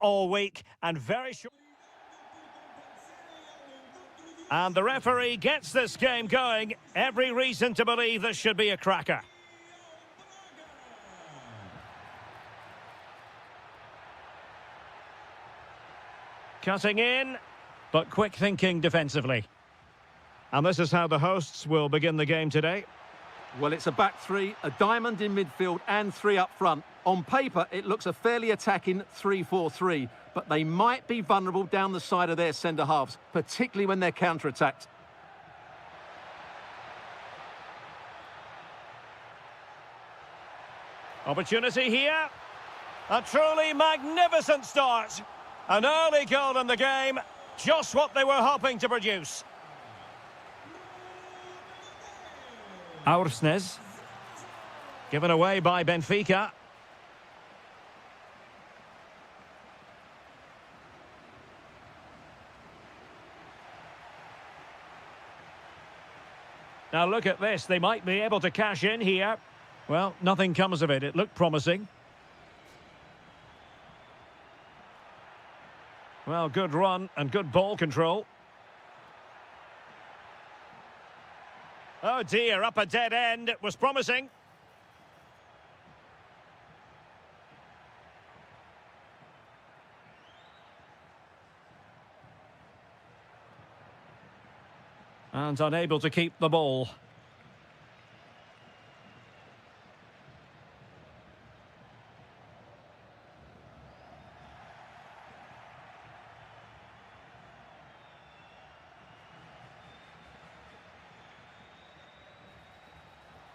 all week and very short. And the referee gets this game going. Every reason to believe this should be a cracker. Cutting in, but quick thinking defensively. And this is how the hosts will begin the game today. Well, it's a back three, a diamond in midfield and three up front. On paper, it looks a fairly attacking 3-4-3, but they might be vulnerable down the side of their centre-halves, particularly when they're counter-attacked. Opportunity here. A truly magnificent start. An early goal in the game, just what they were hoping to produce. Aursnes, given away by Benfica. Now look at this, they might be able to cash in here. Well, nothing comes of it, it looked promising. Well, good run and good ball control. Oh dear, up a dead end. It was promising. And unable to keep the ball.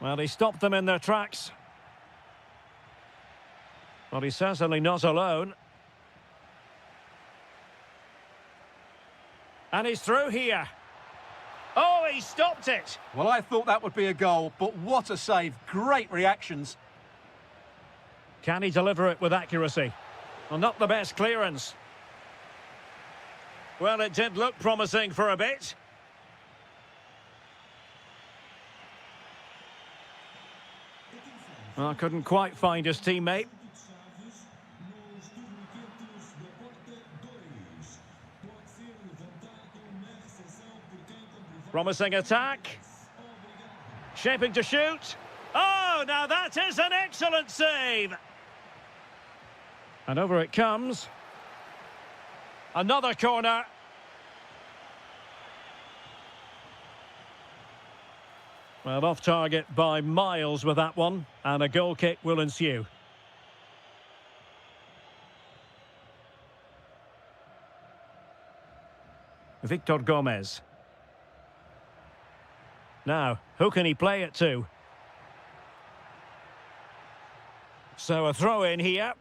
Well, he stopped them in their tracks. But he's certainly not alone. And he's through here. Oh, he stopped it. Well, I thought that would be a goal, but what a save. Great reactions. Can he deliver it with accuracy? Well, not the best clearance. Well, it did look promising for a bit. Well, couldn't quite find his teammate. Promising attack. Shaping to shoot. Oh, now that is an excellent save. And over it comes. Another corner. Well, off target by miles with that one, and a goal kick will ensue. Victor Gomez. Now, who can he play it to? So a throw in here.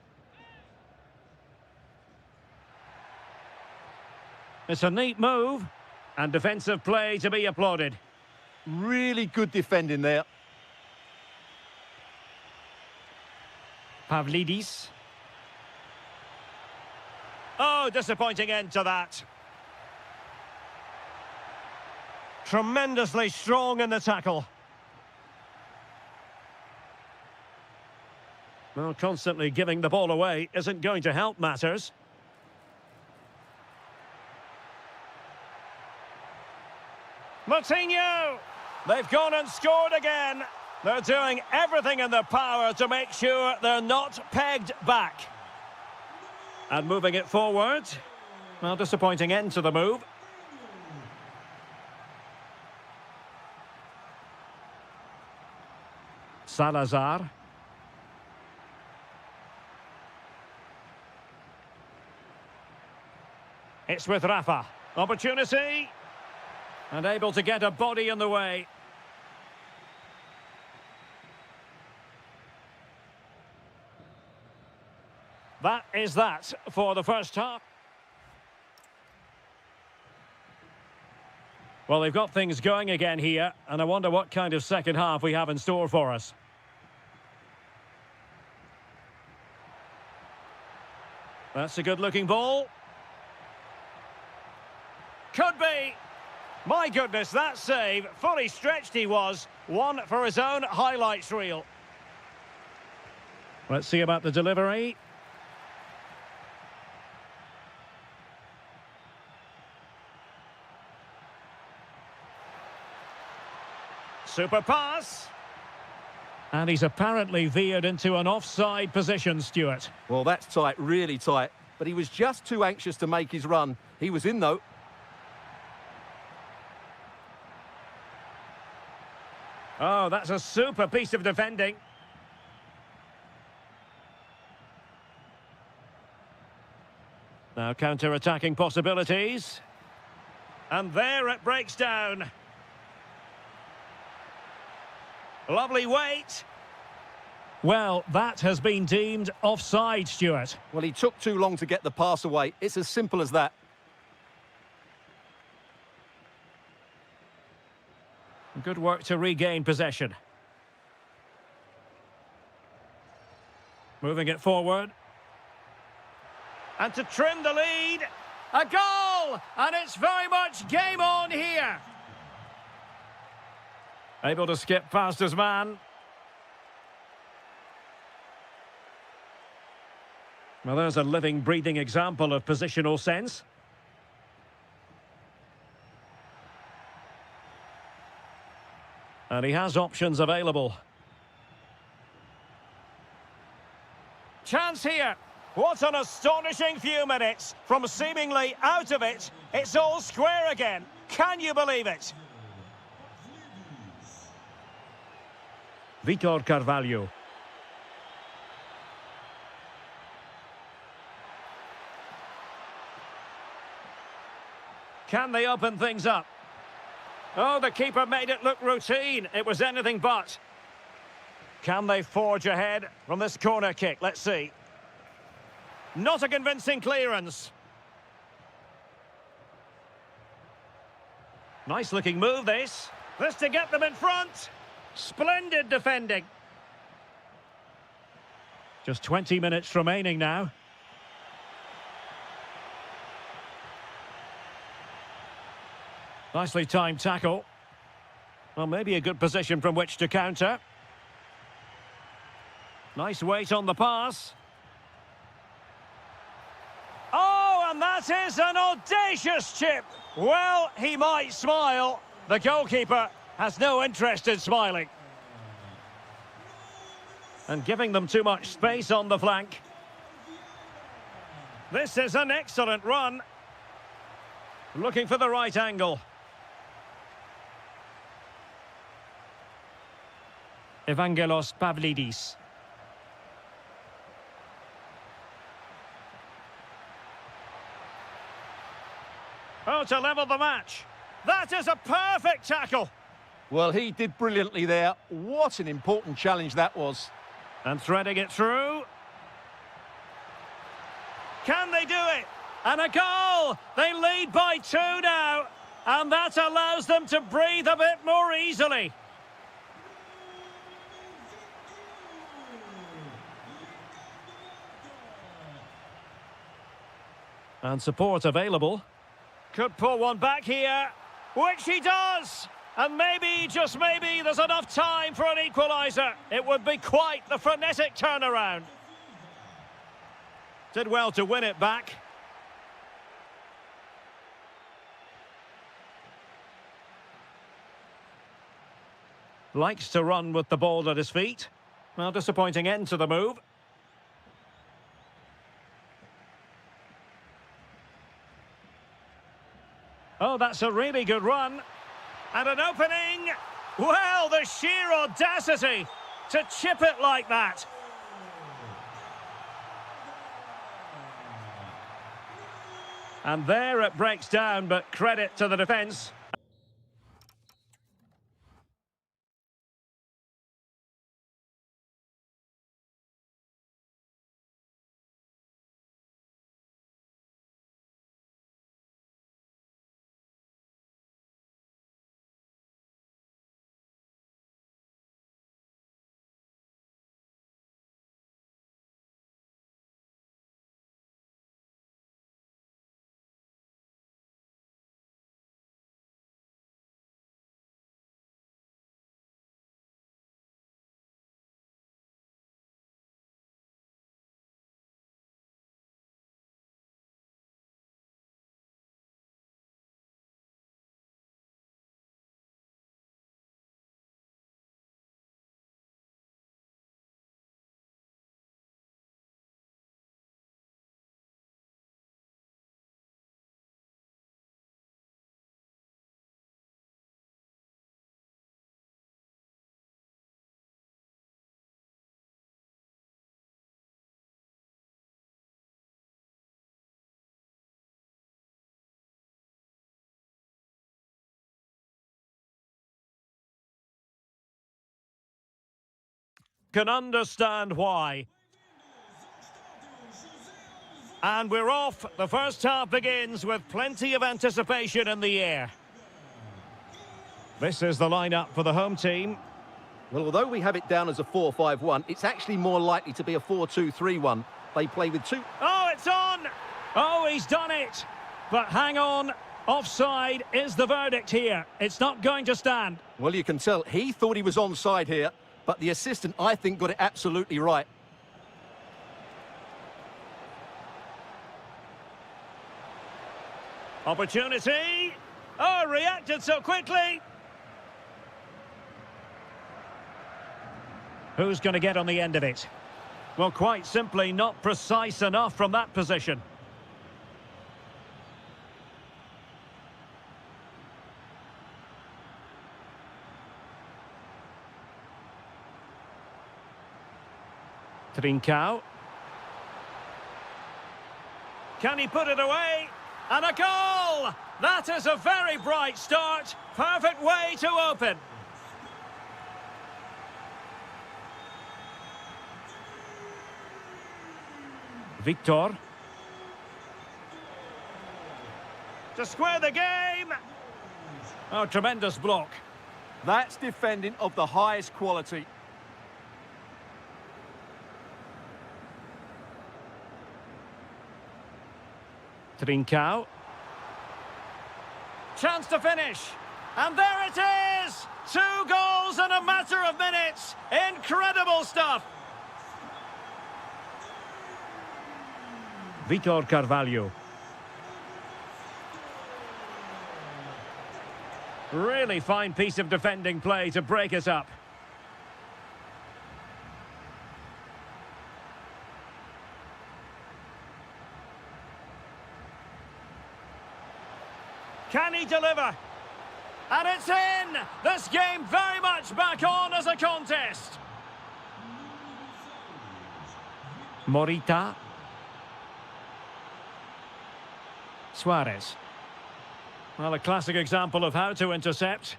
It's a neat move, and defensive play to be applauded. Really good defending there. Pavlidis. Oh, disappointing end to that. Tremendously strong in the tackle. Well, constantly giving the ball away isn't going to help matters. Moutinho! They've gone and scored again. They're doing everything in their power to make sure they're not pegged back. And moving it forward. Well, disappointing end to the move. Salazar. It's with Rafa. Opportunity. And able to get a body in the way. That is that for the first half. Well, they've got things going again here, and I wonder what kind of second half we have in store for us. That's a good-looking ball. Could be. My goodness, that save, fully stretched he was. One for his own highlights reel. Let's see about the delivery. Super pass. And he's apparently veered into an offside position, Stuart. Well, that's tight, really tight. But he was just too anxious to make his run. He was in, though. Oh, that's a super piece of defending. Now counter-attacking possibilities. And there it breaks down. Lovely weight. Well, that has been deemed offside, Stuart. Well, he took too long to get the pass away. It's as simple as that. Good work to regain possession. Moving it forward. And to trim the lead. A goal! And it's very much game on here. Able to skip past his man. Well, there's a living, breathing example of positional sense. And he has options available. Chance here. What an astonishing few minutes. From seemingly out of it, it's all square again. Can you believe it? Vitor Carvalho. Can they open things up? Oh, the keeper made it look routine. It was anything but. Can they forge ahead from this corner kick? Let's see. Not a convincing clearance. Nice looking move, this. This to get them in front. Splendid defending. Just 20 minutes remaining now. Nicely timed tackle. Well, maybe a good position from which to counter. Nice weight on the pass. Oh, and that is an audacious chip. Well, he might smile. The goalkeeper has no interest in smiling. And giving them too much space on the flank. This is an excellent run. Looking for the right angle. Evangelos Pavlidis. Oh, to level the match. That is a perfect tackle. Well, he did brilliantly there. What an important challenge that was. And threading it through. Can they do it? And a goal! They lead by 2 now. And that allows them to breathe a bit more easily. And support available. Could pull one back here, which he does. And maybe, just maybe, there's enough time for an equaliser. It would be quite the frenetic turnaround. Did well to win it back. Likes to run with the ball at his feet. Well, disappointing end to the move. Oh, that's a really good run. And an opening. Well, the sheer audacity to chip it like that. And there it breaks down, but credit to the defence. Can understand why. And we're off. The first half begins with plenty of anticipation in the air. This is the lineup for the home team. Well, although we have it down as a 4-5-1, it's actually more likely to be a 4-2-3-1. They play with two... Oh, it's on! Oh, he's done it! But hang on, offside is the verdict here. It's not going to stand. Well, you can tell he thought he was onside here, but the assistant, I think, got it absolutely right. Opportunity! Oh, reacted so quickly! Who's going to get on the end of it? Well, quite simply, not precise enough from that position. Trincao. Can he put it away? And a goal! That is a very bright start. Perfect way to open. Victor. To square the game. Oh, tremendous block. That's defending of the highest quality. Trincao. Chance to finish. And there it is! 2 goals in a matter of minutes. Incredible stuff. Vitor Carvalho. Really fine piece of defending play to break us up. Can he deliver? And it's in! This game very much back on as a contest. Morita. Suarez. Well, a classic example of how to intercept.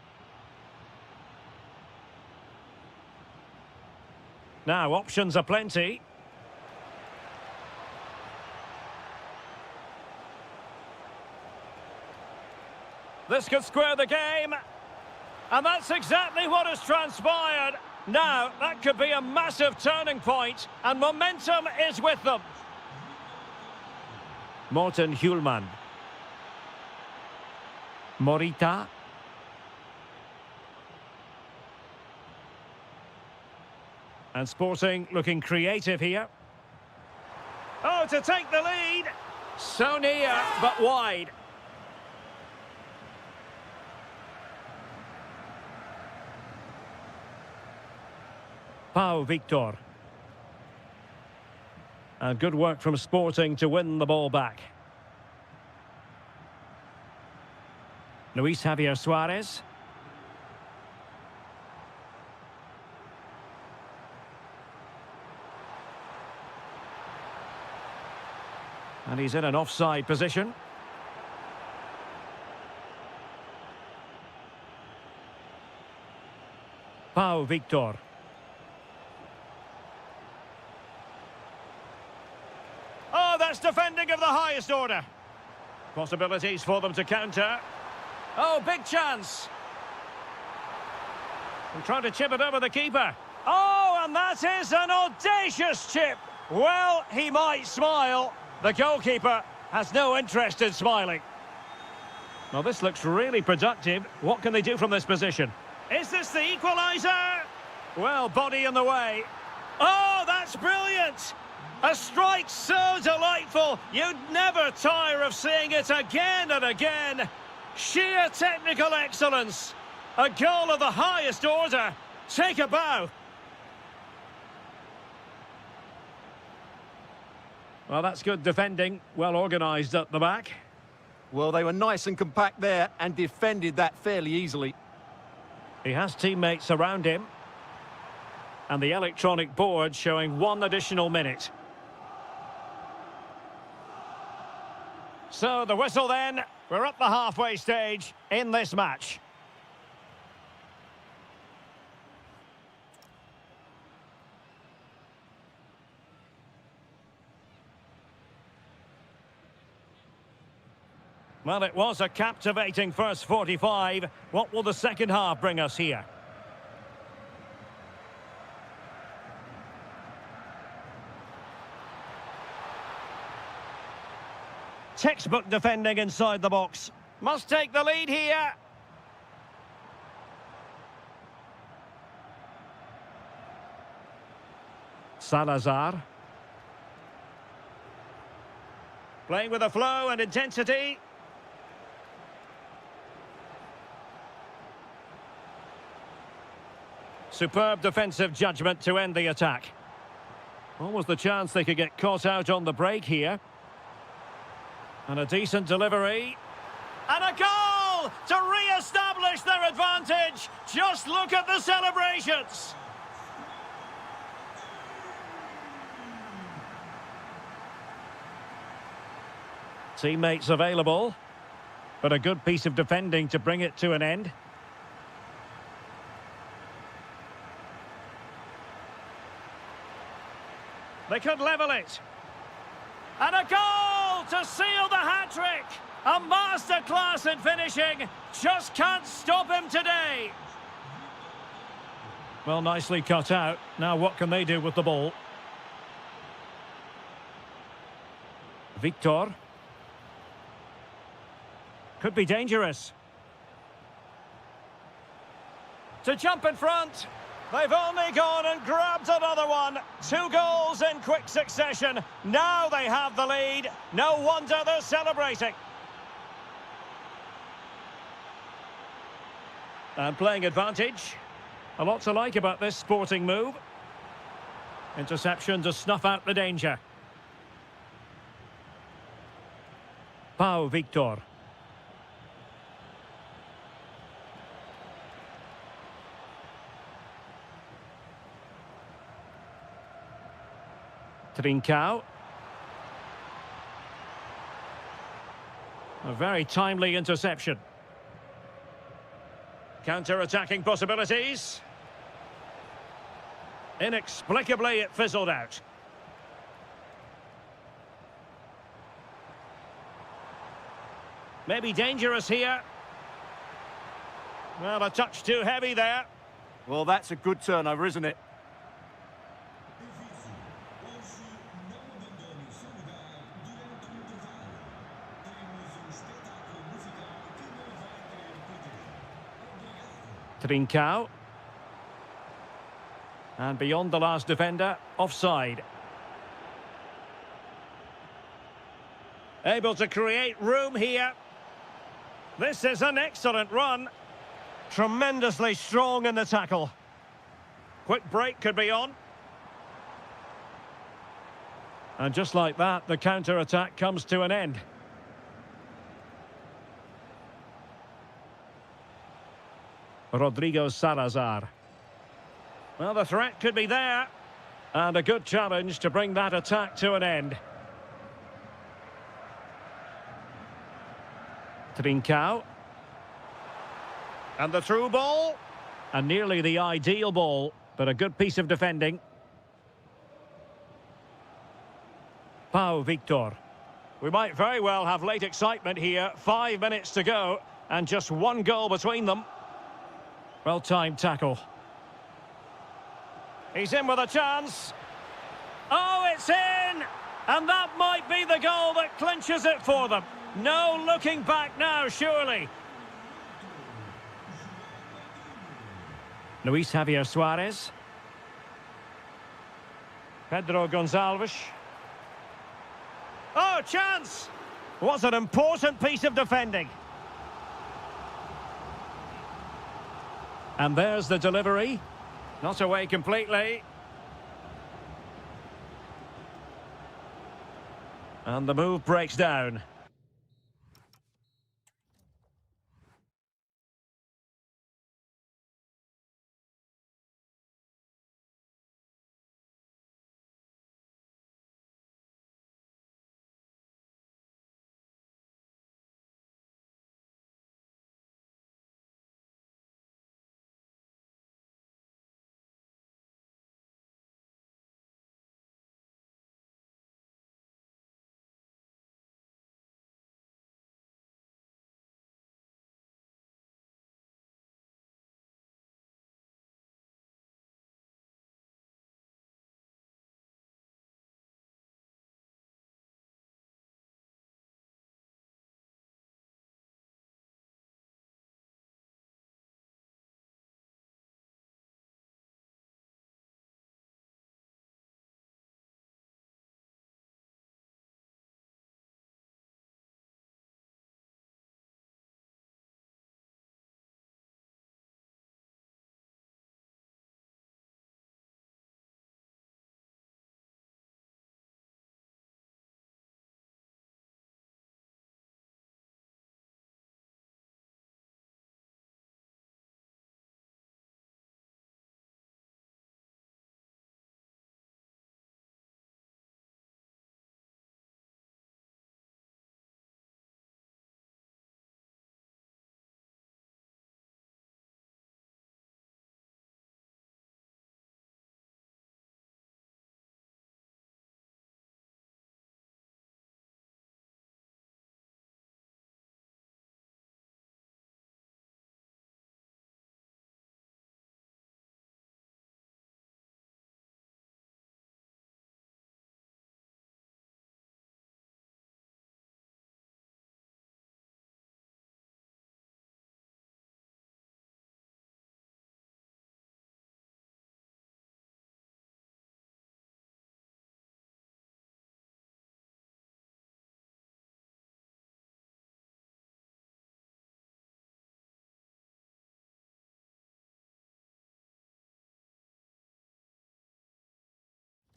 Now, options are plenty. This could square the game. And that's exactly what has transpired. Now, that could be a massive turning point, and momentum is with them. Morten Hjulman. Morita. And Sporting looking creative here. Oh, to take the lead. So near, but wide. Pau Victor. And good work from Sporting to win the ball back. Luis Javier Suarez. And he's in an offside position. Pau Victor. Oh, that's defending of the highest order. Possibilities for them to counter. Oh, big chance. And trying to chip it over the keeper. Oh, and that is an audacious chip. Well, he might smile. The goalkeeper has no interest in smiling. Well, this looks really productive. What can they do from this position? Is this the equaliser? Well, body in the way. Oh, that's brilliant. A strike so delightful. You'd never tire of seeing it again and again. Sheer technical excellence. A goal of the highest order. Take a bow. Well, that's good defending. Well organised at the back. Well, they were nice and compact there and defended that fairly easily. He has teammates around him. And the electronic board showing 1 additional minute. So the whistle then. We're at the halfway stage in this match. Well, it was a captivating first 45. What will the second half bring us here? Textbook defending inside the box. Must take the lead here. Salazar. Playing with a flow and intensity. Superb defensive judgment to end the attack. What was the chance they could get caught out on the break here? And a decent delivery. And a goal to re-establish their advantage. Just look at the celebrations. Teammates available, but a good piece of defending to bring it to an end. They could level it. And a goal to seal the hat-trick. A masterclass in finishing. Just can't stop him today. Well, nicely cut out. Now what can they do with the ball? Victor. Could be dangerous. To jump in front. They've only gone and grabbed another one. 2 goals in quick succession. Now they have the lead. No wonder they're celebrating. And playing advantage. A lot to like about this sporting move. Interception to snuff out the danger. Pau Victor. Trincao. A very timely interception. Counter-attacking possibilities. Inexplicably, it fizzled out. Maybe dangerous here. Well, a touch too heavy there. Well, that's a good turnover, isn't it? Trincao. And beyond the last defender, offside. Able to create room here. This is an excellent run. Tremendously strong in the tackle. Quick break could be on. And just like that, the counter-attack comes to an end. Rodrigo Salazar. Well, the threat could be there. And a good challenge to bring that attack to an end. Trincao. And the through ball. And nearly the ideal ball, but a good piece of defending. Pau Victor. We might very well have late excitement here. 5 minutes to go, and just 1 goal between them. Well-timed tackle. He's in with a chance. Oh, it's in! And that might be the goal that clinches it for them. No looking back now, surely. Luis Javier Suarez. Pedro Gonçalves. Oh, chance! What an important piece of defending. And there's the delivery. Not away completely. And the move breaks down.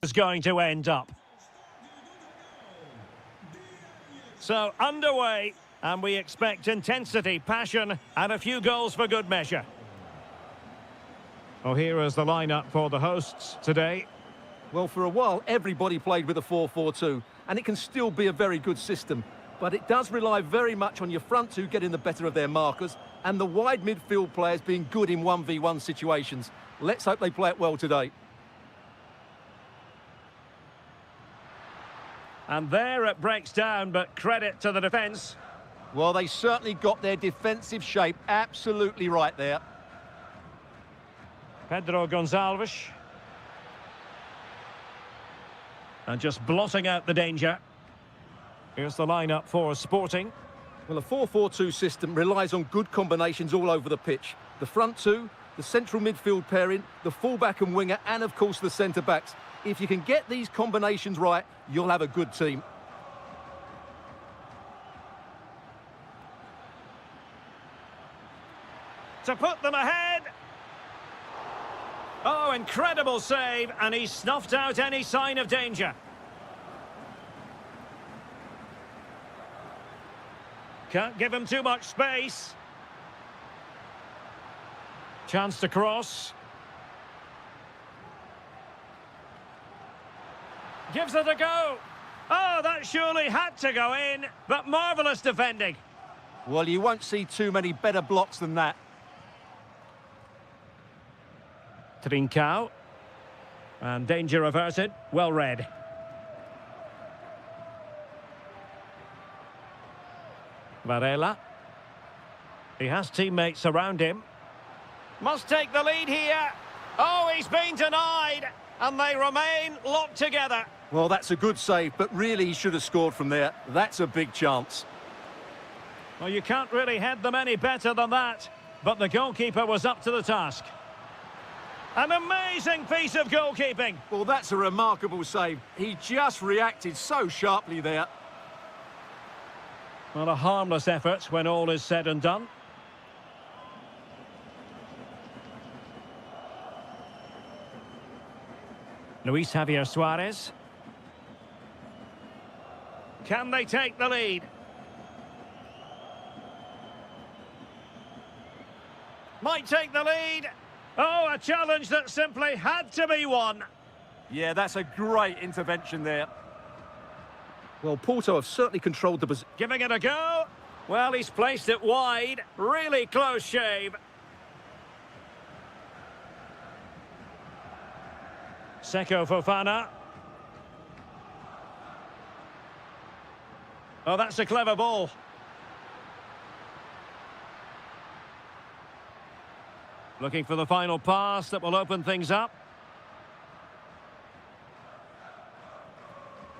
is going to end up. So, underway, and we expect intensity, passion, and a few goals for good measure. Well, here is the lineup for the hosts today. Well, for a while, everybody played with a 4-4-2, and it can still be a very good system. But it does rely very much on your front two getting the better of their markers, and the wide midfield players being good in 1v1 situations. Let's hope they play it well today. And there it breaks down, but credit to the defence. Well, they certainly got their defensive shape absolutely right there. Pedro Gonçalves. And just blotting out the danger. Here's the lineup for Sporting. Well, a 4-4-2 system relies on good combinations all over the pitch. The front two, the central midfield pairing, the fullback and winger, and of course the centre-backs. If you can get these combinations right, you'll have a good team. To put them ahead. Oh, incredible save, and he snuffed out any sign of danger. Can't give him too much space. Chance to cross. Gives it a go. Oh, that surely had to go in, but marvellous defending. Well, you won't see too many better blocks than that. Trincao. And danger averted. Well read. Varela. He has teammates around him. Must take the lead here. Oh, he's been denied. And they remain locked together. Well, that's a good save, but really he should have scored from there. That's a big chance. Well, you can't really head them any better than that. But the goalkeeper was up to the task. An amazing piece of goalkeeping. Well, that's a remarkable save. He just reacted so sharply there. Well, a harmless effort when all is said and done. Luis Javier Suarez. Can they take the lead? Might take the lead. Oh, a challenge that simply had to be won. Yeah, that's a great intervention there. Well, Porto have certainly controlled the position. Giving it a go. Well, he's placed it wide. Really close shave. Seko Fofana. Oh, that's a clever ball. Looking for the final pass that will open things up.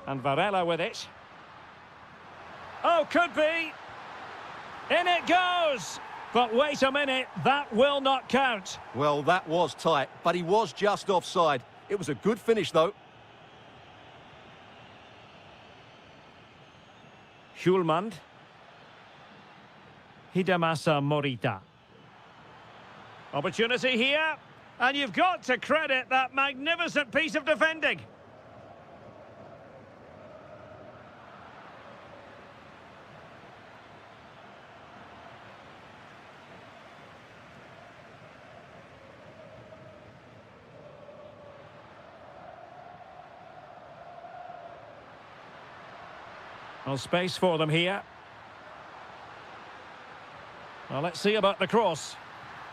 And Varela with it. Oh, could be. In it goes. But wait a minute, that will not count. Well, that was tight, but he was just offside. It was a good finish, though. Schulman. Hidemasa Morita. Opportunity here. And you've got to credit that magnificent piece of defending. Well, space for them here. Well, let's see about the cross.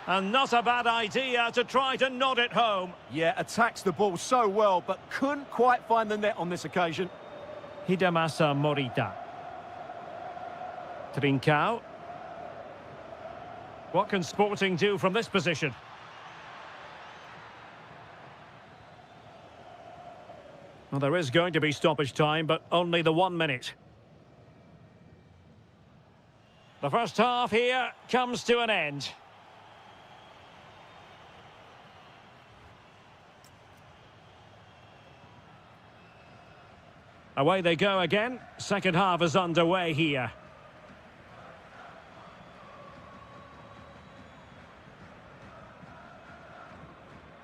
And not a bad idea to try to nod it home. Yeah, attacks the ball so well, but couldn't quite find the net on this occasion. Hidemasa Morita. Trincao. What can Sporting do from this position? Well, there is going to be stoppage time, but only the 1 minute. The first half here comes to an end. Away they go again. Second half is underway here.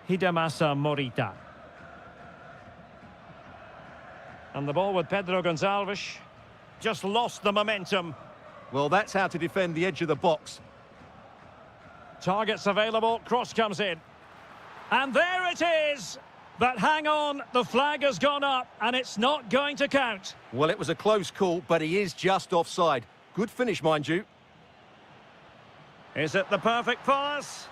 Hidemasa Morita. And the ball with Pedro Gonçalves. Just lost the momentum. Well, that's how to defend the edge of the box. Targets available, cross comes in. And there it is! But hang on, the flag has gone up and it's not going to count. Well, it was a close call, but he is just offside. Good finish, mind you. Is it the perfect pass?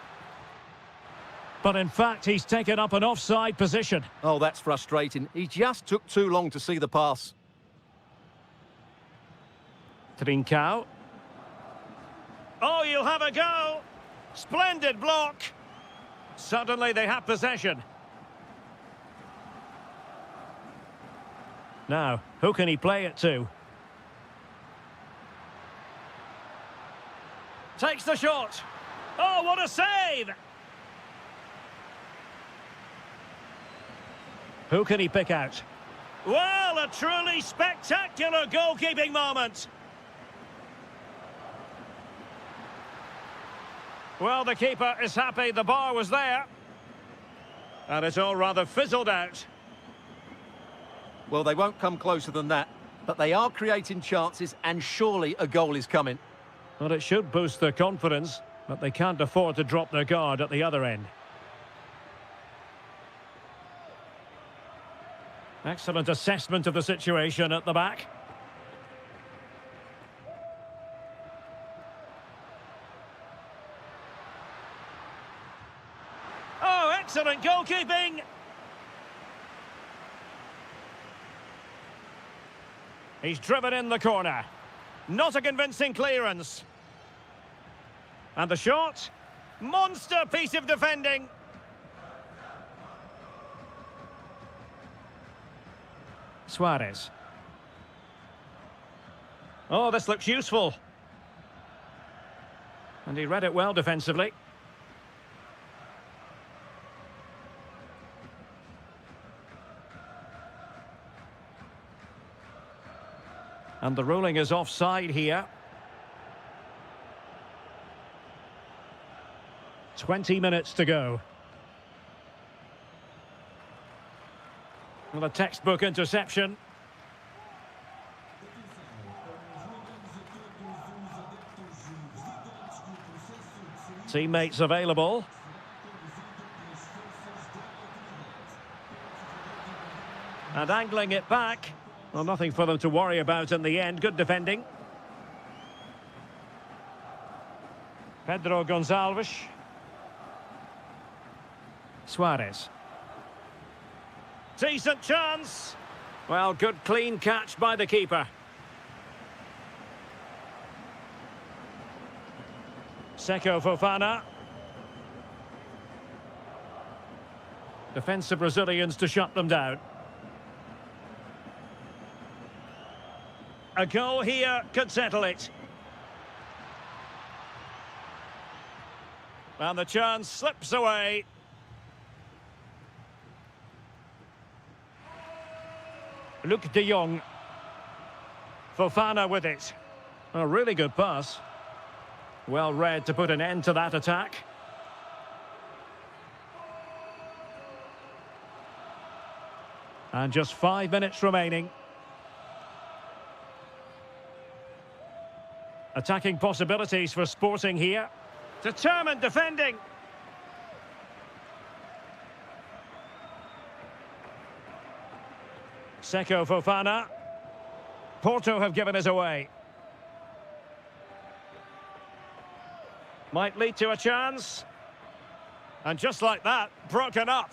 But in fact, he's taken up an offside position. Oh, that's frustrating. He just took too long to see the pass. Trincao. Oh, you'll have a go. Splendid block. Suddenly they have possession. Now, who can he play it to? Takes the shot. Oh, what a save! Who can he pick out? Well, a truly spectacular goalkeeping moment. Well, the keeper is happy the bar was there. And it's all rather fizzled out. Well, they won't come closer than that, but they are creating chances and surely a goal is coming. Well, it should boost their confidence, but they can't afford to drop their guard at the other end. Excellent assessment of the situation at the back. Oh, excellent goalkeeping! He's driven in the corner. Not a convincing clearance. And the shot. Monster piece of defending. Suarez. Oh, this looks useful. And he read it well defensively. And the ruling is offside here. 20 minutes to go. Well, a textbook interception. Teammates available. And angling it back. Well, nothing for them to worry about in the end. Good defending. Pedro Gonçalves. Suarez. Decent chance. Well, good clean catch by the keeper. Seko Fofana. Defensive Brazilians to shut them down. A goal here could settle it. And the chance slips away. Luc de Jong. Fofana with it. A really good pass. Well read to put an end to that attack. And just 5 minutes remaining. Attacking possibilities for Sporting here. Determined defending. Seko Fofana. Porto have given us away. Might lead to a chance. And just like that, broken up.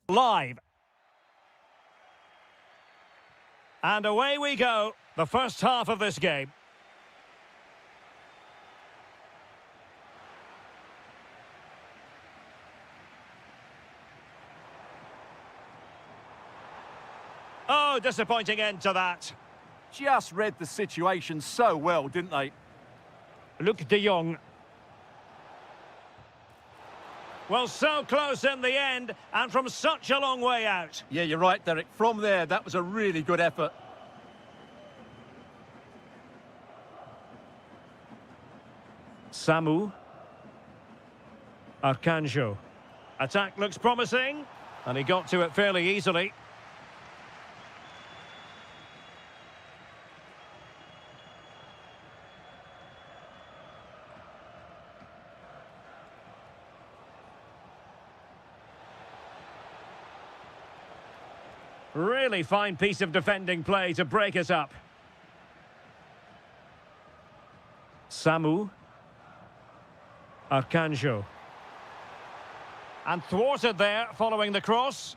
live. And away we go, the first half of this game. Oh, disappointing end to that. Just read the situation so well, didn't they? Luc de Jong. Well, so close in the end, and from such a long way out. Yeah, you're right, Derek. From there, that was a really good effort. Samu. Arcanjo. Attack looks promising, and he got to it fairly easily. Really fine piece of defending play to break us up. Samu. Arcanjo. And thwarted there following the cross.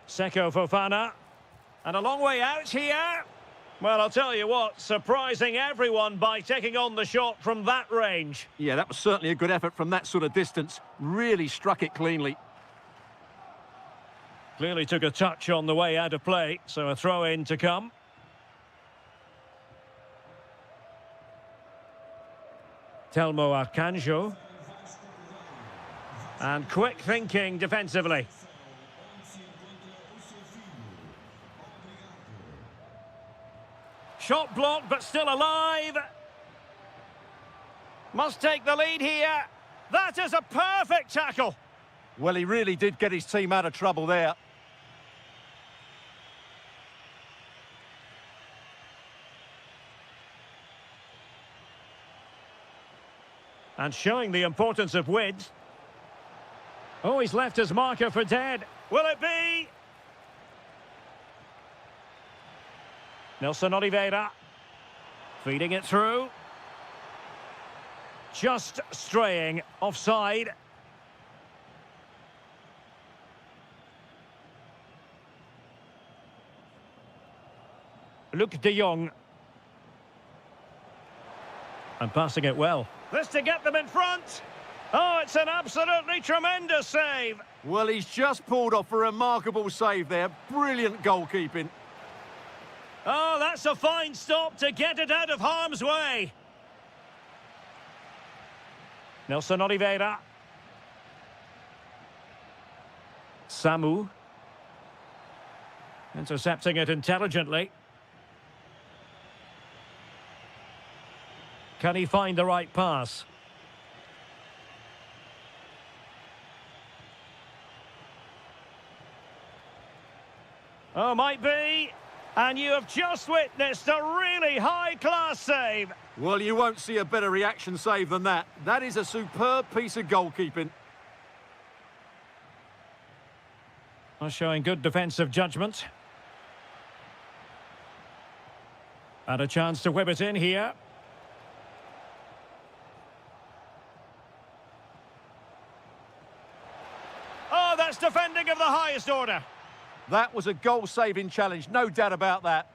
Seko Fofana. And a long way out here. Well, I'll tell you what, surprising everyone by taking on the shot from that range. Yeah, that was certainly a good effort from that sort of distance. Really struck it cleanly. Clearly took a touch on the way out of play, so a throw-in to come. Telmo Arcanjo. And quick thinking defensively. Shot blocked, but still alive. Must take the lead here. That is a perfect tackle. Well, he really did get his team out of trouble there. And showing the importance of width. Oh, he's left his marker for dead. Will it be? Nelson Oliveira. Feeding it through. Just straying offside. Luc de Jong. And passing it well. This to get them in front. Oh, it's an absolutely tremendous save. Well, he's just pulled off a remarkable save there. Brilliant goalkeeping. Oh, that's a fine stop to get it out of harm's way. Nelson Oliveira. Samu. Intercepting it intelligently. Can he find the right pass? Oh, might be. And you have just witnessed a really high-class save. Well, you won't see a better reaction save than that. That is a superb piece of goalkeeping. Showing good defensive judgment. And a chance to whip it in here. Oh, that's defending of the highest order. That was a goal-saving challenge, no doubt about that.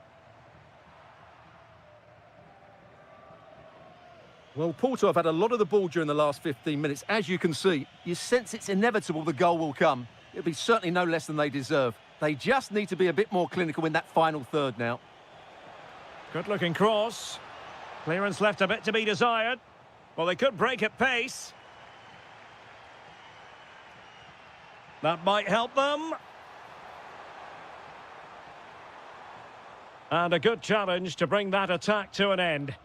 Well, Porto have had a lot of the ball during the last 15 minutes. As you can see, you sense it's inevitable the goal will come. It'll be certainly no less than they deserve. They just need to be a bit more clinical in that final third now. Good-looking cross. Clearance left a bit to be desired. Well, they could break at pace. That might help them. And a good challenge to bring that attack to an end.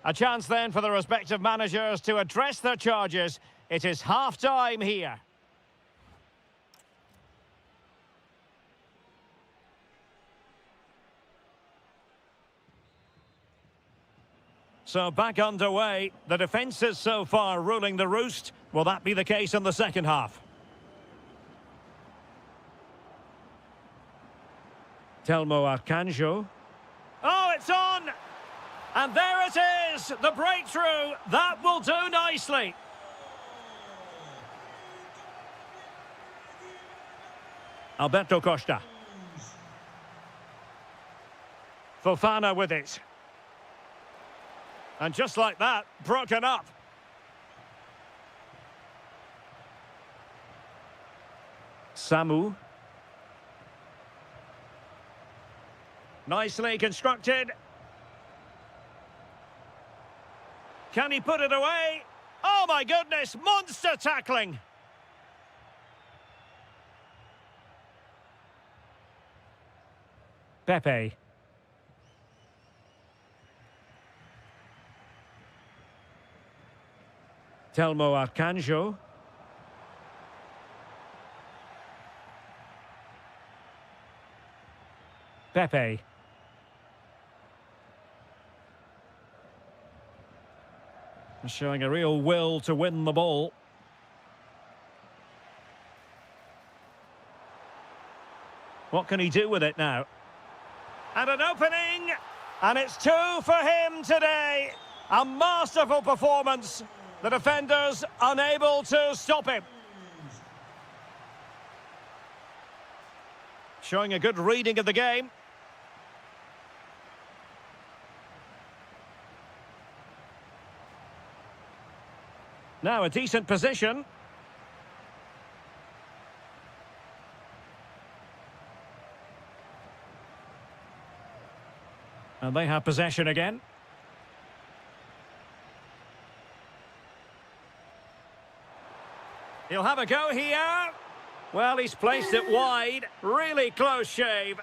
A chance then for the respective managers to address their charges. It is half-time here. So back underway. The defences so far ruling the roost. Will that be the case in the second half? Telmo Arcanjo. Oh, it's on! And there it is, the breakthrough. That will do nicely. Alberto Costa. Fofana with it. And just like that, broken up. Samu. Nicely constructed. Can he put it away? Oh my goodness, monster tackling. Pepe. Telmo Arcanjo. Pepe. Showing a real will to win the ball. What can he do with it now? And an opening! And it's 2 for him today. A masterful performance. The defenders unable to stop him. Showing a good reading of the game. Now a decent position. And they have possession again. He'll have a go here. Well, he's placed it wide. Really close shave.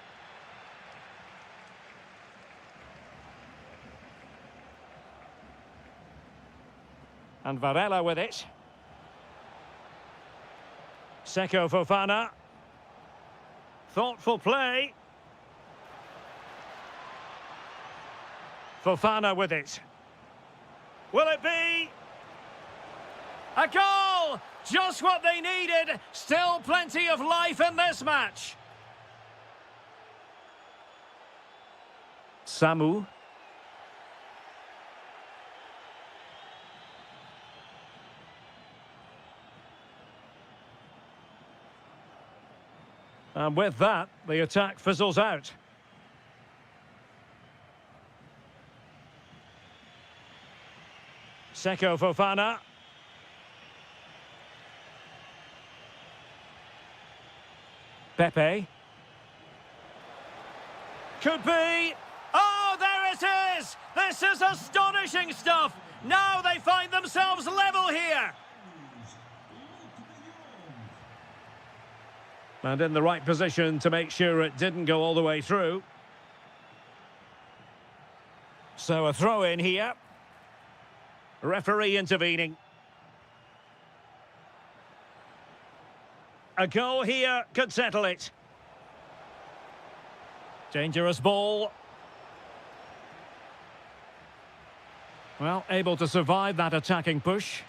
And Varela with it. Seko Fofana. Thoughtful play. Fofana with it. Will it be? A goal! Just what they needed. Still plenty of life in this match. Samu. And with that, the attack fizzles out. Seko Fofana. Pepe. Could be. Oh, there it is! This is astonishing stuff! Now they find themselves level here! And in the right position to make sure it didn't go all the way through. So a throw in here. Referee intervening. A goal here could settle it. Dangerous ball. Well, able to survive that attacking push.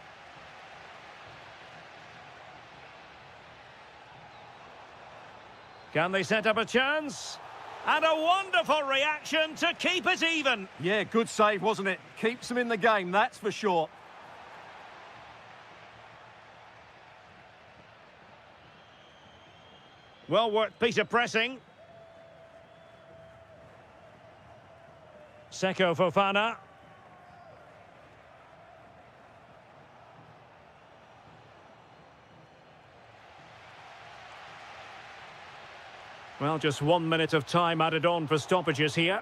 Can they set up a chance? And a wonderful reaction to keep it even. Yeah, good save, wasn't it? Keeps them in the game, that's for sure. Well worked piece of pressing. Seko Fofana. Well, just 1 minute of time added on for stoppages here.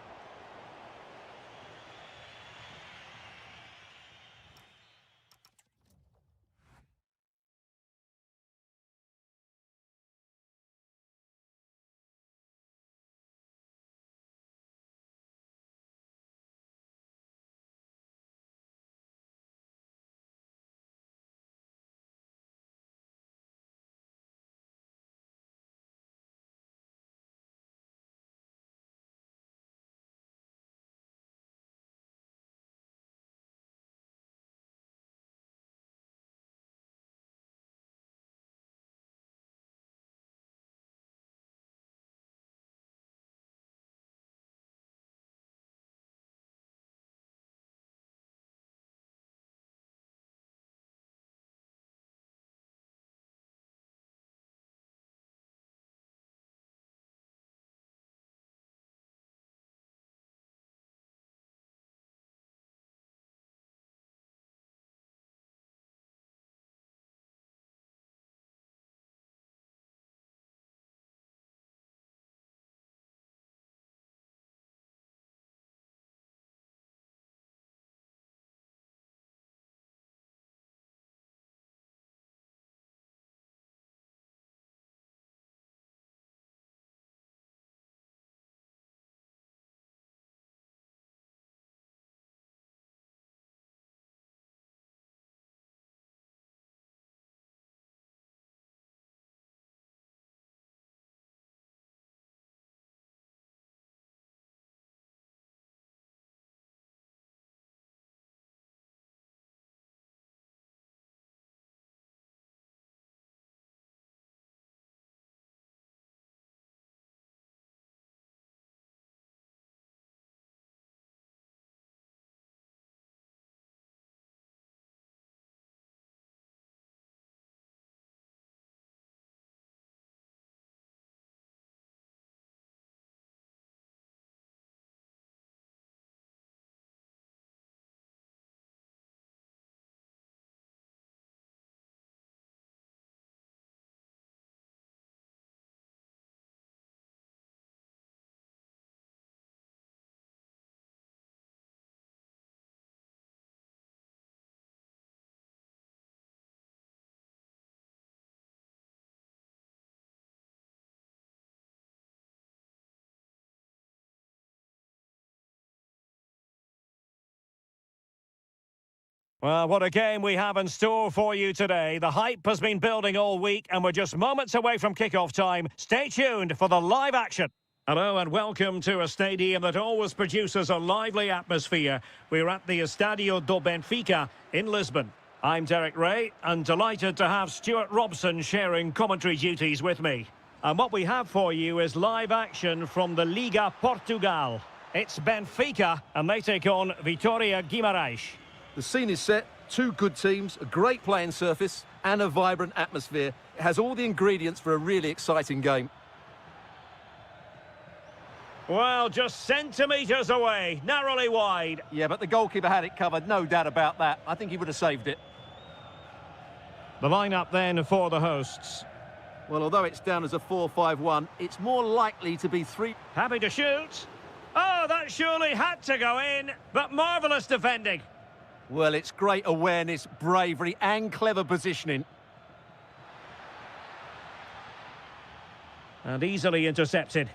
Well, what a game we have in store for you today. The hype has been building all week and we're just moments away from kick-off time. Stay tuned for the live action. Hello and welcome to a stadium that always produces a lively atmosphere. We're at the Estadio do Benfica in Lisbon. I'm Derek Ray and delighted to have Stuart Robson sharing commentary duties with me. And what we have for you is live action from the Liga Portugal. It's Benfica and they take on Vitória Guimarães. The scene is set, two good teams, a great playing surface and a vibrant atmosphere. It has all the ingredients for a really exciting game. Well, just centimetres away, narrowly wide. Yeah, but the goalkeeper had it covered, no doubt about that. I think he would have saved it. The lineup then for the hosts. Well, although it's down as a 4-5-1, it's more likely to be 3... Happy to shoot. Oh, that surely had to go in, but marvellous defending. Well, it's great awareness, bravery and clever positioning. And easily intercepted.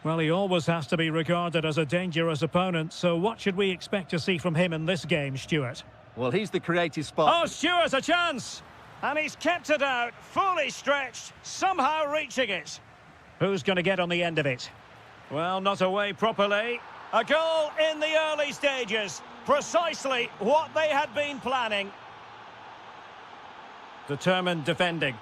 Well, he always has to be regarded as a dangerous opponent, so what should we expect to see from him in this game, Stuart? Well, he's the creative spark. Oh, Stuart, a chance! And he's kept it out, fully stretched, somehow reaching it. Who's going to get on the end of it? Well, not away properly. A goal in the early stages. Precisely what they had been planning. Determined defending.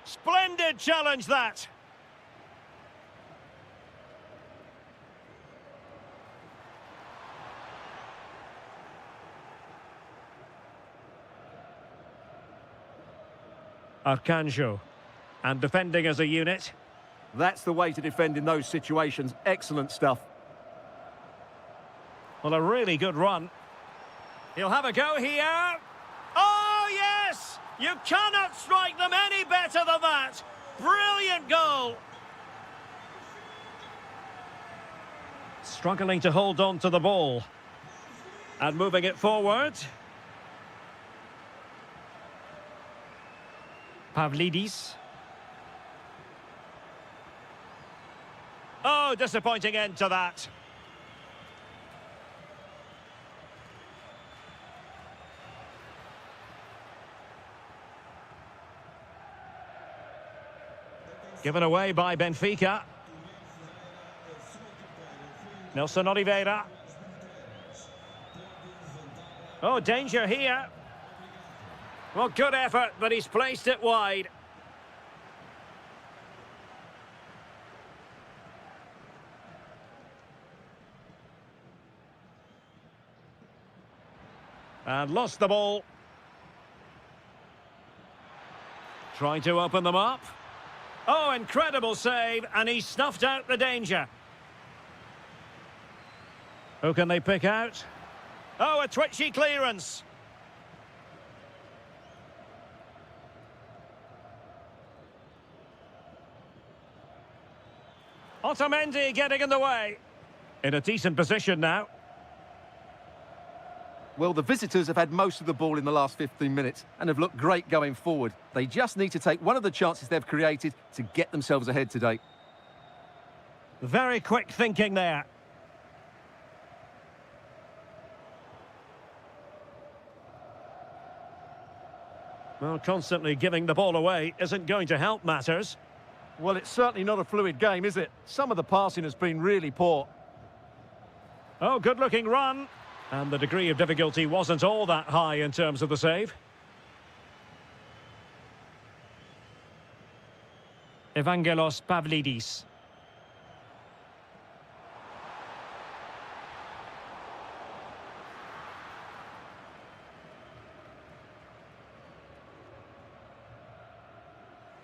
Splendid challenge, that. Arcanjo. And defending as a unit. That's the way to defend in those situations. Excellent stuff. Well, a really good run. He'll have a go here. Oh, yes! You cannot strike them any better than that. Brilliant goal. Struggling to hold on to the ball. And moving it forward. Pavlidis. Oh, disappointing end to that. Given away by Benfica. Nelson Oliveira. Oh, danger here. Well, good effort, but he's placed it wide. And lost the ball. Trying to open them up. Oh, incredible save, and he snuffed out the danger. Who can they pick out? Oh, a twitchy clearance. Otamendi getting in the way. In a decent position now. Well, the visitors have had most of the ball in the last 15 minutes and have looked great going forward. They just need to take one of the chances they've created to get themselves ahead today. Very quick thinking there. Well, constantly giving the ball away isn't going to help matters. Well, it's certainly not a fluid game, is it? Some of the passing has been really poor. Oh, good-looking run. And the degree of difficulty wasn't all that high in terms of the save. Evangelos Pavlidis.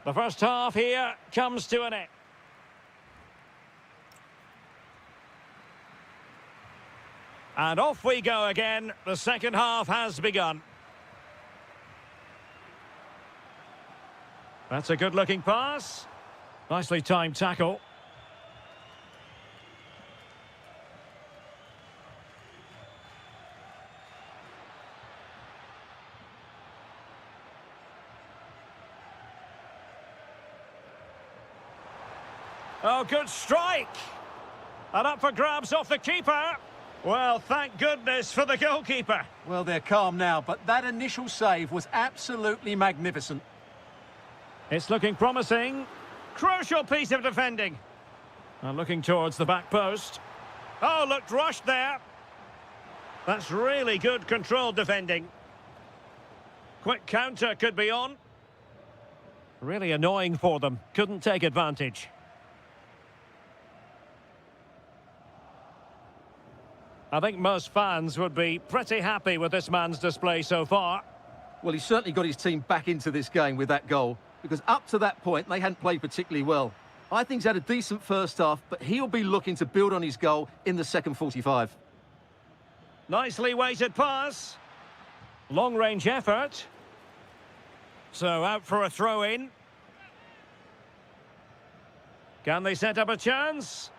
The first half here comes to an end. And off we go again. The second half has begun. That's a good-looking pass. Nicely timed tackle. Oh, good strike. And up for grabs off the keeper. Well, thank goodness for the goalkeeper. Well, they're calm now, but that initial save was absolutely magnificent. It's looking promising. Crucial piece of defending. And looking towards the back post. Oh, looked rushed there. That's really good controlled defending. Quick counter could be on. Really annoying for them. Couldn't take advantage. I think most fans would be pretty happy with this man's display so far. Well, he's certainly got his team back into this game with that goal, because up to that point, they hadn't played particularly well. I think he's had a decent first half, but he'll be looking to build on his goal in the second 45. Nicely weighted pass. Long-range effort. So out for a throw-in. Can they set up a chance?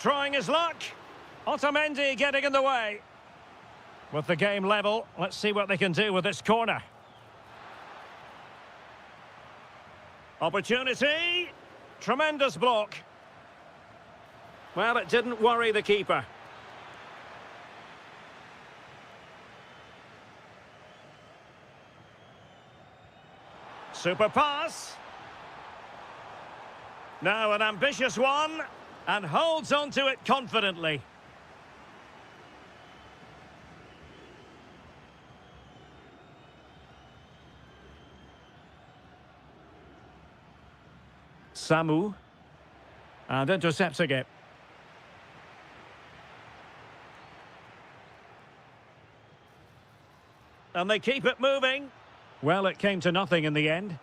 Trying his luck. Otamendi getting in the way. With the game level, let's see what they can do with this corner. Opportunity. Tremendous block. Well, it didn't worry the keeper. Super pass. Now an ambitious one. And holds on to it confidently. Samu. And intercepting it. And they keep it moving. Well, it came to nothing in the end.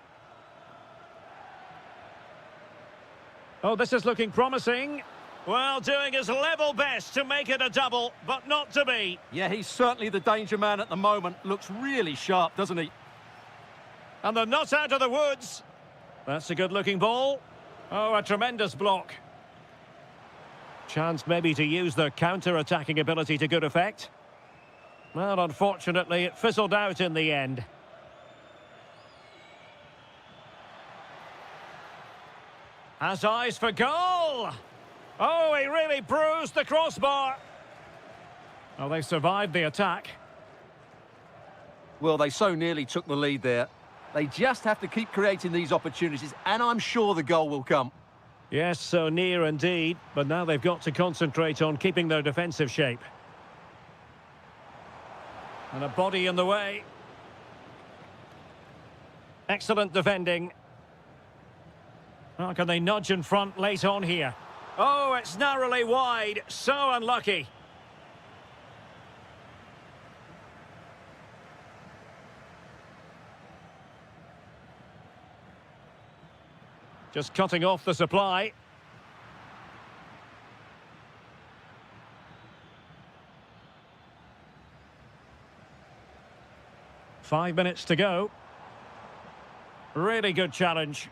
Oh, this is looking promising. Well, doing his level best to make it a double, but not to be. Yeah, he's certainly the danger man at the moment. Looks really sharp, doesn't he? And they're not out of the woods. That's a good-looking ball. Oh, a tremendous block. Chance maybe to use their counter-attacking ability to good effect. Well, unfortunately, it fizzled out in the end. Has eyes for goal. Oh, he really bruised the crossbar. Oh, they survived the attack. Well, they so nearly took the lead there. They just have to keep creating these opportunities, and I'm sure the goal will come. Yes, so near indeed, but now they've got to concentrate on keeping their defensive shape. And a body in the way. Excellent defending. Oh, can they nudge in front late on here? Oh, it's narrowly wide. So unlucky. Just cutting off the supply. Five minutes to go. Really good challenge.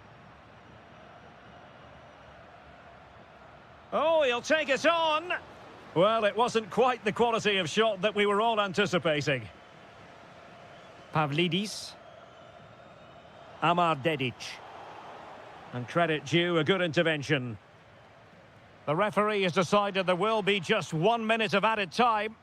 Oh, he'll take it on. Well, it wasn't quite the quality of shot that we were all anticipating. Pavlidis. Amar Dedic. And credit due, a good intervention. The referee has decided there will be just 1 minute of added time.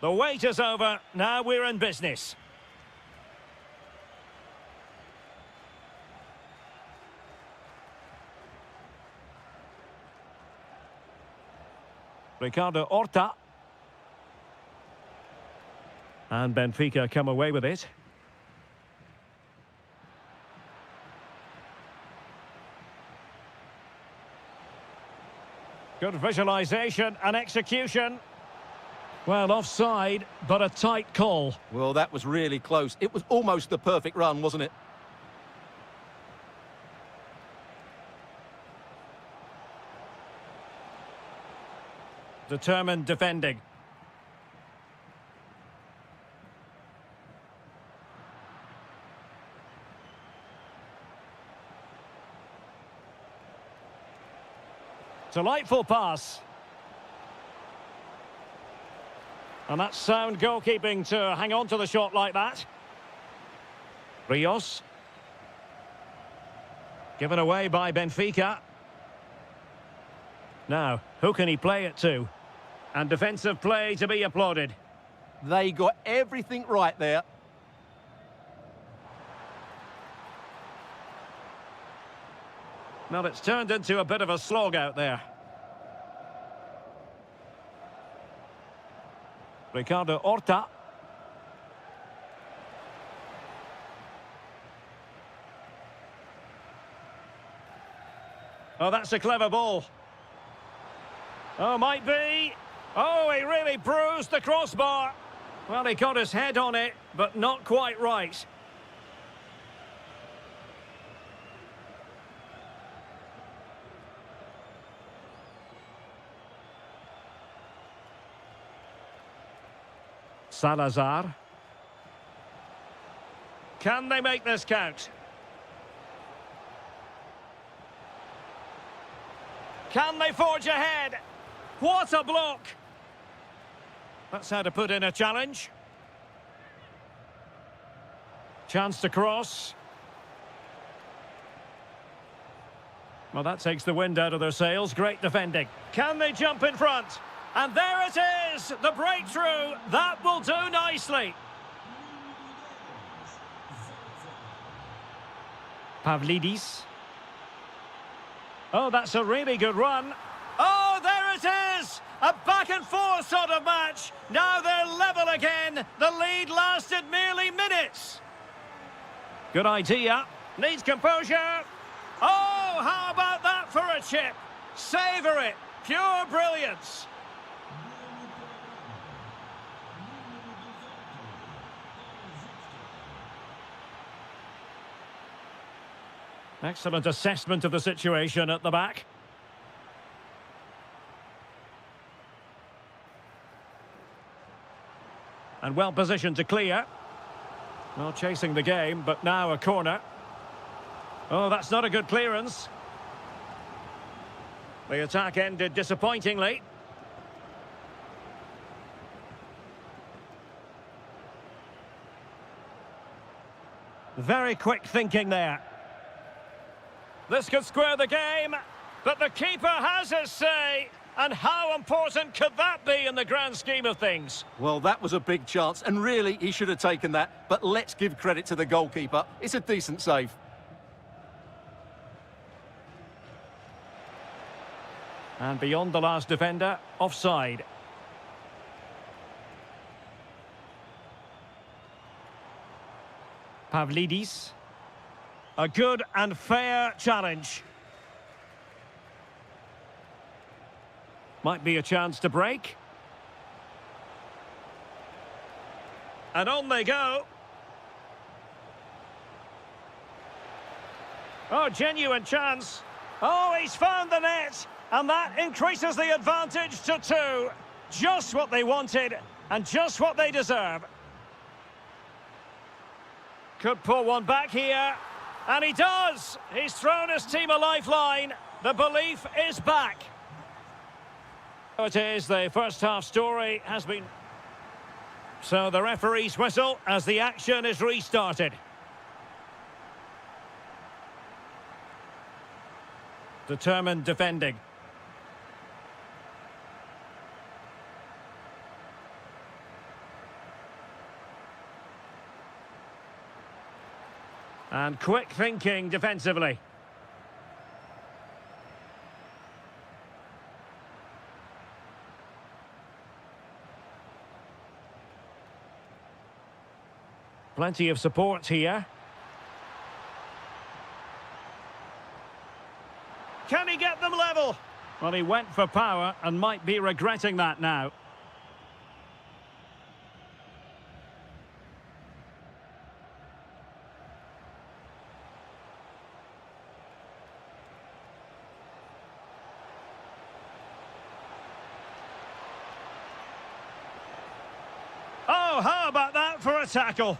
The wait is over. Now we're in business. Ricardo Horta. And Benfica come away with it. Good visualisation and execution. Well, offside, but a tight call. Well, that was really close. It was almost the perfect run, wasn't it? Determined defending. Delightful pass. And that's sound goalkeeping to hang on to the shot like that. Rios. Given away by Benfica. Now, who can he play it to? And defensive play to be applauded. They got everything right there. Well, it's turned into a bit of a slog out there. Ricardo Horta. Oh, that's a clever ball. Oh, might be. Oh, he really bruised the crossbar. Well, he got his head on it, but not quite right. Salazar. Can they make this count? Can they forge ahead? What a block! That's how to put in a challenge. Chance to cross. Well, that takes the wind out of their sails. Great defending. Can they jump in front? And there it is, the breakthrough. That will do nicely. Pavlidis. Oh, that's a really good run. Oh, there it is! A back-and-forth sort of match. Now they're level again. The lead lasted merely minutes. Good idea. Needs composure. Oh, how about that for a chip? Savour it. Pure brilliance. Excellent assessment of the situation at the back. And well positioned to clear. Well, chasing the game, but now a corner. Oh, that's not a good clearance. The attack ended disappointingly. Very quick thinking there. This could square the game, but the keeper has his say. And how important could that be in the grand scheme of things? Well, that was a big chance, and really, he should have taken that. But let's give credit to the goalkeeper. It's a decent save. And beyond the last defender, offside. Pavlidis. A good and fair challenge. Might be a chance to break. And on they go. Oh, genuine chance. Oh, he's found the net. And that increases the advantage to 2. Just what they wanted and just what they deserve. Could pull one back here. And he does. He's thrown his team a lifeline. The belief is back. So it is, the first half story has been... So the referee's whistle as the action is restarted. Determined defending. And quick thinking defensively. Plenty of support here. Can he get them level? Well, he went for power and might be regretting that now. Oh, how about that for a tackle?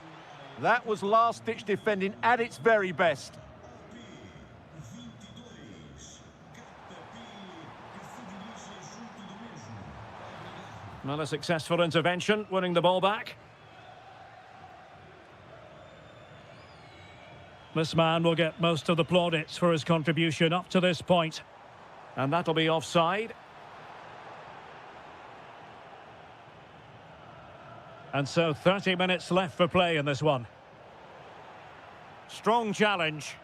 That was last-ditch defending at its very best. Well, a successful intervention, winning the ball back. This man will get most of the plaudits for his contribution up to this point. And that'll be offside. And so 30 minutes left for play in this one. Strong challenge.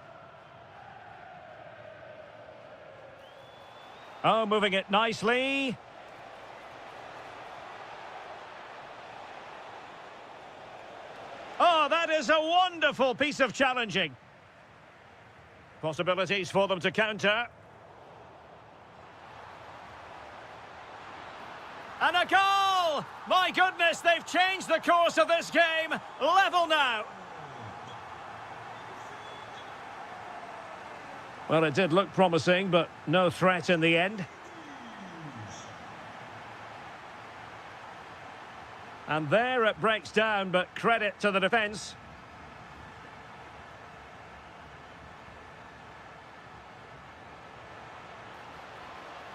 Oh, moving it nicely. Oh, that is a wonderful piece of challenging. Possibilities for them to counter. And a goal! My goodness, they've changed the course of this game. Level now. Well, it did look promising, but no threat in the end. And there it breaks down, but credit to the defence.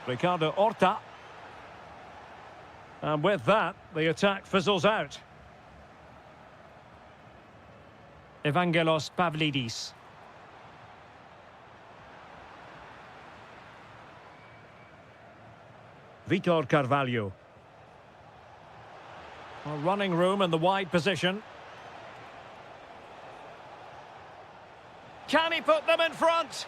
Ricardo Horta. And with that, the attack fizzles out. Evangelos Pavlidis. Vitor Carvalho. A running room in the wide position. Can he put them in front?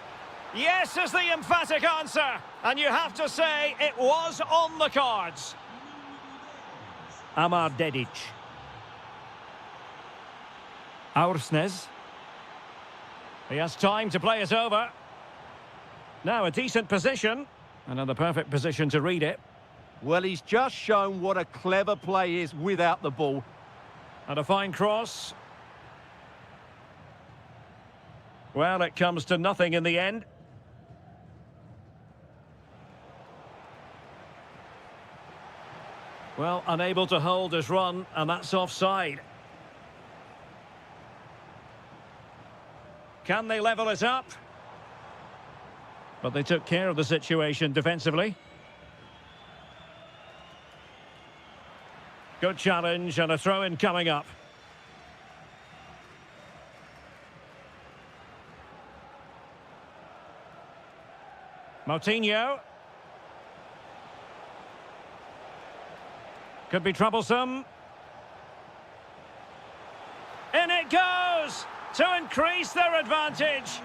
Yes is the emphatic answer. And you have to say it was on the cards. Amar Dedic. Aursnes. He has time to play it over. Now a decent position. And in the perfect position to read it. Well, he's just shown what a clever play is without the ball. And a fine cross. Well, it comes to nothing in the end. Well, unable to hold his run, and that's offside. Can they level it up? But they took care of the situation defensively. Good challenge and a throw-in coming up. Moutinho. Could be troublesome. In it goes to increase their advantage.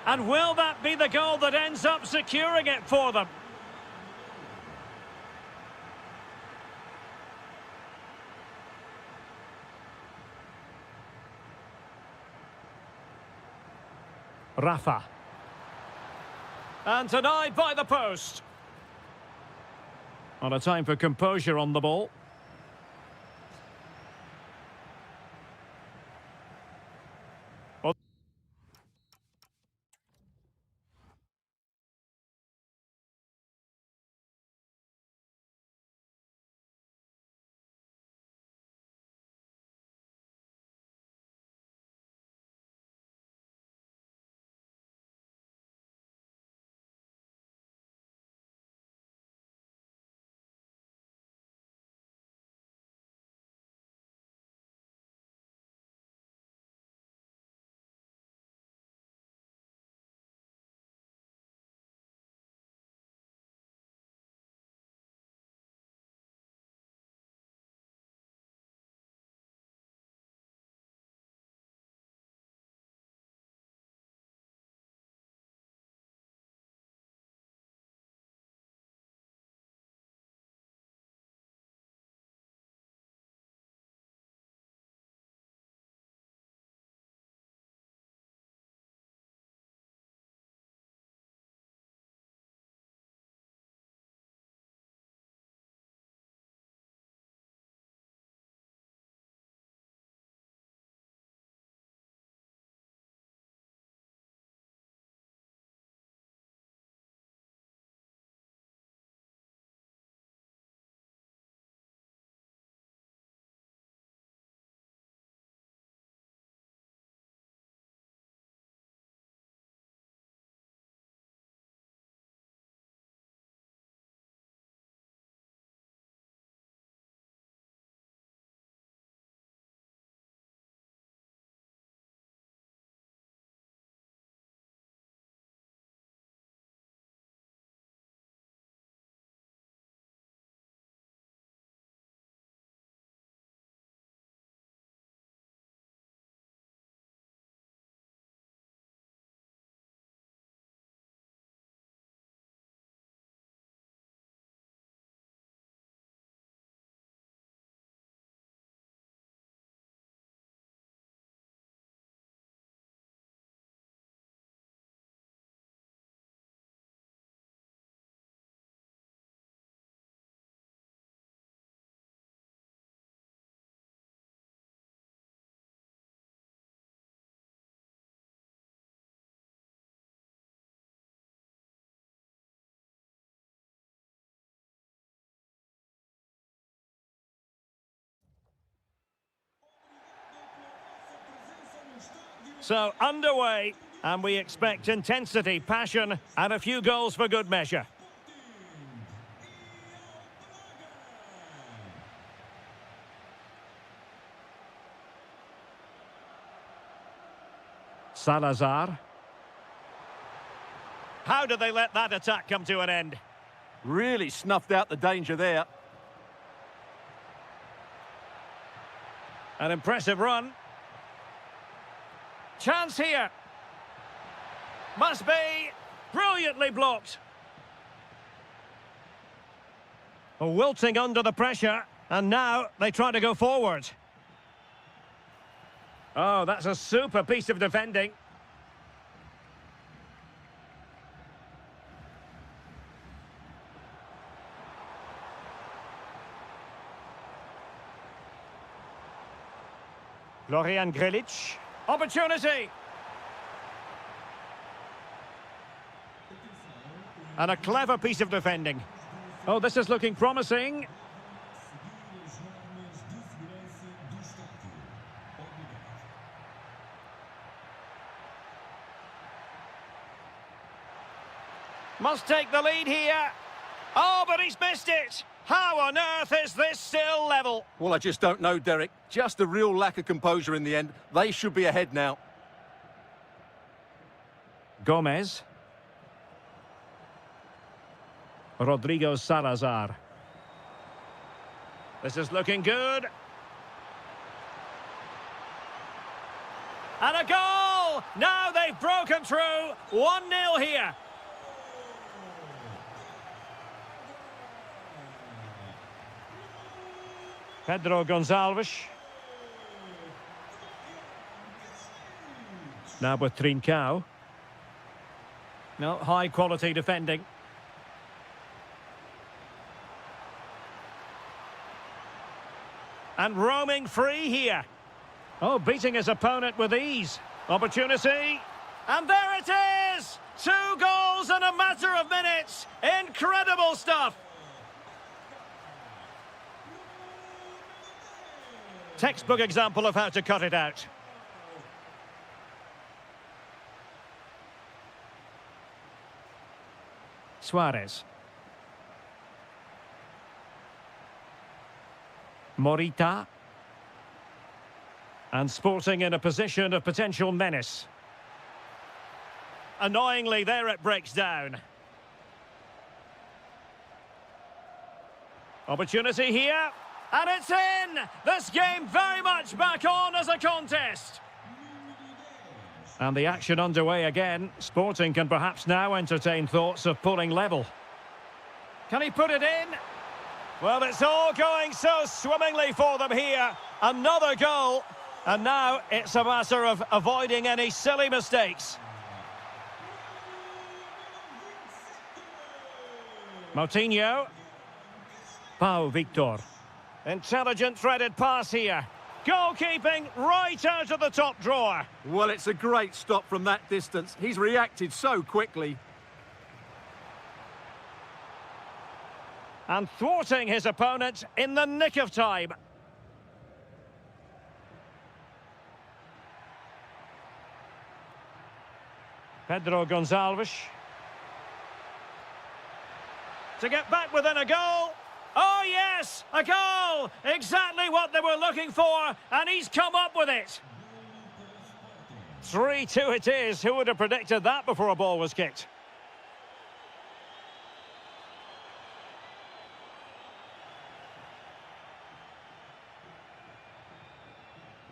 And will that be the goal that ends up securing it for them? Rafa. And denied by the post. On a time for composure on the ball. So, underway, and we expect intensity, passion, and a few goals for good measure. Salazar. How did they let that attack come to an end? Really snuffed out the danger there. An impressive run. Chance here. Must be brilliantly blocked. Wilting under the pressure, and now they try to go forward. Oh, that's a super piece of defending. Florian Grilic. Opportunity. And a clever piece of defending. Oh, this is looking promising. Must take the lead here. Oh, but he's missed it. How on earth is this still level? Well, I just don't know, Derek. Just a real lack of composure in the end. They should be ahead now. Gomez. Rodrigo Salazar. This is looking good. And a goal! Now they've broken through. 1-0 here. Pedro Gonçalves. Now with Trincao. No, high quality defending. And roaming free here. Oh, beating his opponent with ease. Opportunity. And there it is! 2 goals in a matter of minutes. Incredible stuff. Textbook example of how to cut it out. Suarez. Morita. And Sporting in a position of potential menace. Annoyingly, there it breaks down. Opportunity here. And it's in! This game very much back on as a contest. And the action underway again. Sporting can perhaps now entertain thoughts of pulling level. Can he put it in? Well, it's all going so swimmingly for them here. Another goal. And now it's a matter of avoiding any silly mistakes. Moutinho. Pau Victor. Intelligent threaded pass here. Goalkeeping right out of the top drawer. Well, it's a great stop from that distance. He's reacted so quickly. And thwarting his opponent in the nick of time. Pedro Gonçalves. To get back within a goal. Oh, yes, a goal! Exactly what they were looking for, and he's come up with it. 3-2 it is. Who would have predicted that before a ball was kicked?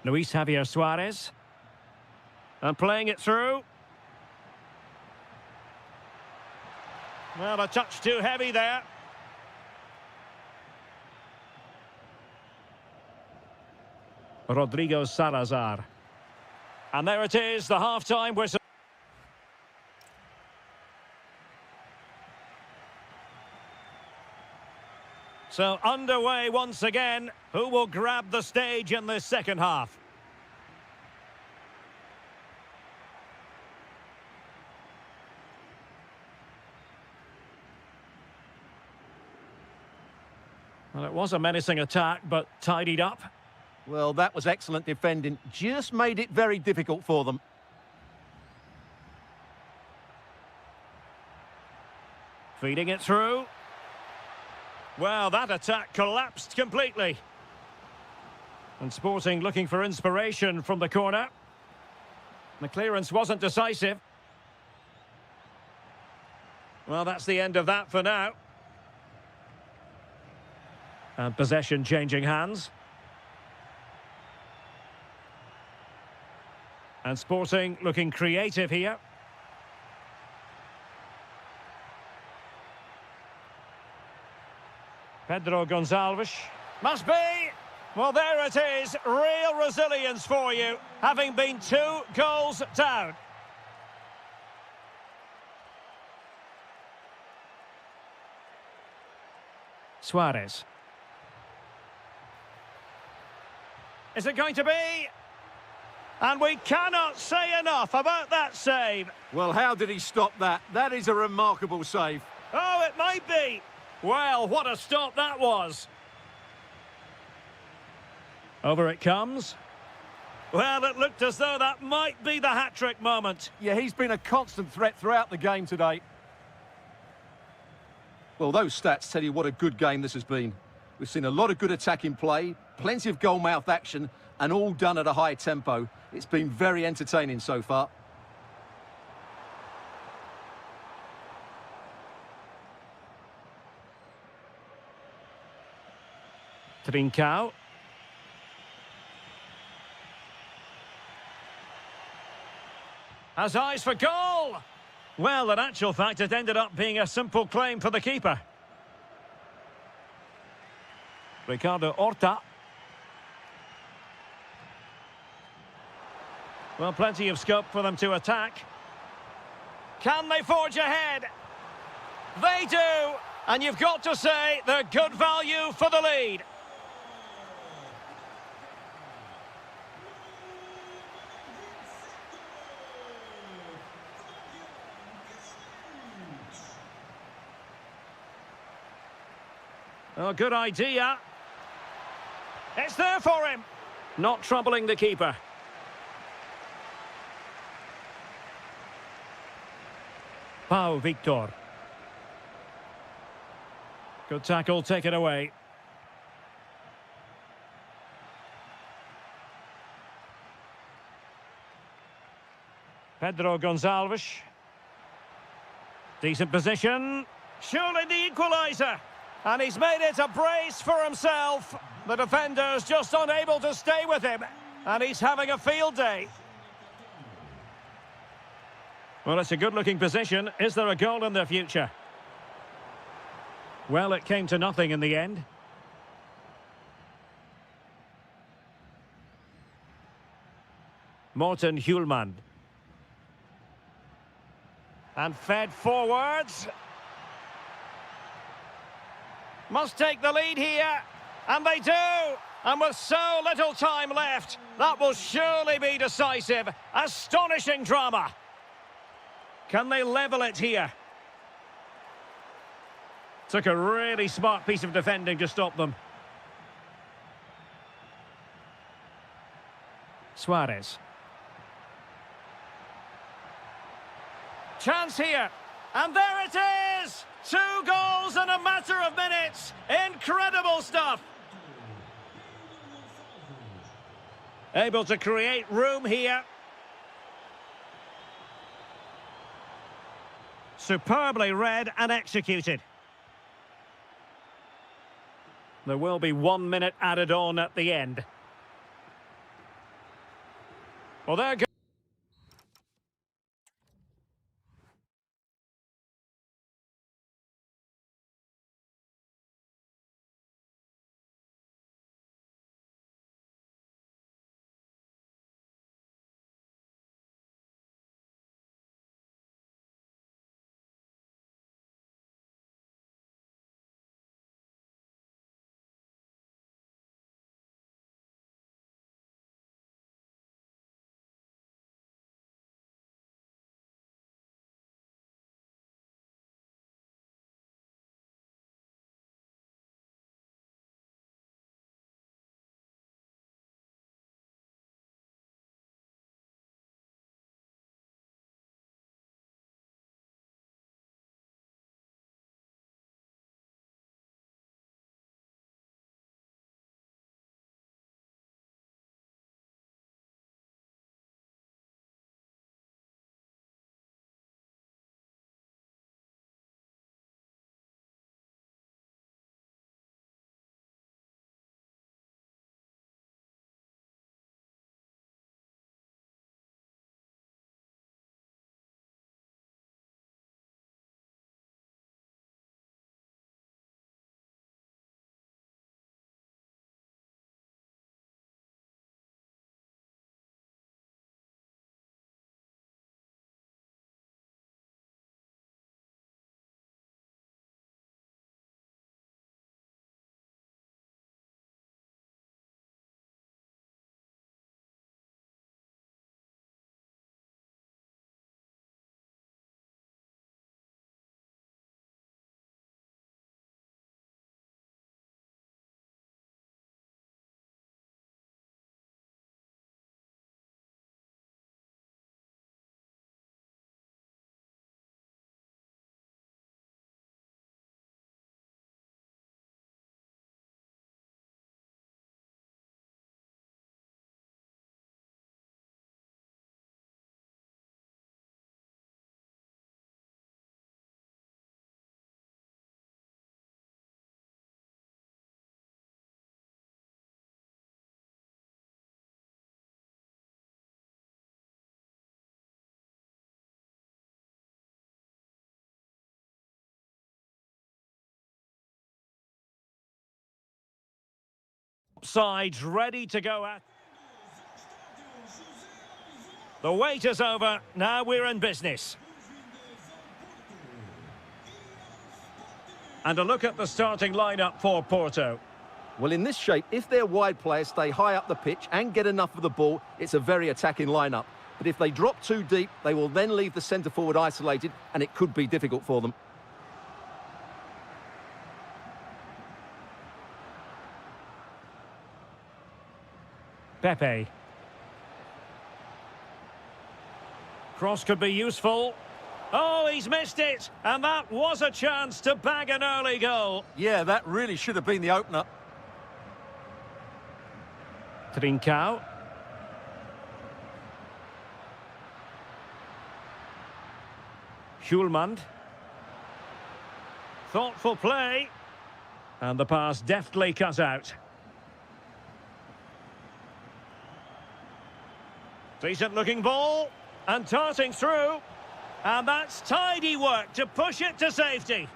Luis Javier Suarez. And playing it through. Well, a touch too heavy there. Rodrigo Salazar. And there it is, the half-time whistle. So underway once again. Who will grab the stage in this second half? Well, it was a menacing attack, but tidied up. Well, that was excellent defending. Just made it very difficult for them. Feeding it through. Well, that attack collapsed completely. And Sporting looking for inspiration from the corner. The clearance wasn't decisive. Well, that's the end of that for now. And possession changing hands. And Sporting looking creative here. Pedro Gonçalves. Must be! Well, there it is. Real resilience for you, having been 2 goals down. Suarez. Is it going to be? And we cannot say enough about that save. Well, how did he stop that? That is a remarkable save. Oh, it might be. Well, what a stop that was. Over it comes. Well, it looked as though that might be the hat-trick moment. Yeah, he's been a constant threat throughout the game today. Well, those stats tell you what a good game this has been. We've seen a lot of good attacking play, plenty of goal-mouth action, and all done at a high tempo. It's been very entertaining so far. Trincao. Has eyes for goal. Well, in actual fact, it ended up being a simple claim for the keeper. Ricardo Horta. Well, plenty of scope for them to attack. Can they forge ahead? They do. And you've got to say they're good value for the lead. Oh, good idea. It's there for him. Not troubling the keeper. Pau Victor. Good tackle, take it away. Pedro Gonçalves. Decent position. Surely the equaliser. And he's made it a brace for himself. The defender's just unable to stay with him. And he's having a field day. Well, it's a good-looking position. Is there a goal in the future? Well, it came to nothing in the end. Morten Hjulmand. And fed forwards. Must take the lead here. And they do. And with so little time left, that will surely be decisive. Astonishing drama. Can they level it here? Took a really smart piece of defending to stop them. Suarez. Chance here. And there it is! 2 goals in a matter of minutes. Incredible stuff. Able to create room here. Superbly read and executed. There will be 1 minute added on at the end. Well, there goes. sides ready to go at. The wait is over. Now we're in business. And a look at the starting lineup for Porto. Well, in this shape, if their wide players stay high up the pitch and get enough of the ball, it's a very attacking lineup. But if they drop too deep, they will then leave the centre-forward isolated, and it could be difficult for them. Pepe. Cross could be useful. Oh, he's missed it. And that was a chance to bag an early goal. Yeah, that really should have been the opener. Trincao. Hjulmand. Thoughtful play. And the pass deftly cut out. Decent looking ball. And darting through. And that's tidy work to push it to safety.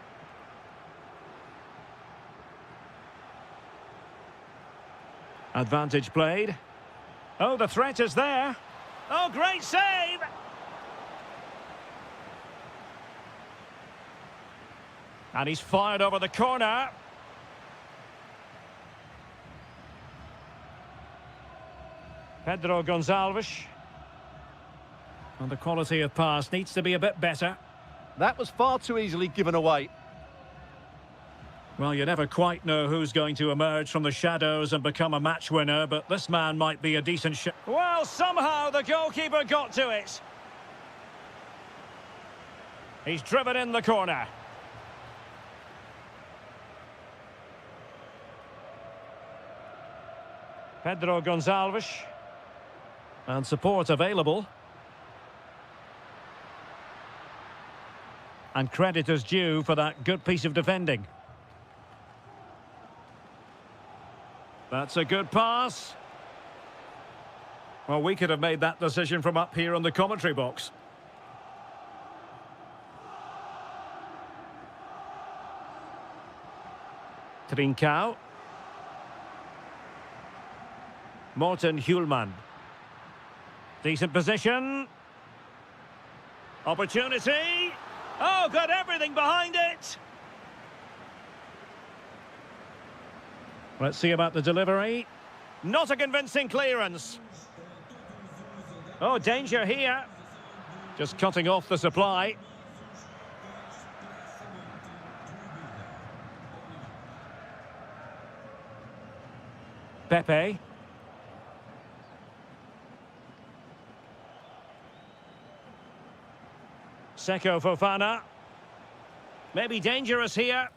Advantage played. Oh, the threat is there. Oh, great save! And he's fired over the corner. Pedro Gonçalves. And the quality of pass needs to be a bit better. That was far too easily given away. Well, you never quite know who's going to emerge from the shadows and become a match winner, but this man might be a decent shot. Well, somehow the goalkeeper got to it. He's driven in the corner. Pedro Gonçalves. And support available. And credit is due for that good piece of defending. That's a good pass. Well, we could have made that decision from up here on the commentary box. Trincao. Morten Hjulmand. Decent position. Opportunity. Oh, got everything behind it. Let's see about the delivery. Not a convincing clearance. Oh, danger here. Just cutting off the supply. Pepe. Seko Fofana. Maybe dangerous here.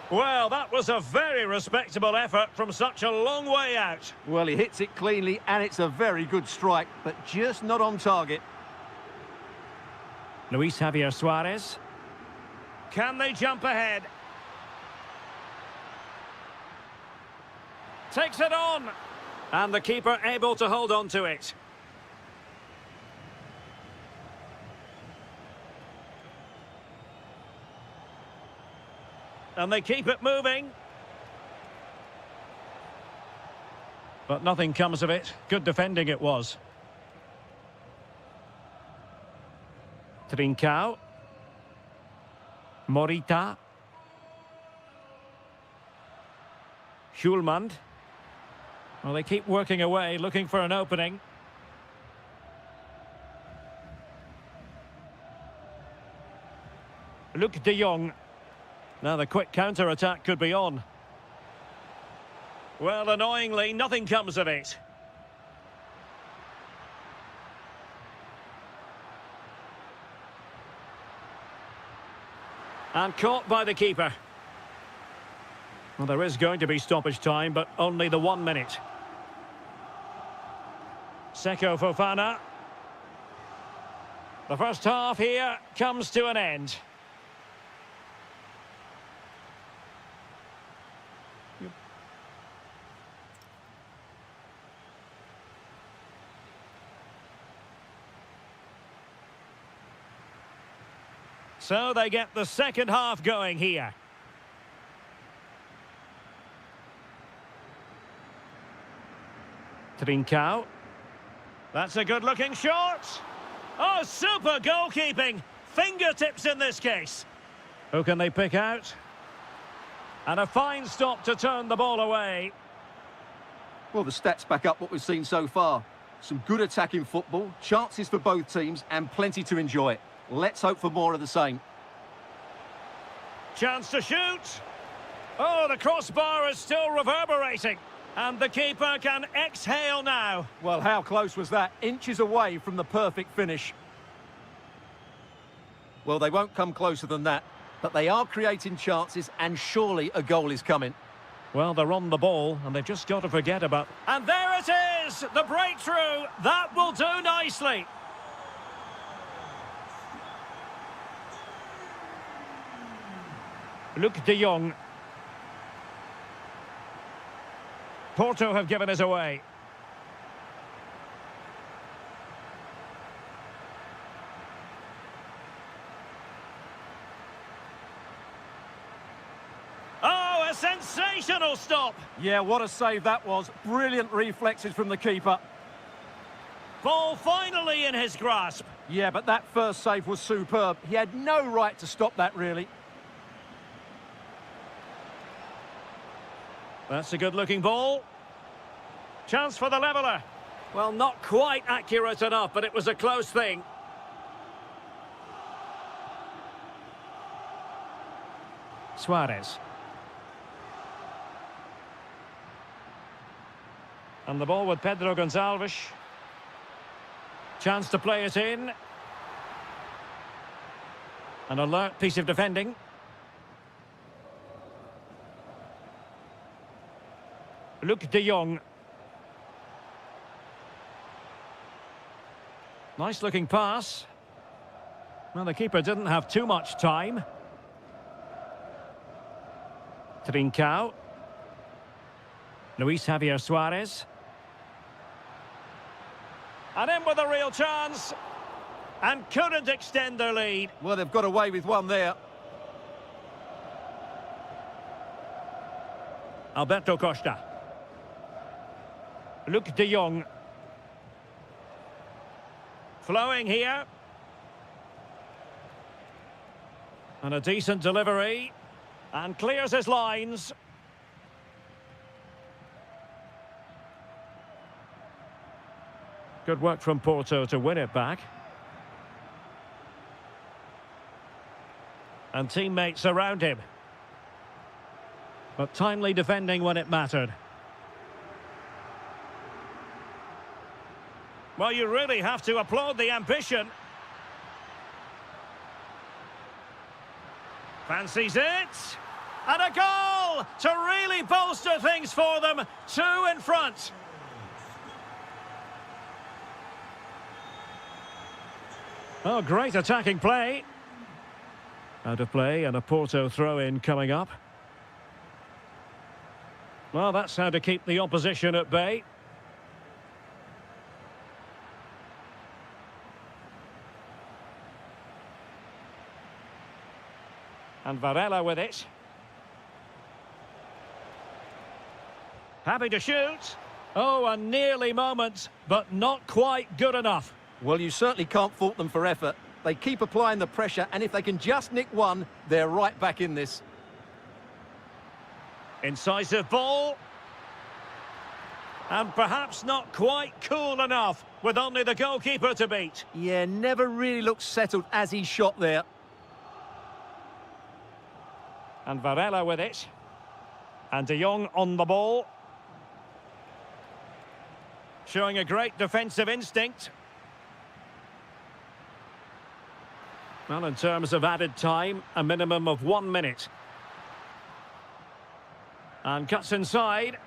Well, that was a very respectable effort from such a long way out. Well, he hits it cleanly, and it's a very good strike, but just not on target. Luis Javier Suarez. Can they jump ahead? Takes it on. And the keeper able to hold on to it. And they keep it moving. But nothing comes of it. Good defending it was. Trincao. Morita. Hjulmand. Well, they keep working away, looking for an opening. Luc de Jong. Now the quick counter-attack could be on. Well, annoyingly, nothing comes of it. And caught by the keeper. Well, there is going to be stoppage time, but only the 1 minute. Seko Fofana. The first half here comes to an end. So they get the second half going here. Trincao. That's a good-looking shot. Oh, super goalkeeping. Fingertips in this case. Who can they pick out? And a fine stop to turn the ball away. Well, the stats back up what we've seen so far. Some good attacking football, chances for both teams, and plenty to enjoy. Let's hope for more of the same. Chance to shoot. Oh, the crossbar is still reverberating. And the keeper can exhale now. Well, how close was that? Inches away from the perfect finish. Well, they won't come closer than that, but they are creating chances, and surely a goal is coming. Well, they're on the ball, and they've just got to forget about... And there it is! The breakthrough! That will do nicely! Luc de Jong. Porto have given us away. Oh, a sensational stop! Yeah, what a save that was. Brilliant reflexes from the keeper. Ball finally in his grasp. Yeah, but that first save was superb. He had no right to stop that, really. That's a good-looking ball. Chance for the leveller. Well, not quite accurate enough, but it was a close thing. Suarez. And the ball with Pedro Gonçalves. Chance to play it in. An alert piece of defending. Luc de Jong. Nice looking pass. Well, the keeper didn't have too much time. Trincao. Luis Javier Suarez. And in with a real chance. And couldn't extend their lead. Well, they've got away with one there. Alberto Costa. Luc de Jong. Flowing here. And a decent delivery. And clears his lines. Good work from Porto to win it back. And teammates around him. But timely defending when it mattered. Well, you really have to applaud the ambition. Fancies it. And a goal to really bolster things for them. 2 in front. Oh, great attacking play. Out of play and a Porto throw-in coming up. Well, that's how to keep the opposition at bay. And Varela with it. Happy to shoot. Oh, a nearly moment, but not quite good enough. Well, you certainly can't fault them for effort. They keep applying the pressure, and if they can just nick one, they're right back in this. Incisive ball. And perhaps not quite cool enough, with only the goalkeeper to beat. Yeah, never really looked settled as he shot there. And Varela with it. And de Jong on the ball. Showing a great defensive instinct. Well, in terms of added time, a minimum of 1 minute. And cuts inside.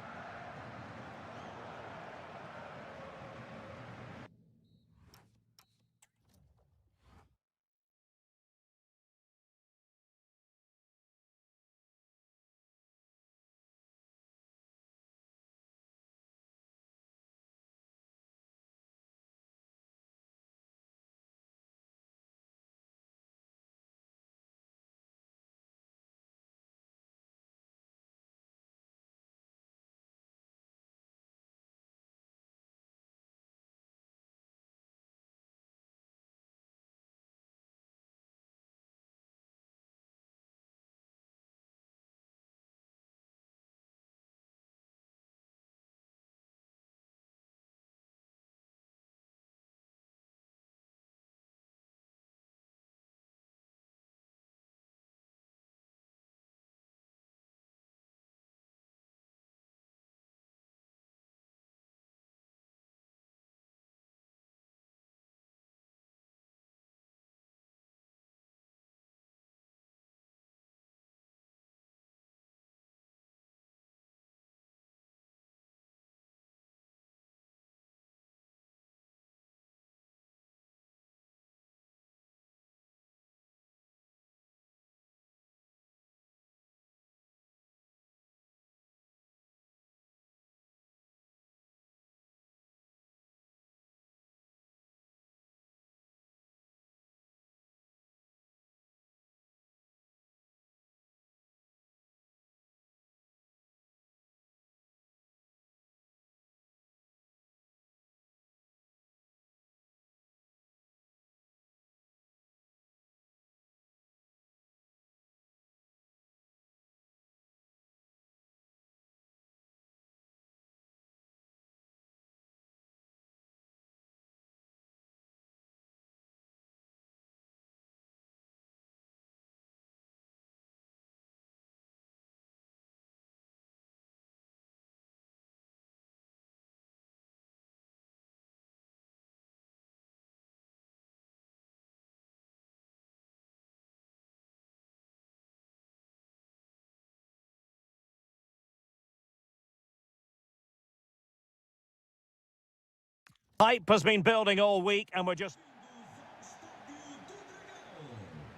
Hype has been building all week and we're just...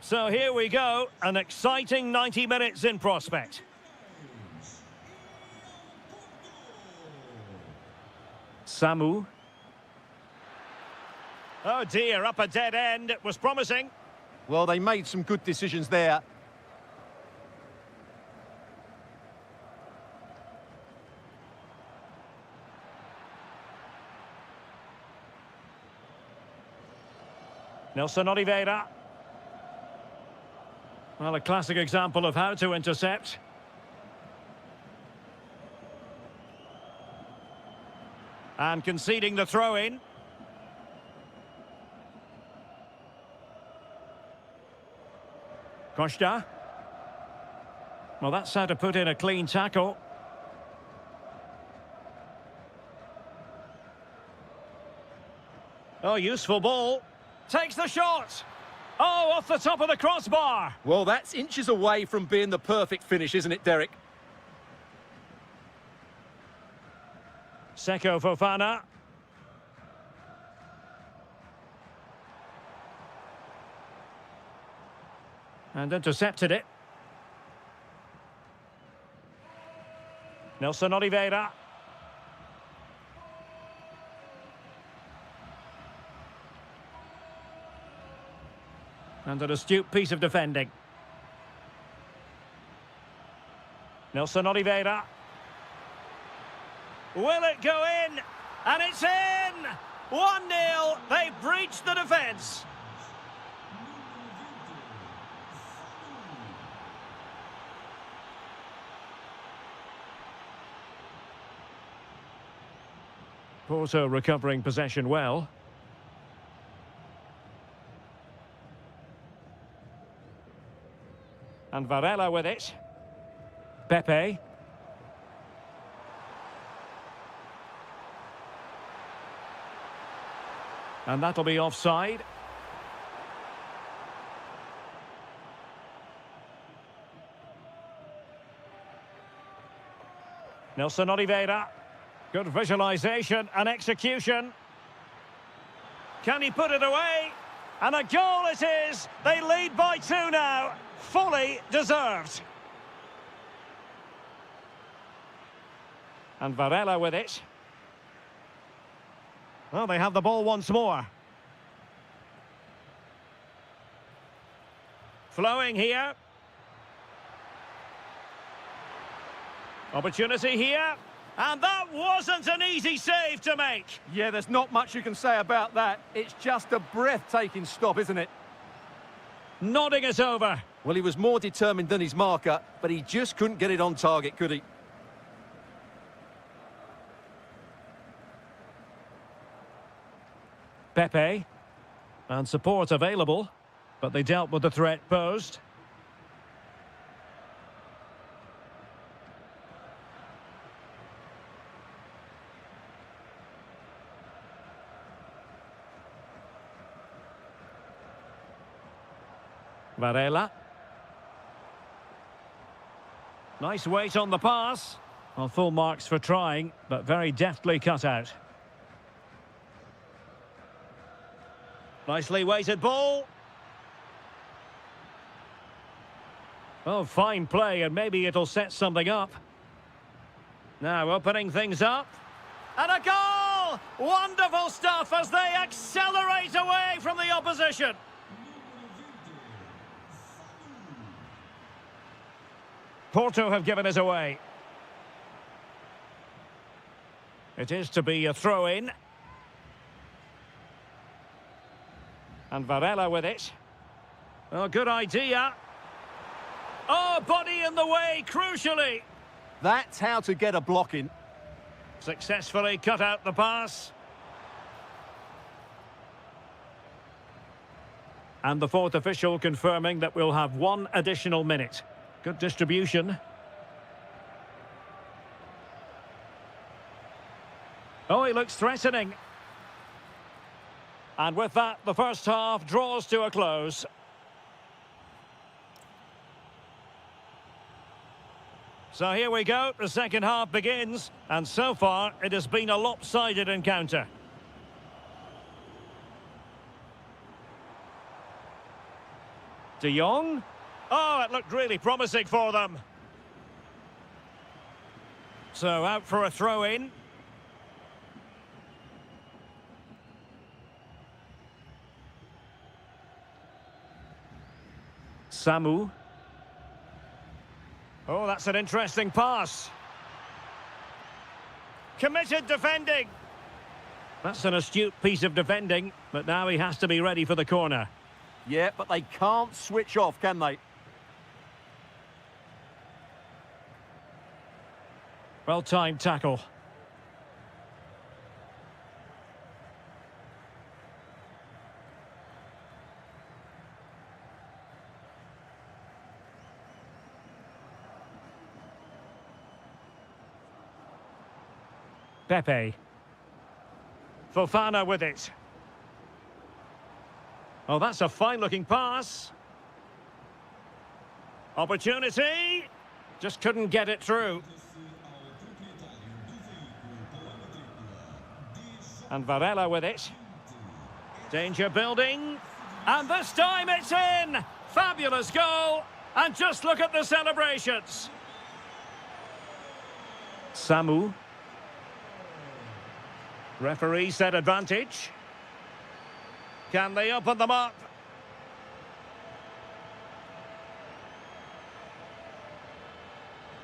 So here we go, an exciting 90 minutes in prospect. Samu. Oh dear, up a dead end. It was promising. Well, they made some good decisions there. Nelson Oliveira. Well, a classic example of how to intercept. And conceding the throw-in. Costa. Well, that's how to put in a clean tackle. Oh, useful ball. Takes the shot. Oh, off the top of the crossbar. Well, that's inches away from being the perfect finish, isn't it, Derek? Seko Fofana. And intercepted it. Nelson Oliveira. And an astute piece of defending. Nelson Oliveira. Will it go in? And it's in! 1-0. They breached the defence. Porto recovering possession well. And Varela with it. Pepe. And that'll be offside. Nelson Oliveira. Good visualisation and execution. Can he put it away? And a goal it is! They lead by 2 now. Fully deserved. And Varela with it. Well, they have the ball once more. Flowing here. Opportunity here. And that wasn't an easy save to make. Yeah, there's not much you can say about that. It's just a breathtaking stop, isn't it? Nodding it over. Well, he was more determined than his marker, but he just couldn't get it on target, could he? Pepe. And support available, but they dealt with the threat posed. Varela. Nice weight on the pass. Well, full marks for trying, but very deftly cut out. Nicely weighted ball. Oh, fine play, and maybe it'll set something up. Now opening things up. And a goal! Wonderful stuff as they accelerate away from the opposition. Porto have given it away. It is to be a throw-in. And Varela with it. Oh, good idea. Oh, body in the way, crucially. That's how to get a block in. Successfully cut out the pass. And the fourth official confirming that we'll have 1 additional minute. Good distribution. Oh, he looks threatening. And with that, the first half draws to a close. So here we go, the second half begins, and so far it has been a lopsided encounter. De Jong. Oh, it looked really promising for them. So out for a throw-in. Samu. Oh, that's an interesting pass. Committed defending. That's an astute piece of defending, but now he has to be ready for the corner. Yeah, but they can't switch off, can they? Well-timed tackle. Pepe. Fofana with it. Oh, that's a fine-looking pass. Opportunity. Just couldn't get it through. And Varela with it. Danger building. And this time it's in! Fabulous goal! And just look at the celebrations. Samu. Referee said advantage. Can they open them up?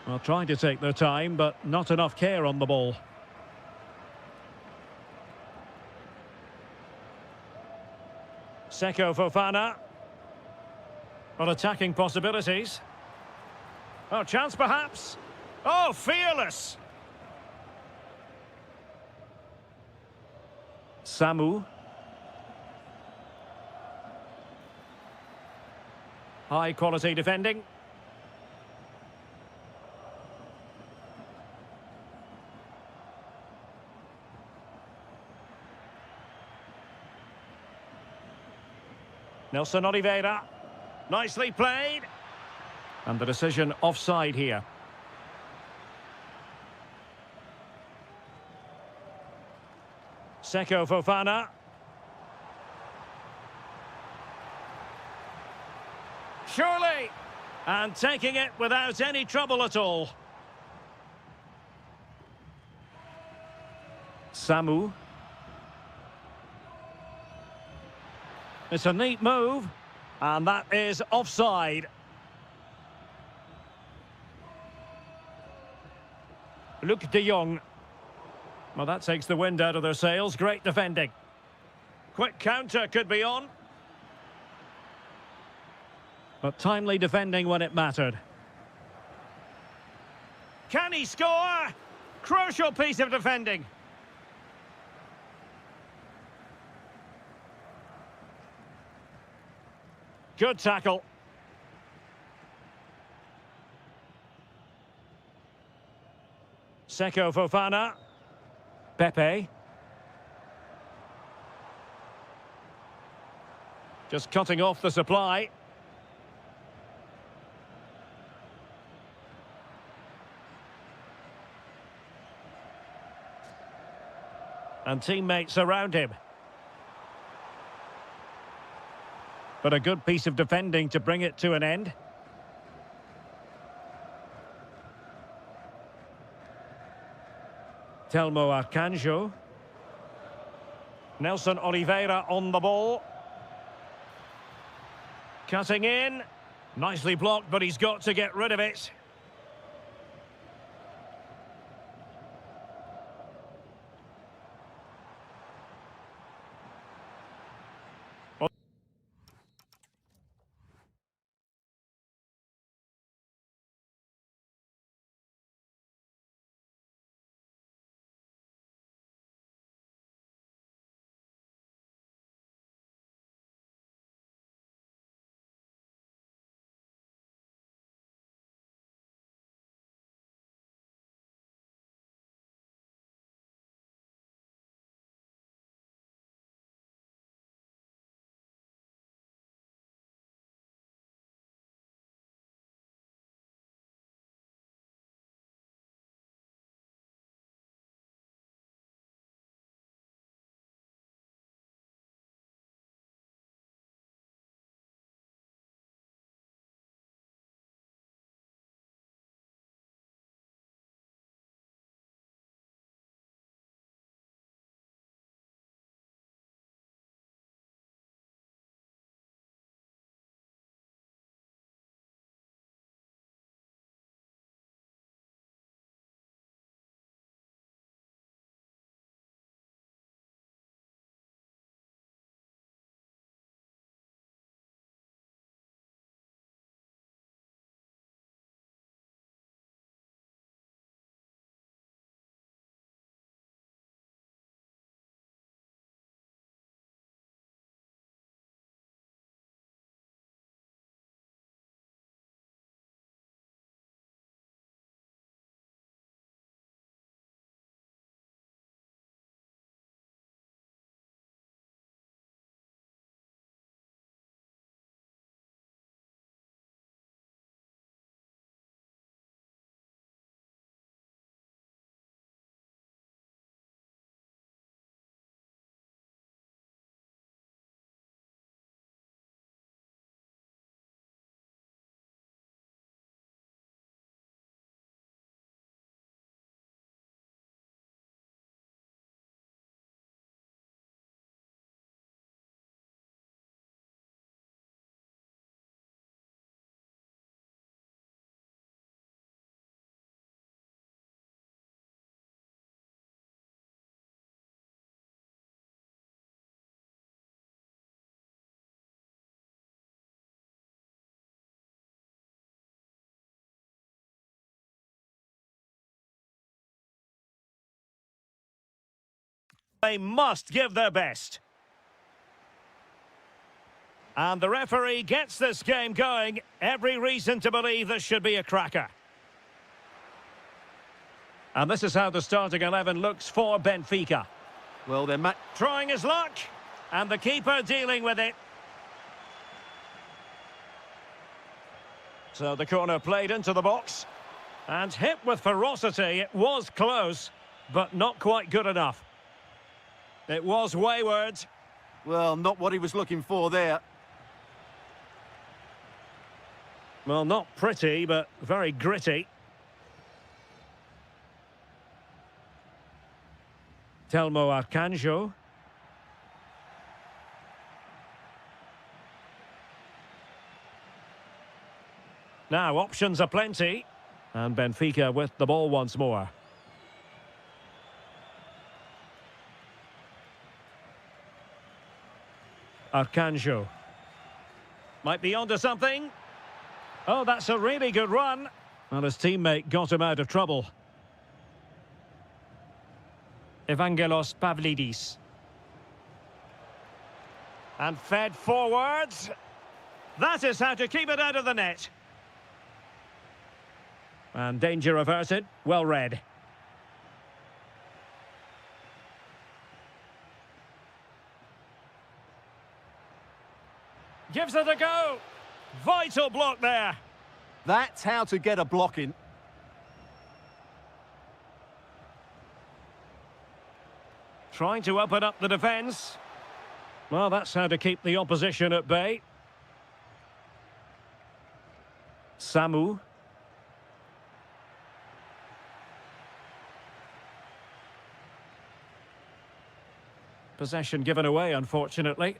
Well, trying to take their time, but not enough care on the ball. Seko Fofana. Well, attacking possibilities. Oh, chance perhaps. Oh, fearless. Samu. High quality defending. Nelson Oliveira. Nicely played. And the decision offside here. Seko Fofana. Surely! And taking it without any trouble at all. Samu. It's a neat move. And that is offside. Luc de Jong. Well, that takes the wind out of their sails. Great defending. Quick counter could be on. But timely defending when it mattered. Can he score? Crucial piece of defending. Good tackle. Seko Fofana. Pepe. Just cutting off the supply. And teammates around him. But a good piece of defending to bring it to an end. Telmo Arcanjo. Nelson Oliveira on the ball. Cutting in. Nicely blocked, but he's got to get rid of it. They must give their best. And the referee gets this game going. Every reason to believe this should be a cracker. And this is how the starting 11 looks for Benfica. Well, they're trying his luck, and the keeper dealing with it. So the corner played into the box, and hit with ferocity. It was close, but not quite good enough. It was wayward. Well, not what he was looking for there. Well, not pretty, but very gritty. Telmo Arcanjo. Now, options are plenty. And Benfica with the ball once more. Arcanjo. Might be onto something. Oh, that's a really good run. Well, his teammate got him out of trouble. Evangelos Pavlidis. And fed forwards. That is how to keep it out of the net. And danger averted. Well read. Gives it a go. Vital block there. That's how to get a block in. Trying to open up the defence. Well, that's how to keep the opposition at bay. Samu. Possession given away, unfortunately.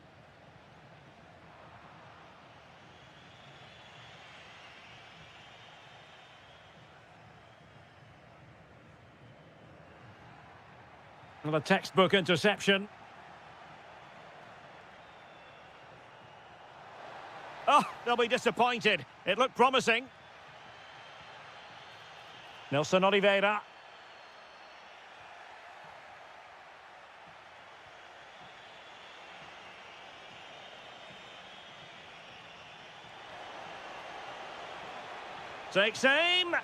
Well, a textbook interception. Oh, they'll be disappointed. It looked promising. Nelson Oliveira. Takes aim.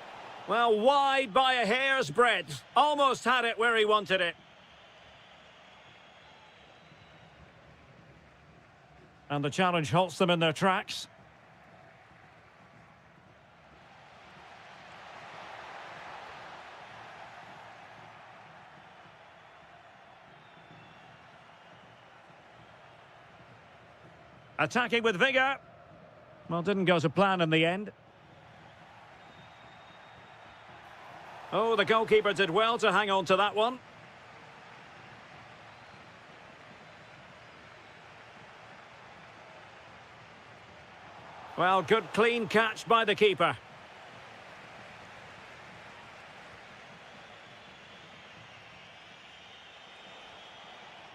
Well, wide by a hair's breadth. Almost had it where he wanted it. And the challenge halts them in their tracks. Attacking with vigour. Well, didn't go to plan in the end. Oh, the goalkeeper did well to hang on to that one. Well, good clean catch by the keeper.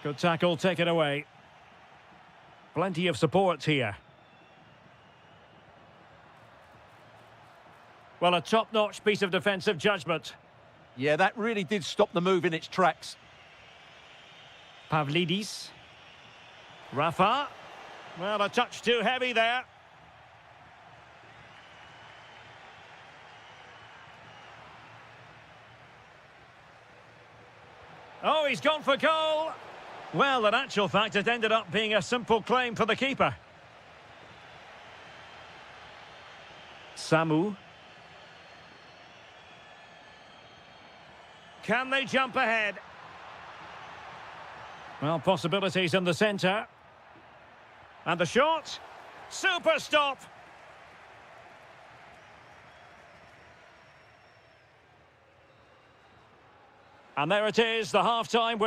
Good tackle, take it away. Plenty of support here. Well, a top-notch piece of defensive judgment. Yeah, that really did stop the move in its tracks. Pavlidis. Rafa. Well, a touch too heavy there. Oh, he's gone for goal. Well, in actual fact, it ended up being a simple claim for the keeper. Samu. Can they jump ahead? Well, possibilities in the centre. And the shot. Super stop. And there it is, the half-time.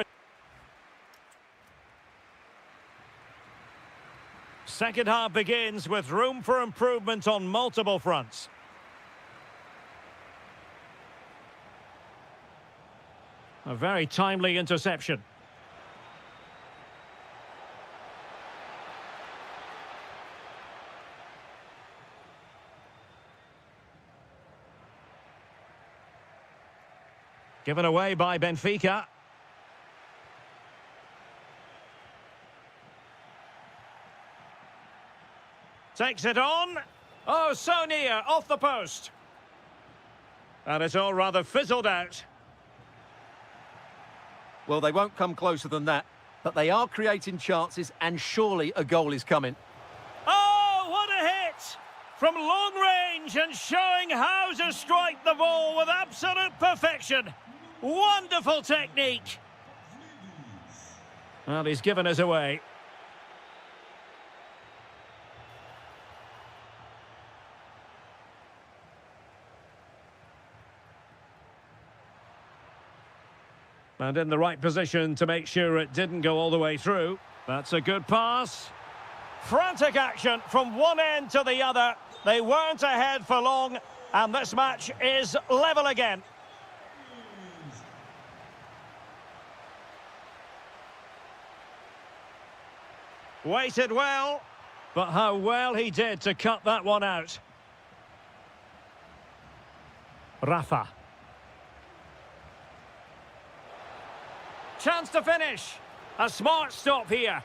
Second half begins with room for improvement on multiple fronts. A very timely interception. Given away by Benfica. Takes it on. Oh, so near, off the post. And it's all rather fizzled out. Well, they won't come closer than that, but they are creating chances, and surely a goal is coming. Oh, what a hit! From long range and showing how to strike the ball with absolute perfection. Wonderful technique. Well, he's given us away. And in the right position to make sure it didn't go all the way through. That's a good pass. Frantic action from one end to the other. They weren't ahead for long, and this match is level again. Waited well, but how well he did to cut that one out. Rafa. Chance to finish. A smart stop here.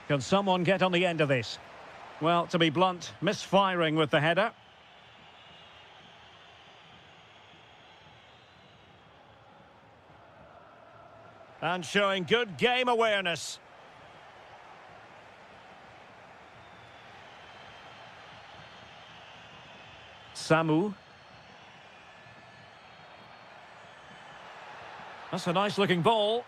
Can someone get on the end of this? Well, to be blunt, misfiring with the header. And showing good game awareness. Samu. That's a nice-looking ball.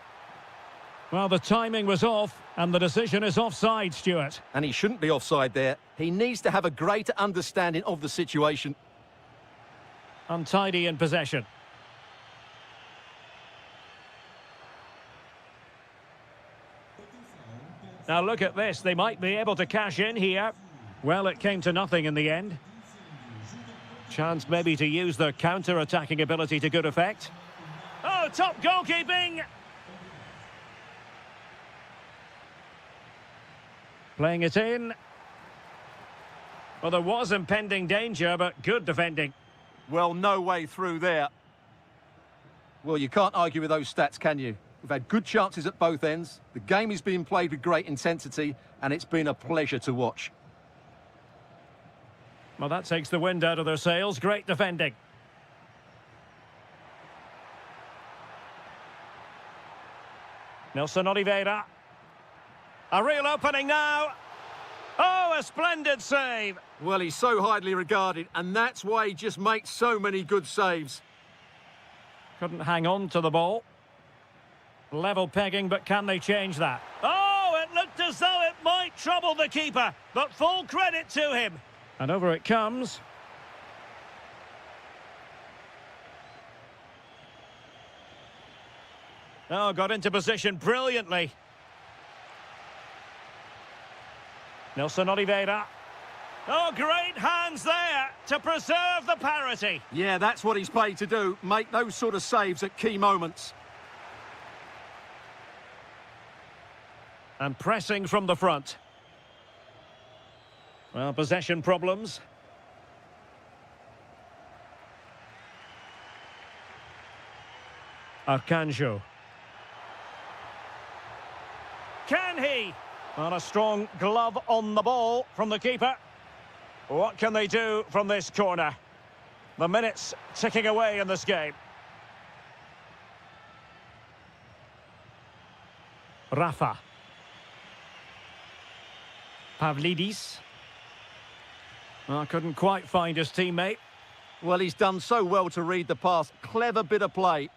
Well, the timing was off, and the decision is offside, Stuart. And he shouldn't be offside there. He needs to have a greater understanding of the situation. Untidy in possession. Now look at this, they might be able to cash in here. Well, it came to nothing in the end. Chance maybe to use their counter-attacking ability to good effect. Oh, top goalkeeping! Playing it in. Well, there was impending danger, but good defending. Well, no way through there. Well, you can't argue with those stats, can you? We've had good chances at both ends. The game is being played with great intensity, and it's been a pleasure to watch. Well, that takes the wind out of their sails. Great defending. Nelson Oliveira. A real opening now. Oh, a splendid save. Well, he's so highly regarded, and that's why he just makes so many good saves. Couldn't hang on to the ball. Level pegging, but can they change that? Oh, it looked as though it might trouble the keeper, but full credit to him. And over it comes. Oh, got into position brilliantly. Nelson Oliveira. Oh, great hands there to preserve the parity. Yeah, that's what he's paid to do, make those sort of saves at key moments. And pressing from the front. Well, possession problems. Arcanjo. Can he? On a strong glove on the ball from the keeper. What can they do from this corner? The minutes ticking away in this game. Rafa. Pavlidis. Oh, couldn't quite find his teammate. Well, he's done so well to read the pass. Clever bit of play.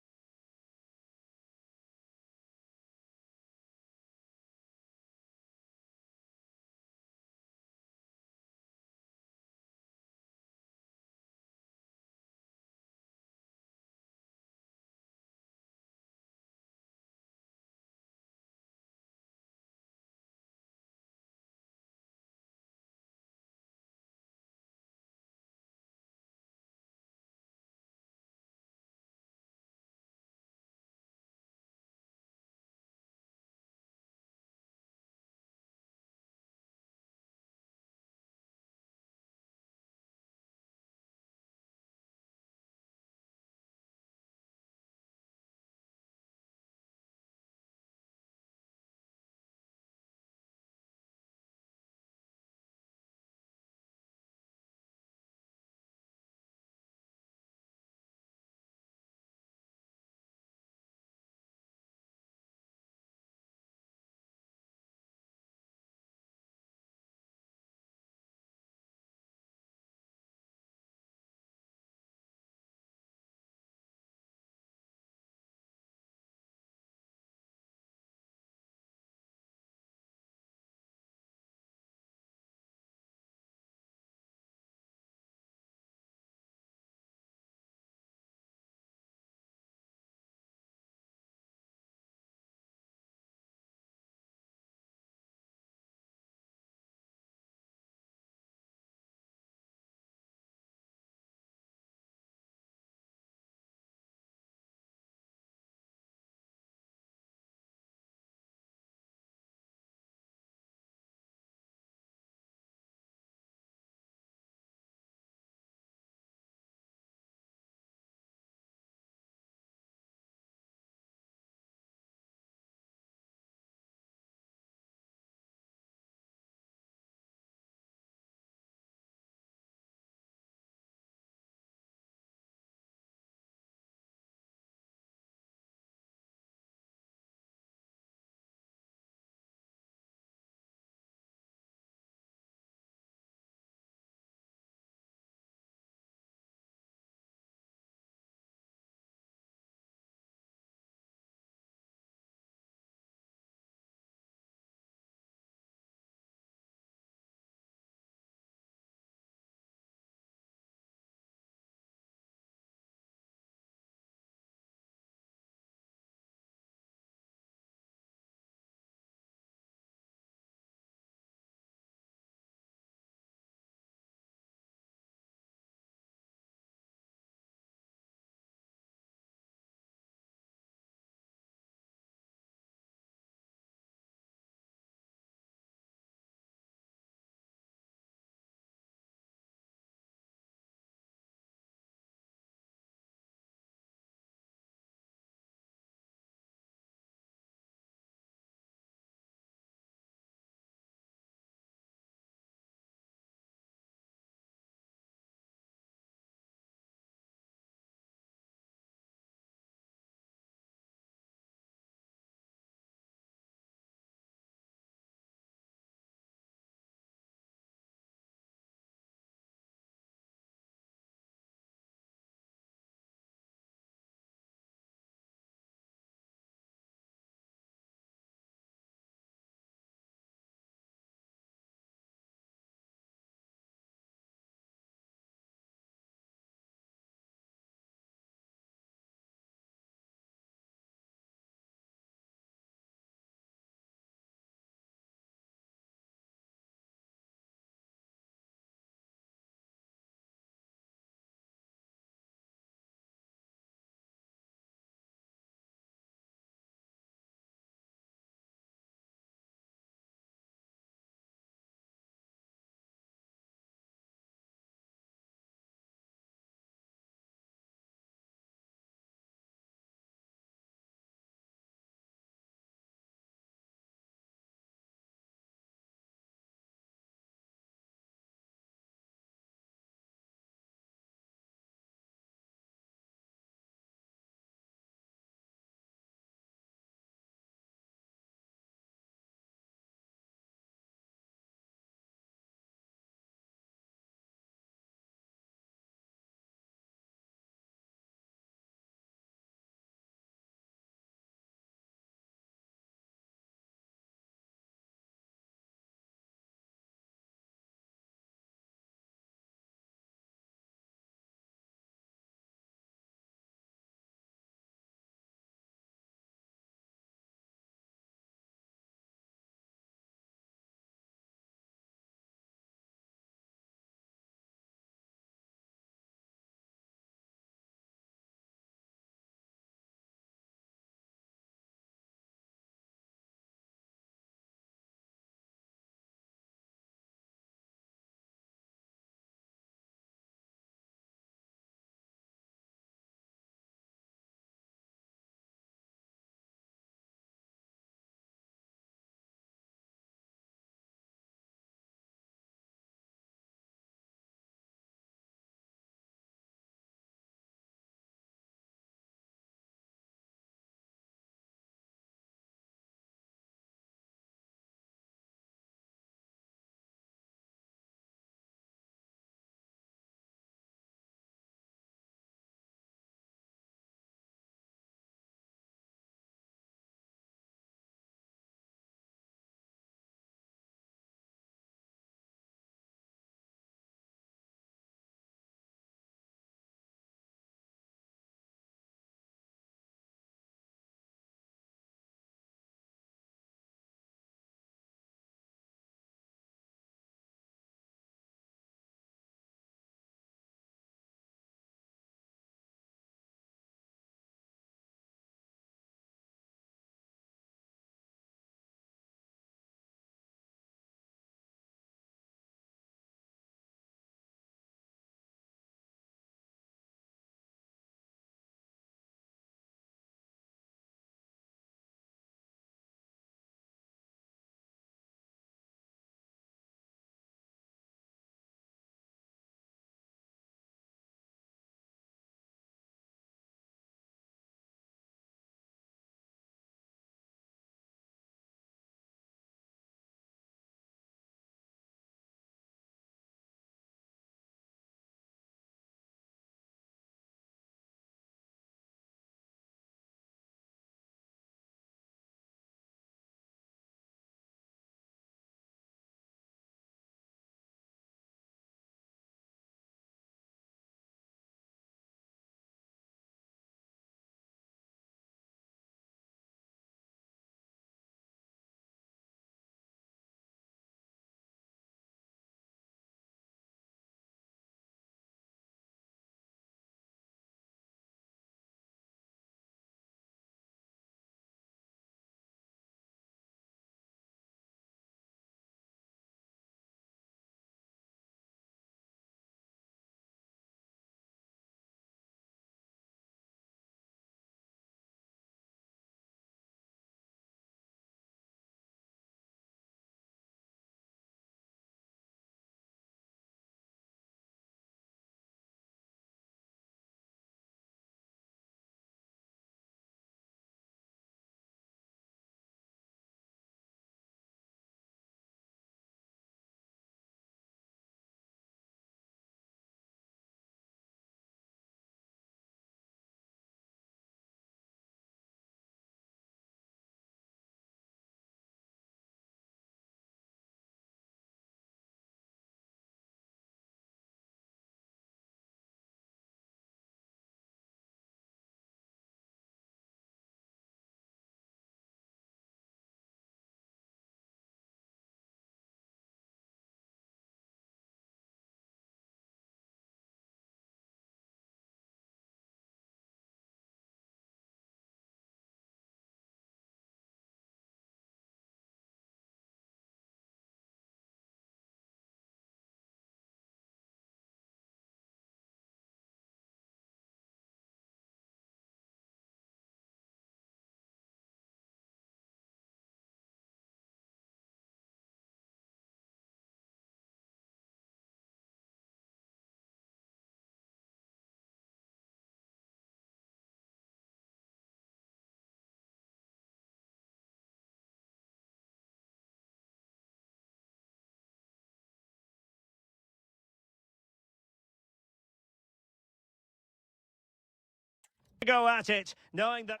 Go at it, knowing that...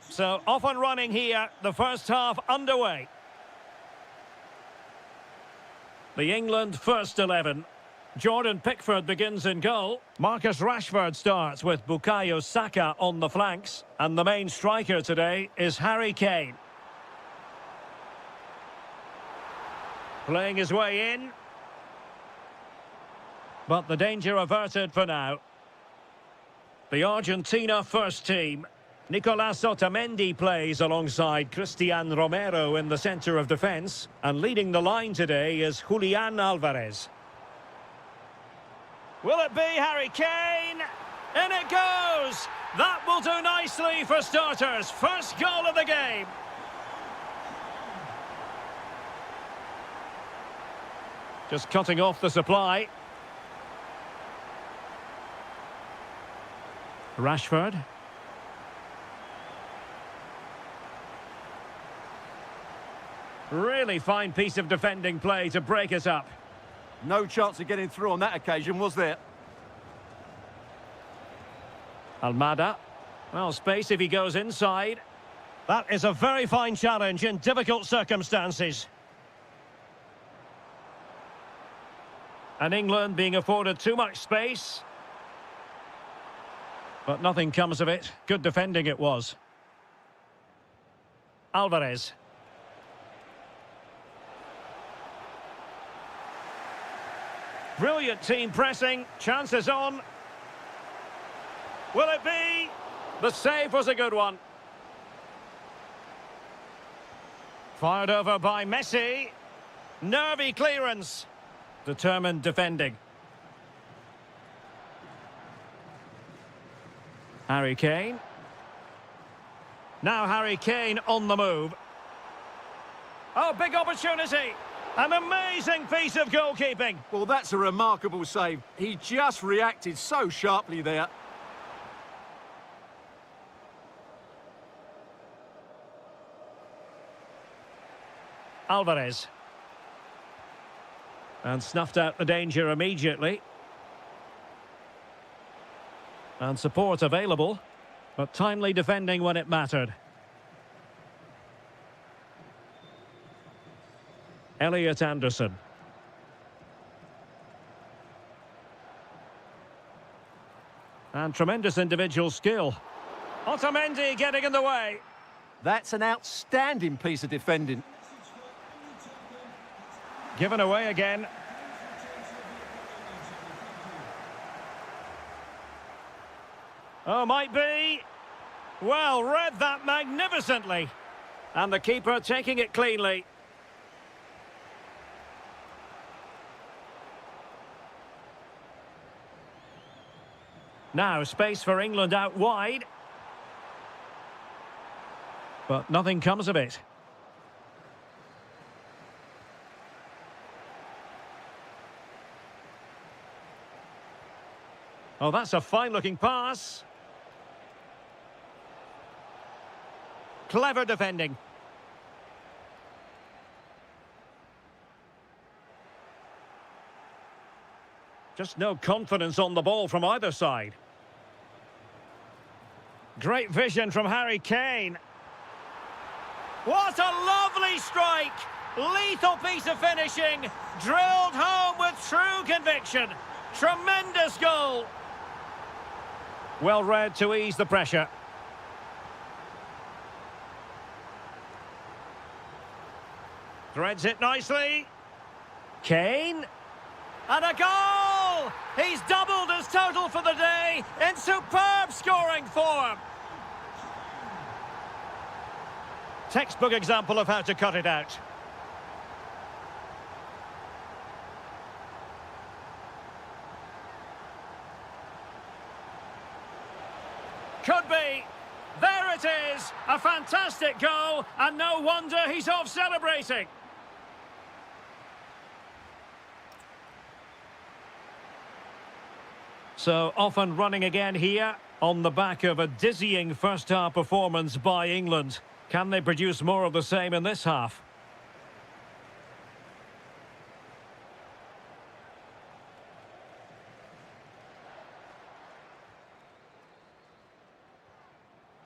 So, off and running here, the first half underway. The England first 11. Jordan Pickford begins in goal. Marcus Rashford starts with Bukayo Saka on the flanks. And the main striker today is Harry Kane. Playing his way in. But the danger averted for now. The Argentina first team. Nicolas Otamendi plays alongside Christian Romero in the centre of defence. And leading the line today is Julian Alvarez. Will it be Harry Kane? In it goes! That will do nicely for starters. First goal of the game. Just cutting off the supply. Rashford. Really fine piece of defending play to break us up. No chance of getting through on that occasion, was there? Almada. Well, space if he goes inside. That is a very fine challenge in difficult circumstances. And England being afforded too much space. But nothing comes of it. Good defending it was. Alvarez. Brilliant team pressing. Chances on. Will it be? The save was a good one. Fired over by Messi. Nervy clearance. Determined defending. Harry Kane. Now Harry Kane on the move. Oh, big opportunity. An amazing piece of goalkeeping. Well, that's a remarkable save. He just reacted so sharply there. Alvarez. And snuffed out the danger immediately. And support available, but timely defending when it mattered. Elliot Anderson. And tremendous individual skill. Otamendi getting in the way. That's an outstanding piece of defending. Given away again. Oh, might be. Well, read that magnificently. And the keeper taking it cleanly. Now, space for England out wide. But nothing comes of it. Oh, that's a fine-looking pass. Clever defending. Just no confidence on the ball from either side. Great vision from Harry Kane. What a lovely strike! Lethal piece of finishing. Drilled home with true conviction. Tremendous goal. Well read to ease the pressure. Threads it nicely. Kane. And a goal! He's doubled his total for the day in superb scoring form. Textbook example of how to cut it out. Could be. There it is. A fantastic goal, and no wonder he's off celebrating. So off and running again here on the back of a dizzying first-half performance by England. Can they produce more of the same in this half?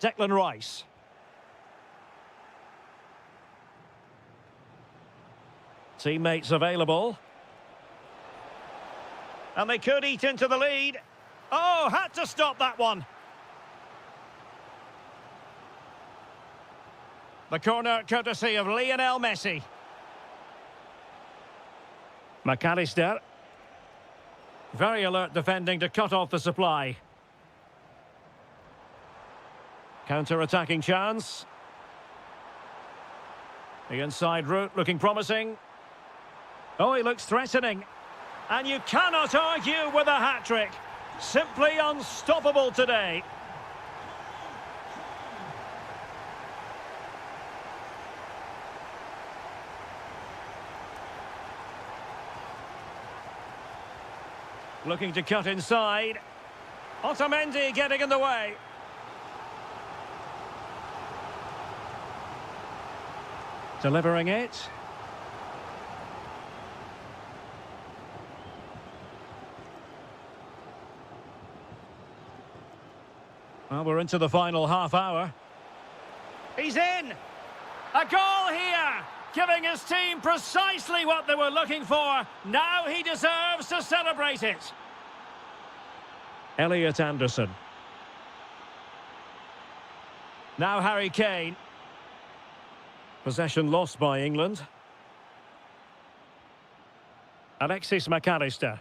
Declan Rice. Teammates available. And they could eat into the lead. Oh, had to stop that one. The corner courtesy of Lionel Messi. McAllister. Very alert defending to cut off the supply. Counter-attacking chance. The inside route looking promising. Oh, he looks threatening. And you cannot argue with a hat-trick. Simply unstoppable today. Looking to cut inside. Otamendi getting in the way. Delivering it. Well, we're into the final half hour. He's in! A goal here! Giving his team precisely what they were looking for. Now he deserves to celebrate it. Elliot Anderson. Now Harry Kane. Possession lost by England. Alexis McAllister.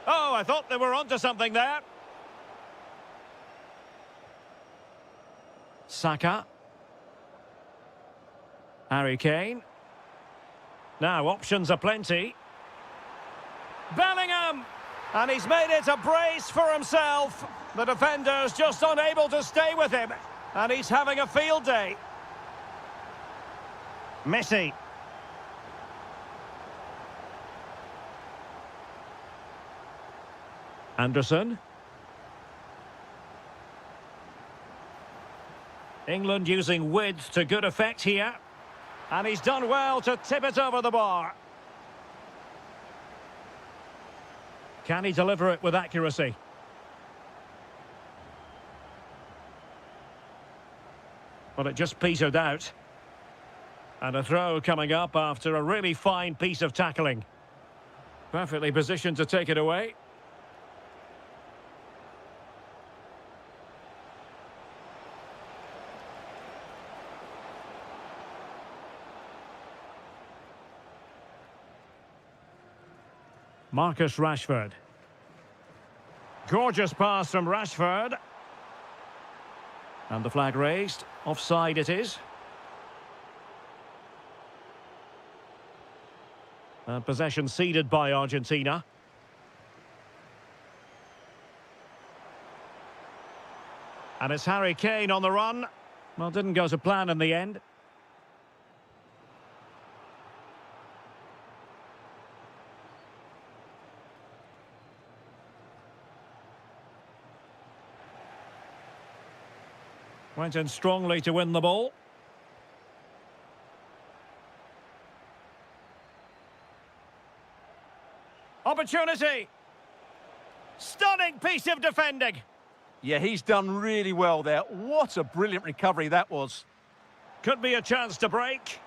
Oh, I thought they were onto something there. Saka. Harry Kane. Now options are plenty. Bellingham! And he's made it a brace for himself. The defender's just unable to stay with him. And he's having a field day. Messi. Anderson. England using width to good effect here. And he's done well to tip it over the bar. Can he deliver it with accuracy? But it just petered out. And a throw coming up after a really fine piece of tackling. Perfectly positioned to take it away. Marcus Rashford. Gorgeous pass from Rashford. And the flag raised. Offside it is. And possession ceded by Argentina. And it's Harry Kane on the run. Well, didn't go to plan in the end. Went in strongly to win the ball. Opportunity. Stunning piece of defending. Yeah, he's done really well there. What a brilliant recovery that was. Could be a chance to break.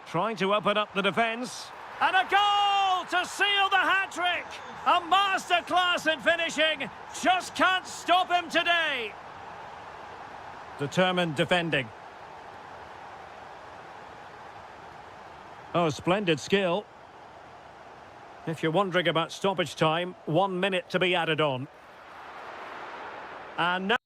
Trying to open up the defence. And a goal to seal the hat-trick. A masterclass in finishing. Just can't stop him today. Determined defending. Oh, splendid skill. If you're wondering about stoppage time, 1 minute to be added on. And now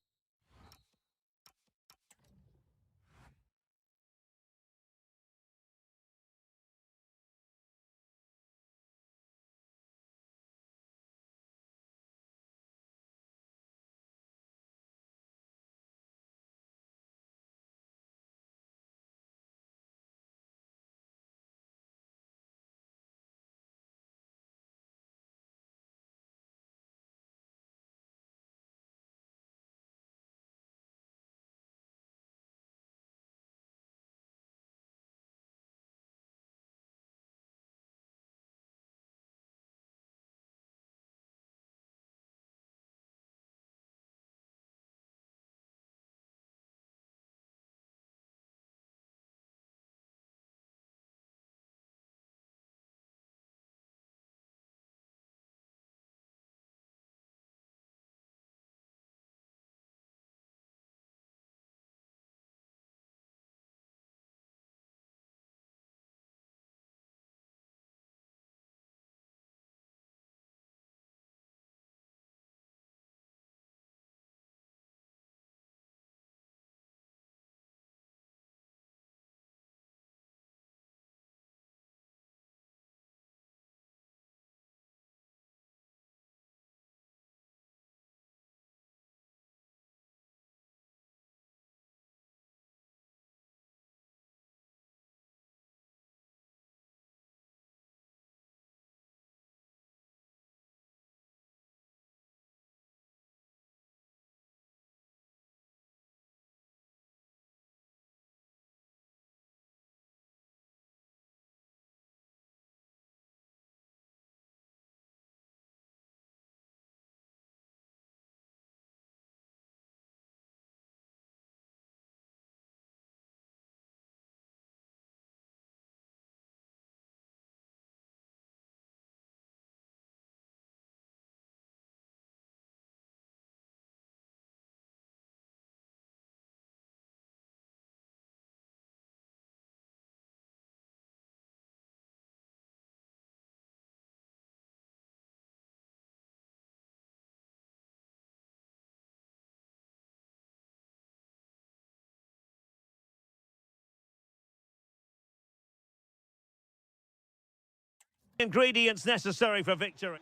Ingredients necessary for victory.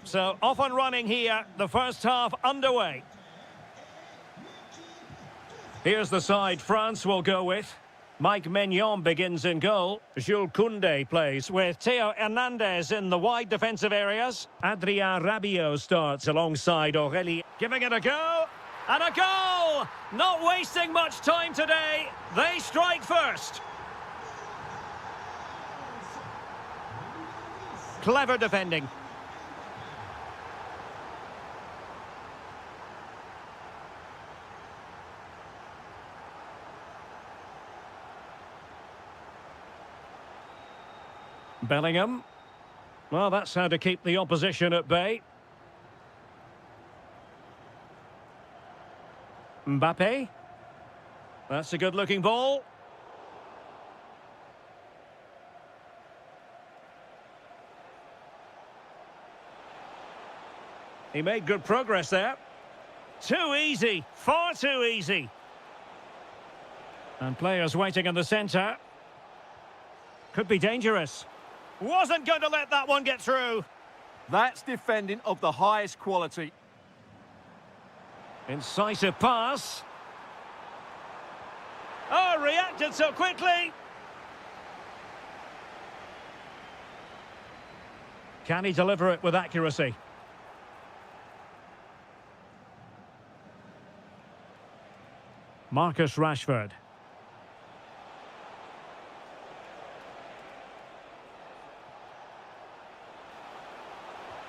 So off and running here, the first half underway. Here's the side France will go with. Mike Maignan begins in goal. Jules Koundé plays with Theo Hernandez in the wide defensive areas. Adrien Rabiot starts alongside Aurélie. Giving it a go. And a goal! Not wasting much time today. They strike first. Clever defending. Bellingham. Well, that's how to keep the opposition at bay. Mbappe. That's a good-looking ball. He made good progress there. Too easy. Far too easy. And players waiting in the centre. Could be dangerous. Wasn't going to let that one get through. That's defending of the highest quality. Incisive pass. Oh, reacted so quickly. Can he deliver it with accuracy? Marcus Rashford.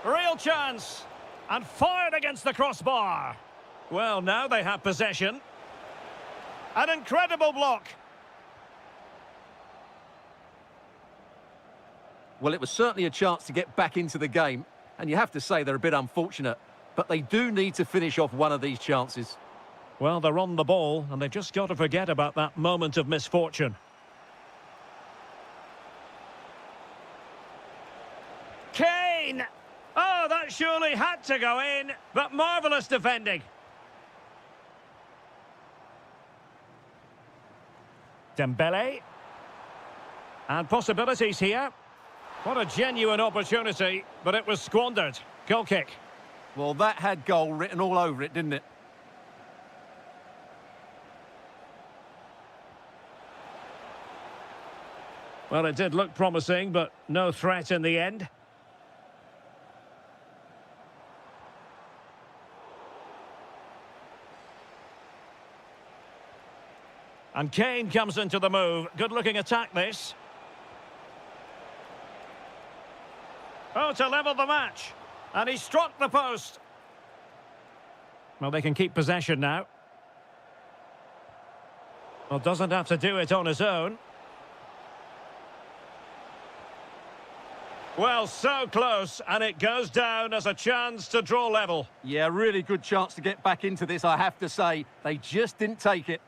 Real chance. And fired against the crossbar. Well, now they have possession. An incredible block. Well, it was certainly a chance to get back into the game. And you have to say they're a bit unfortunate. But they do need to finish off one of these chances. Well, they're on the ball, and they've just got to forget about that moment of misfortune. Kane! Oh, that surely had to go in, but marvellous defending. Dembele. And possibilities here. What a genuine opportunity, but it was squandered. Goal kick. Well, that had goal written all over it, didn't it? Well, it did look promising, but no threat in the end. And Kane comes into the move. Good-looking attack, this. Oh, to level the match. And he struck the post. Well, they can keep possession now. Well, doesn't have to do it on his own. Well, so close, and it goes down as a chance to draw level. Yeah, really good chance to get back into this, I have to say. They just didn't take it.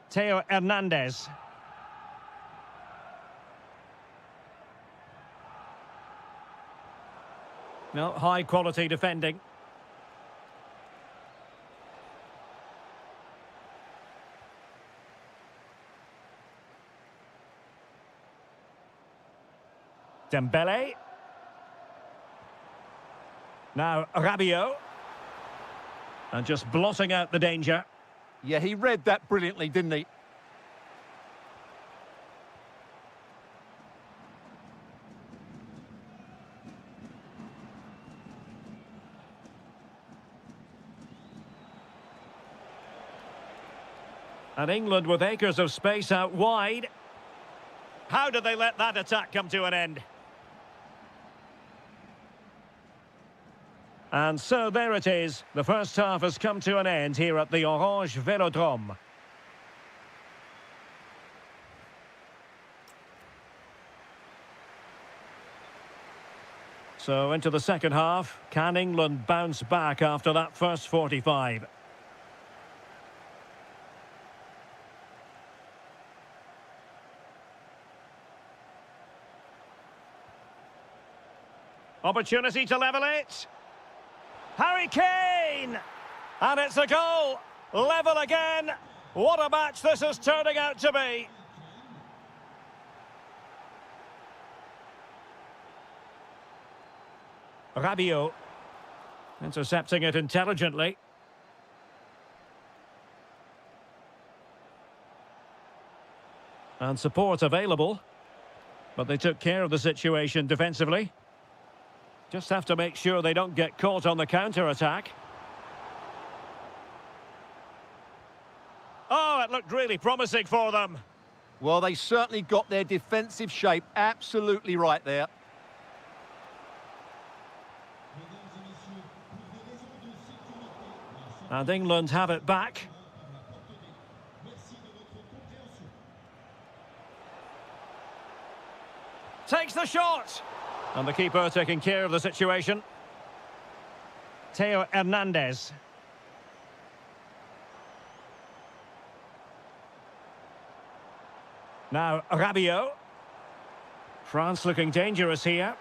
Theo Hernandez. No, high-quality defending. Dembele. Now Rabiot. And just blotting out the danger. Yeah, he read that brilliantly, didn't he? And England with acres of space out wide. How did they let that attack come to an end? And so there it is. The first half has come to an end here at the Orange Velodrome. So into the second half. Can England bounce back after that first 45? Opportunity to level it. Harry Kane! And it's a goal. Level again. What a match this is turning out to be. Rabiot intercepting it intelligently. And support available. But they took care of the situation defensively. Just have to make sure they don't get caught on the counter-attack. Oh, it looked really promising for them. Well, they certainly got their defensive shape absolutely right there. And England have it back. Takes the shot. And the keeper taking care of the situation. Theo Hernandez. Now Rabiot. France looking dangerous here.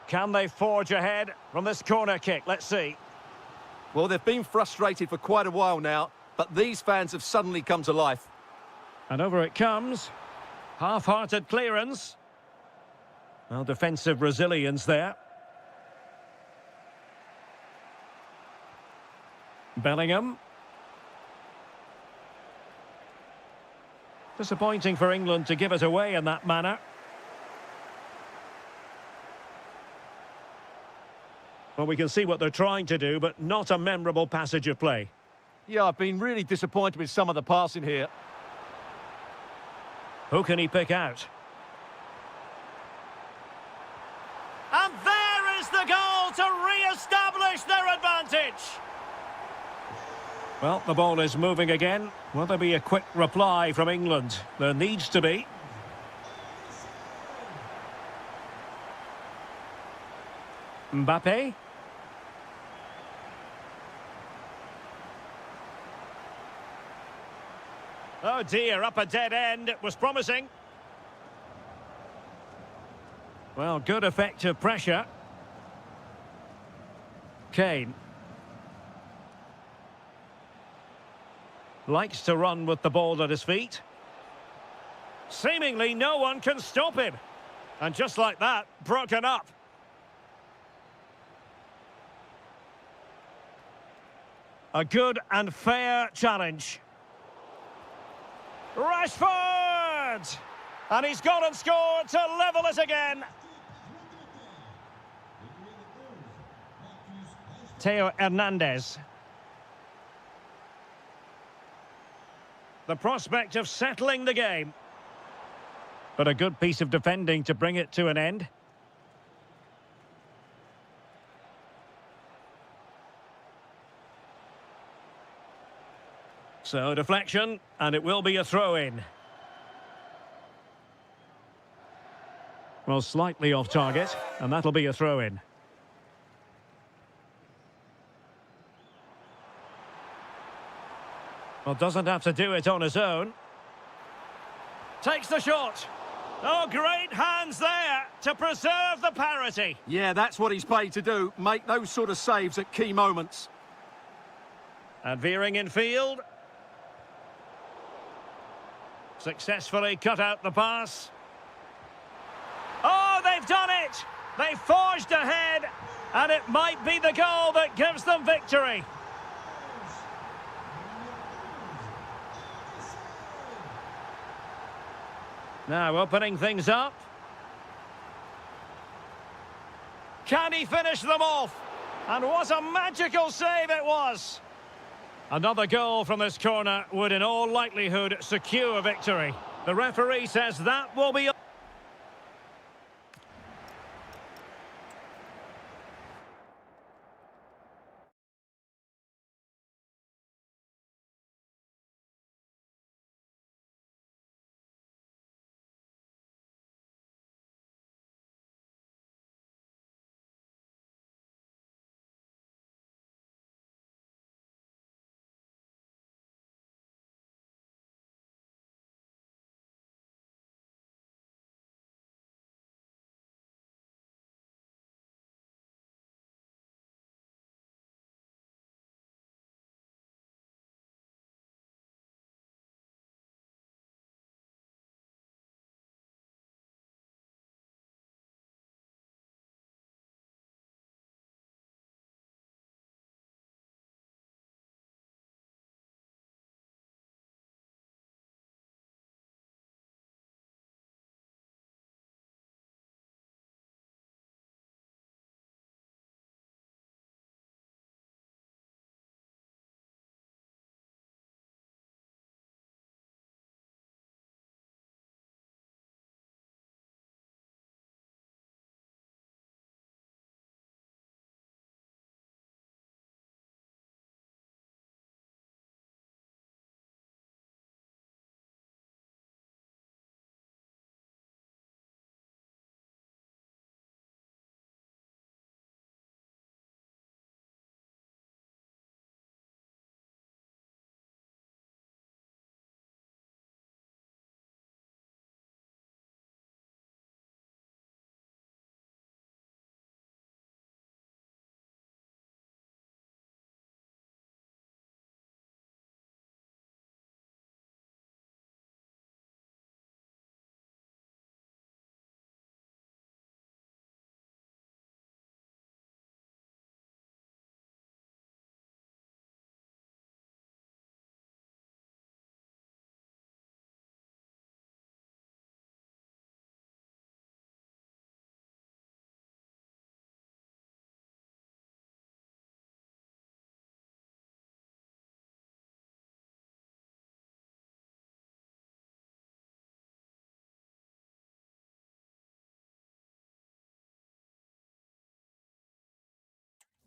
Can they forge ahead from this corner kick? Let's see. Well, they've been frustrated for quite a while now, but these fans have suddenly come to life. And over it comes. Half-hearted clearance. Well, defensive resilience there. Bellingham. Disappointing for England to give it away in that manner. Well, we can see what they're trying to do, but not a memorable passage of play. Yeah, I've been really disappointed with some of the passing here. Who can he pick out? And there is the goal to re-establish their advantage. Well, the ball is moving again. Will there be a quick reply from England? There needs to be. Mbappe. Oh dear, up a dead end. It was promising. Well, good effective pressure. Kane. Likes to run with the ball at his feet. Seemingly no one can stop him. And just like that, broken up. A good and fair challenge. Rashford! And he's gone and scored to level it again. Theo Hernandez. The prospect of settling the game. But a good piece of defending to bring it to an end. So, deflection, and it will be a throw-in. Well, slightly off target, and that'll be a throw-in. Well, doesn't have to do it on his own. Takes the shot. Oh, great hands there to preserve the parity. Yeah, that's what he's paid to do, make those sort of saves at key moments. And veering in field. Successfully cut out the pass. Oh, they've done it! They forged ahead, and it might be the goal that gives them victory. Now opening things up. Can he finish them off? And what a magical save it was! Another goal from this corner would in all likelihood secure victory. The referee says that will be...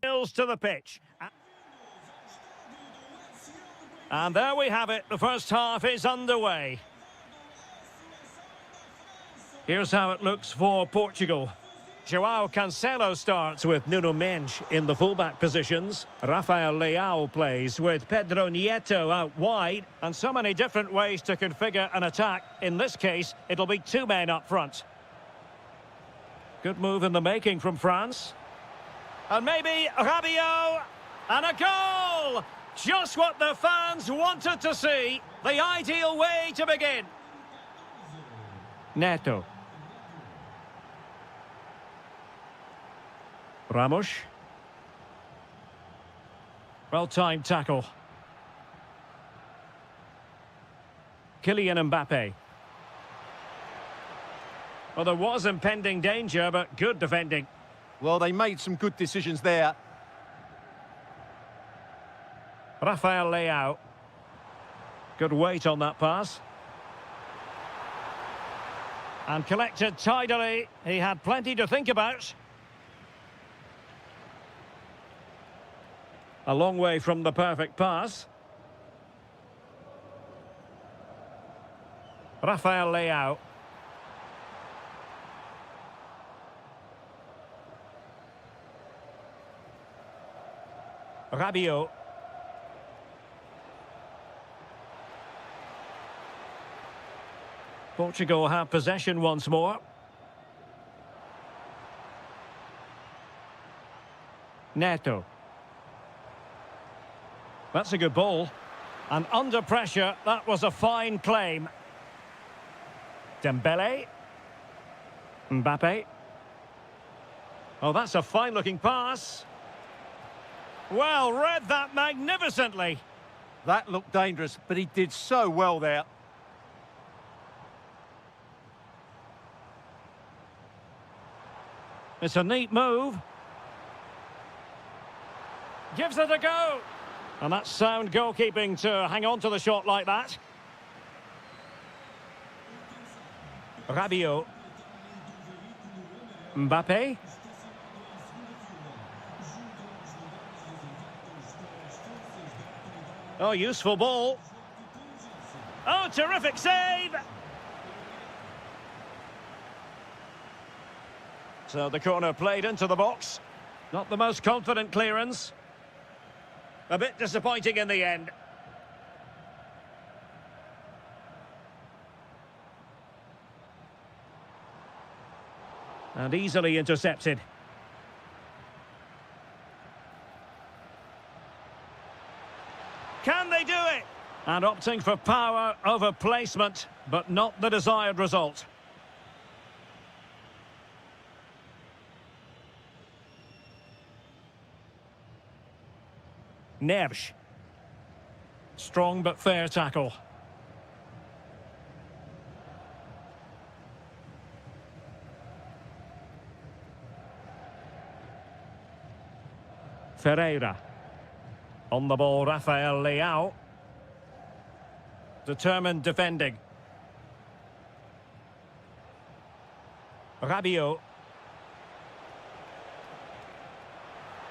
Hills to the pitch. And there we have it. The first half is underway. Here's how it looks for Portugal. João Cancelo starts with Nuno Mendes in the fullback positions. Rafael Leao plays with Pedro Nieto out wide. And so many different ways to configure an attack. In this case, it'll be two men up front. Good move in the making from France. And maybe Rabiot. And a goal! Just what the fans wanted to see. The ideal way to begin. Neto. Ramos. Well-timed tackle. Kylian Mbappe. Well, there was impending danger, but good defending. Well, they made some good decisions there. Rafael Leao. Good weight on that pass. And collected tidily. He had plenty to think about. A long way from the perfect pass. Rafael Leao. Rabiot. Portugal have possession once more. Neto. That's a good ball. And under pressure, that was a fine claim. Dembele. Mbappe. Oh, that's a fine-looking pass. Well, read that magnificently. That looked dangerous, but he did so well there. It's a neat move. Gives it a go. And that's sound goalkeeping to hang on to the shot like that. Rabiot. Mbappe. Oh, useful ball. Oh, terrific save! So the corner played into the box. Not the most confident clearance. A bit disappointing in the end. And easily intercepted. Can they do it? And opting for power over placement, but not the desired result. Neves. Strong but fair tackle. Ferreira. On the ball, Rafael Leao. Determined defending. Rabiot.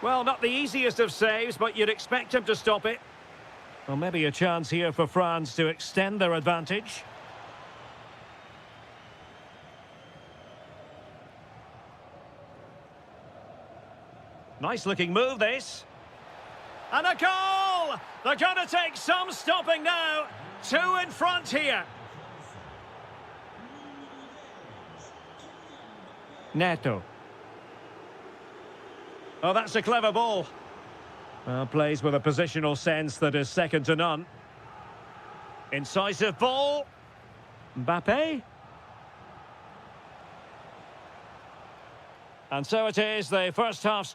Well, not the easiest of saves, but you'd expect him to stop it. Well, maybe a chance here for France to extend their advantage. Nice-looking move, this. And a goal! They're going to take some stopping now. Two in front here. Neto. Oh, that's a clever ball. Plays with a positional sense that is second to none. Incisive ball. Mbappe. And so it is, the first half.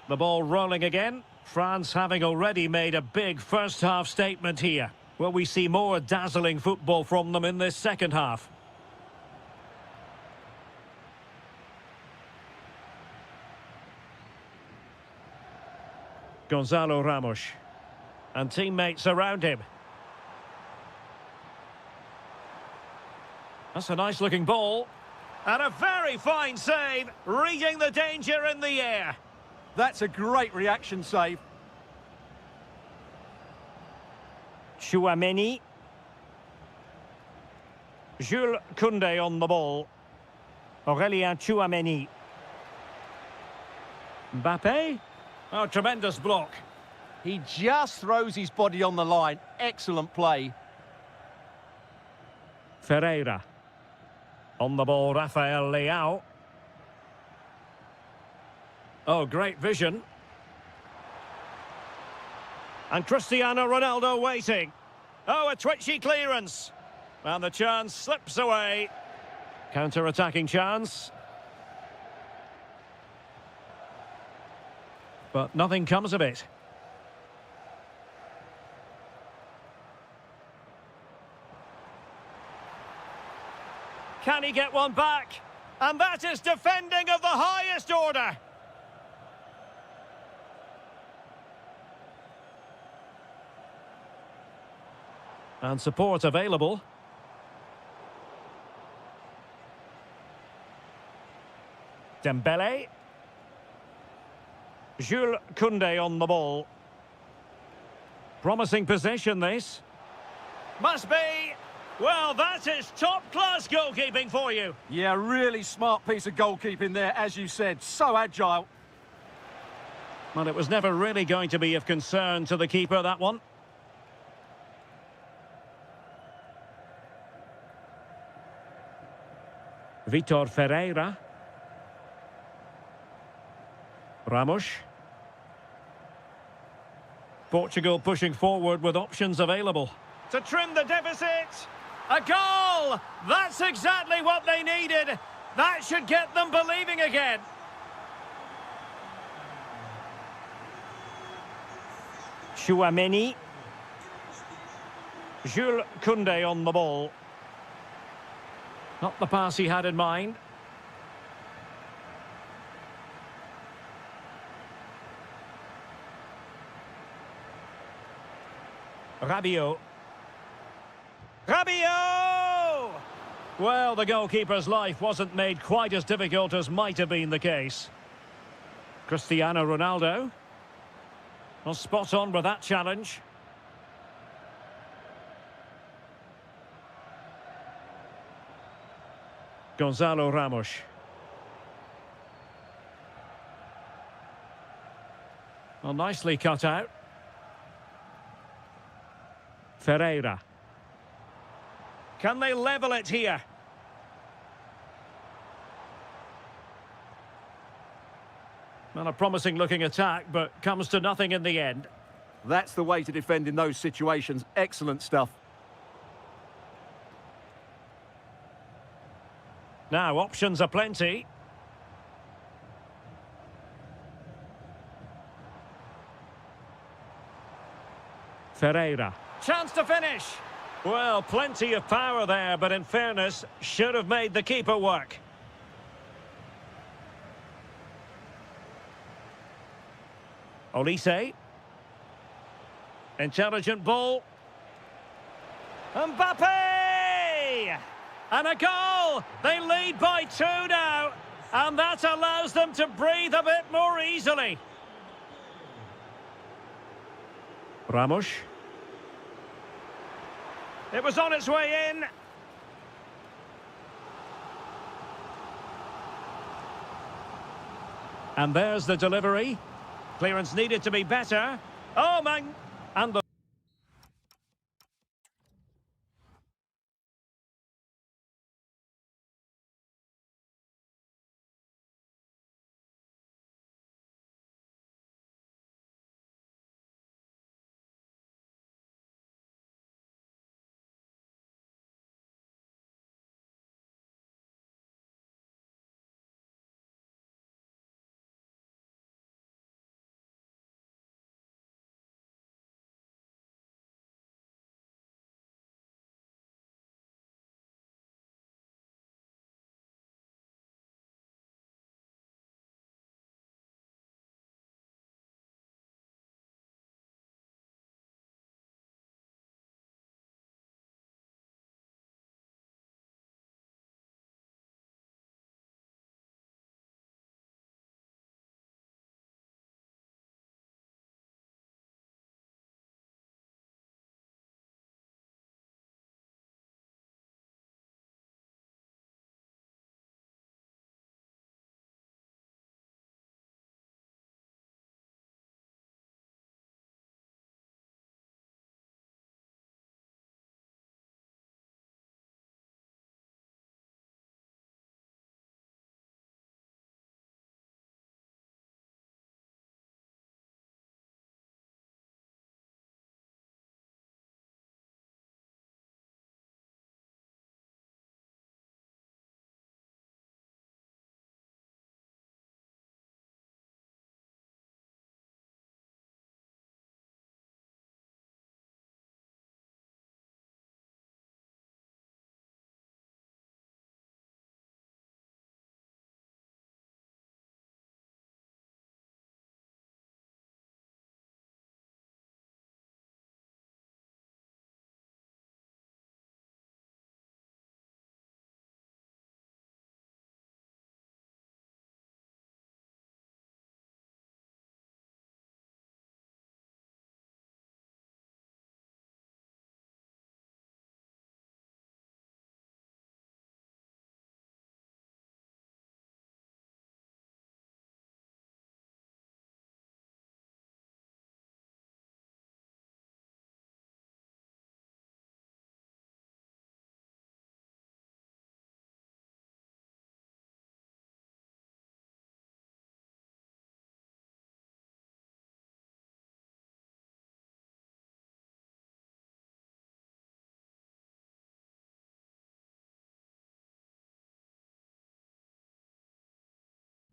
The ball rolling again. France having already made a big first half statement here. Will we see more dazzling football from them in this second half? Gonzalo Ramos. And teammates around him. That's a nice looking ball. And a very fine save, reading the danger in the air. That's a great reaction save. Chouameni. Jules Koundé on the ball. Aurélien Chouameni. Mbappé. Oh, tremendous block. He just throws his body on the line. Excellent play. Ferreira. On the ball, Rafael Leao. Oh, great vision. And Cristiano Ronaldo waiting. Oh, a twitchy clearance. And the chance slips away. Counter-attacking chance. But nothing comes of it. Can he get one back? And that is defending of the highest order. And support available. Dembele. Jules Koundé on the ball. Promising possession, this. Must be. Well, that is top-class goalkeeping for you. Yeah, really smart piece of goalkeeping there, as you said. So agile. Well, it was never really going to be of concern to the keeper, that one. Vitor Ferreira. Ramos. Portugal pushing forward with options available. To trim the deficit. A goal! That's exactly what they needed. That should get them believing again. Chouameni. Jules Koundé on the ball. Not the pass he had in mind. Rabiot. Rabiot! Well, the goalkeeper's life wasn't made quite as difficult as might have been the case. Cristiano Ronaldo. Well, spot on with that challenge. Gonzalo Ramos. Well, nicely cut out. Ferreira. Can they level it here? Well, a promising looking attack, but comes to nothing in the end. That's the way to defend in those situations. Excellent stuff. Now, options are plenty. Ferreira. Chance to finish. Well, plenty of power there, but in fairness, should have made the keeper work. Olise. Intelligent ball. Mbappé! And a goal! They lead by 2 now, and that allows them to breathe a bit more easily. Ramos. It was on its way in. And there's the delivery. Clearance needed to be better. Oh, man! And the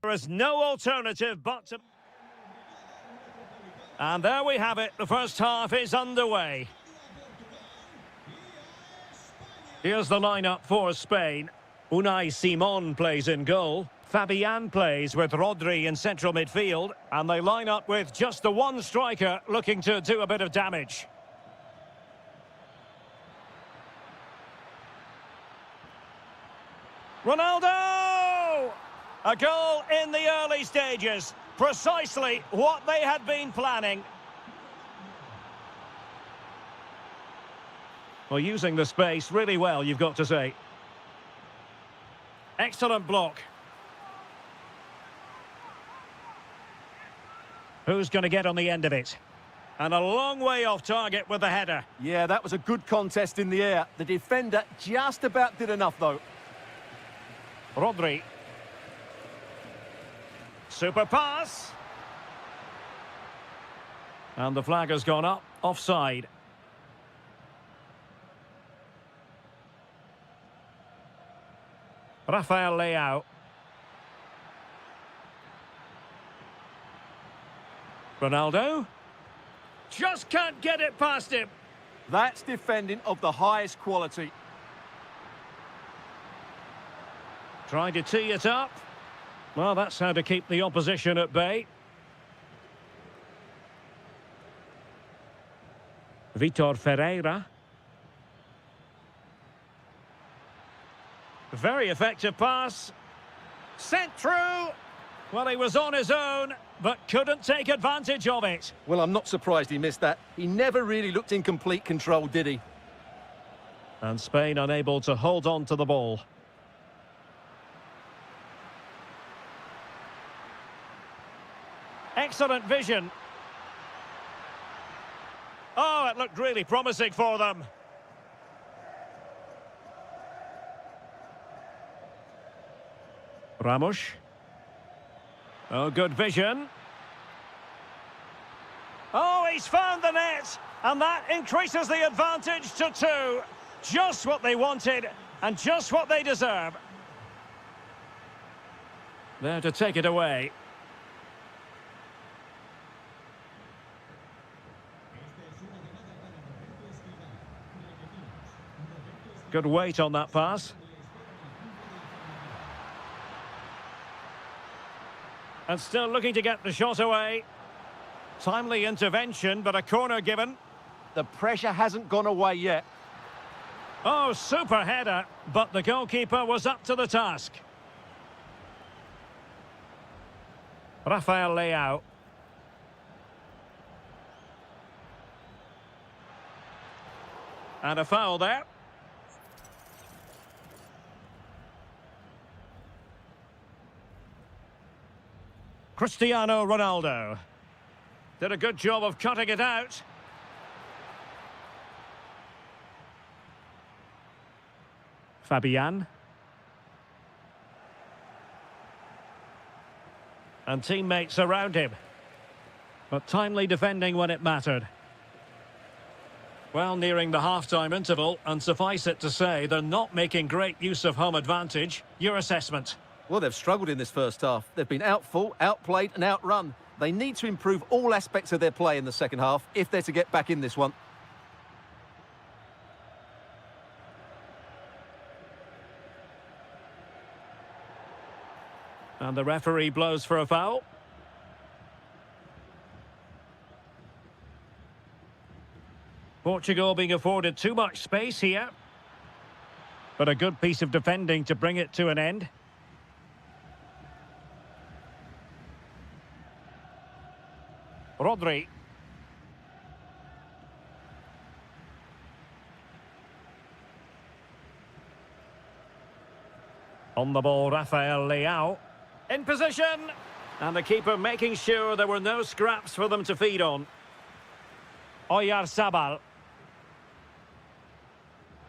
There is no alternative but to... And there we have it. The first half is underway. Here's the lineup for Spain. Unai Simon plays in goal. Fabian plays with Rodri in central midfield. And they line up with just the one striker looking to do a bit of damage. Ronaldo! A goal in the early stages. Precisely what they had been planning. Well, using the space really well, you've got to say. Excellent block. Who's going to get on the end of it? And a long way off target with the header. Yeah, that was a good contest in the air. The defender just about did enough, though. Rodri. Super pass. And the flag has gone up. Offside. Rafael Leao. Ronaldo. Just can't get it past him. That's defending of the highest quality. Trying to tee it up. Well, that's how to keep the opposition at bay. Vitor Ferreira. Very effective pass. Sent through. Well, he was on his own, but couldn't take advantage of it. Well, I'm not surprised he missed that. He never really looked in complete control, did he? And Spain unable to hold on to the ball. Excellent vision. Oh, it looked really promising for them. Ramos. Oh, good vision. Oh, he's found the net. And that increases the advantage to 2. Just what they wanted and just what they deserve. There to take it away. Good weight on that pass. And still looking to get the shot away. Timely intervention, but a corner given. The pressure hasn't gone away yet. Oh, super header, but the goalkeeper was up to the task. Rafael Leao. And a foul there. Cristiano Ronaldo did a good job of cutting it out. Fabian. And teammates around him. But timely defending when it mattered. Well, nearing the half-time interval, and suffice it to say, they're not making great use of home advantage. Your assessment? Well, they've struggled in this first half. They've been outfought, outplayed and outrun. They need to improve all aspects of their play in the second half if they're to get back in this one. And the referee blows for a foul. Portugal being afforded too much space here. But a good piece of defending to bring it to an end. Rodri. On the ball, Rafael Leao. In position. And the keeper making sure there were no scraps for them to feed on. Oyarzabal.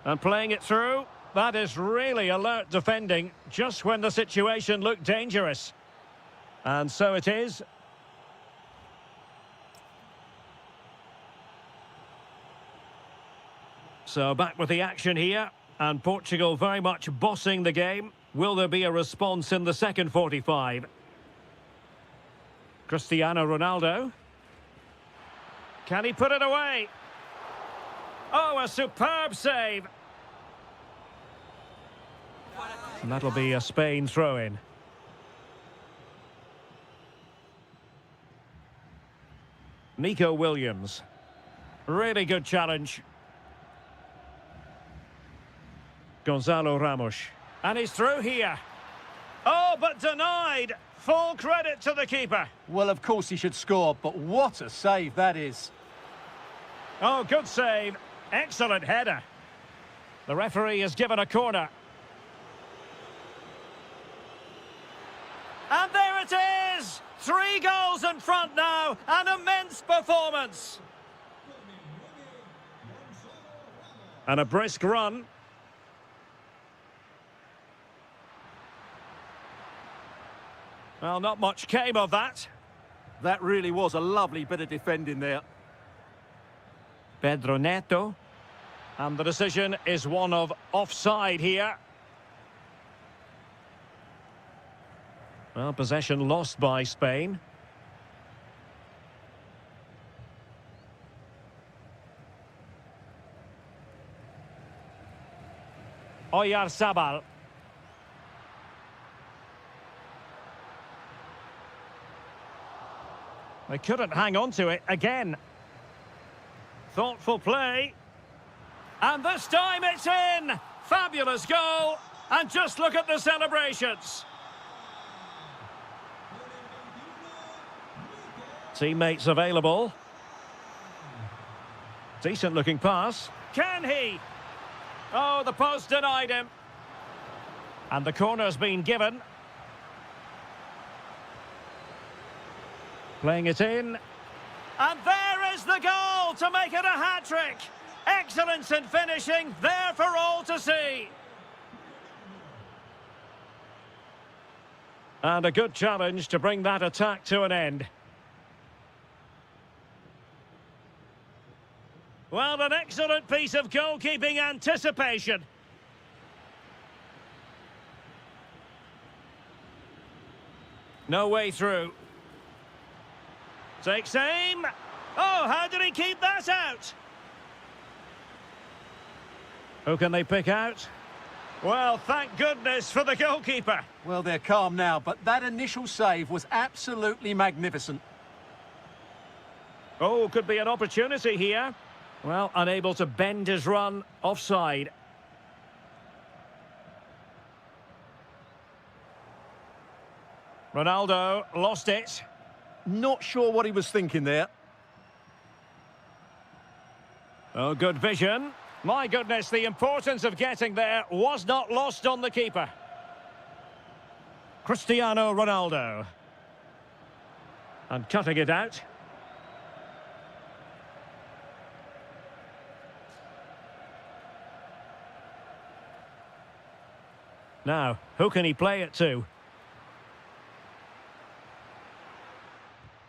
And playing it through. That is really alert defending, just when the situation looked dangerous. And so it is. So back with the action here, and Portugal very much bossing the game. Will there be a response in the second 45? Cristiano Ronaldo. Can he put it away? Oh, a superb save. And that'll be a Spain throw-in. Nico Williams. Really good challenge. Gonzalo Ramos. And he's through here. Oh, but denied. Full credit to the keeper. Well, of course he should score, but what a save that is. Oh, good save. Excellent header. The referee has given a corner. And there it is! 3 goals in front now. An immense performance. And a brisk run. Well, not much came of that. That really was a lovely bit of defending there. Pedro Neto. And the decision is one of offside here. Well, possession lost by Spain. Oyarzabal. They couldn't hang on to it again. Thoughtful play. And this time it's in! Fabulous goal! And just look at the celebrations. Teammates available. Decent looking pass. Can he? Oh, the post denied him. And the corner's been given. Playing it in. And there is the goal to make it a hat-trick. Excellence in finishing, there for all to see. And a good challenge to bring that attack to an end. Well, an excellent piece of goalkeeping anticipation. No way through. Takes aim. Oh, how did he keep that out? Who can they pick out? Well, thank goodness for the goalkeeper. Well, they're calm now, but that initial save was absolutely magnificent. Oh, could be an opportunity here. Well, unable to bend his run, offside. Ronaldo lost it. Not sure what he was thinking there. Oh, good vision. My goodness, the importance of getting there was not lost on the keeper. Cristiano Ronaldo. And cutting it out. Now, who can he play it to?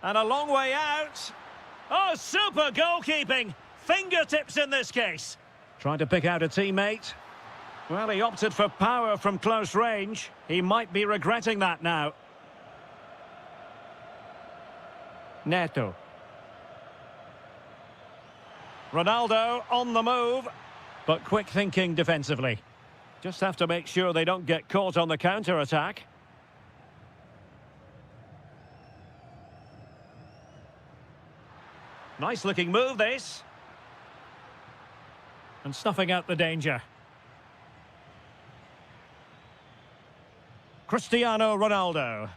And a long way out. Oh, super goalkeeping. Fingertips in this case. Trying to pick out a teammate. Well, he opted for power from close range. He might be regretting that now. Neto. Ronaldo on the move, but quick thinking defensively. Just have to make sure they don't get caught on the counter-attack. Nice looking move, this. And snuffing out the danger. Cristiano Ronaldo.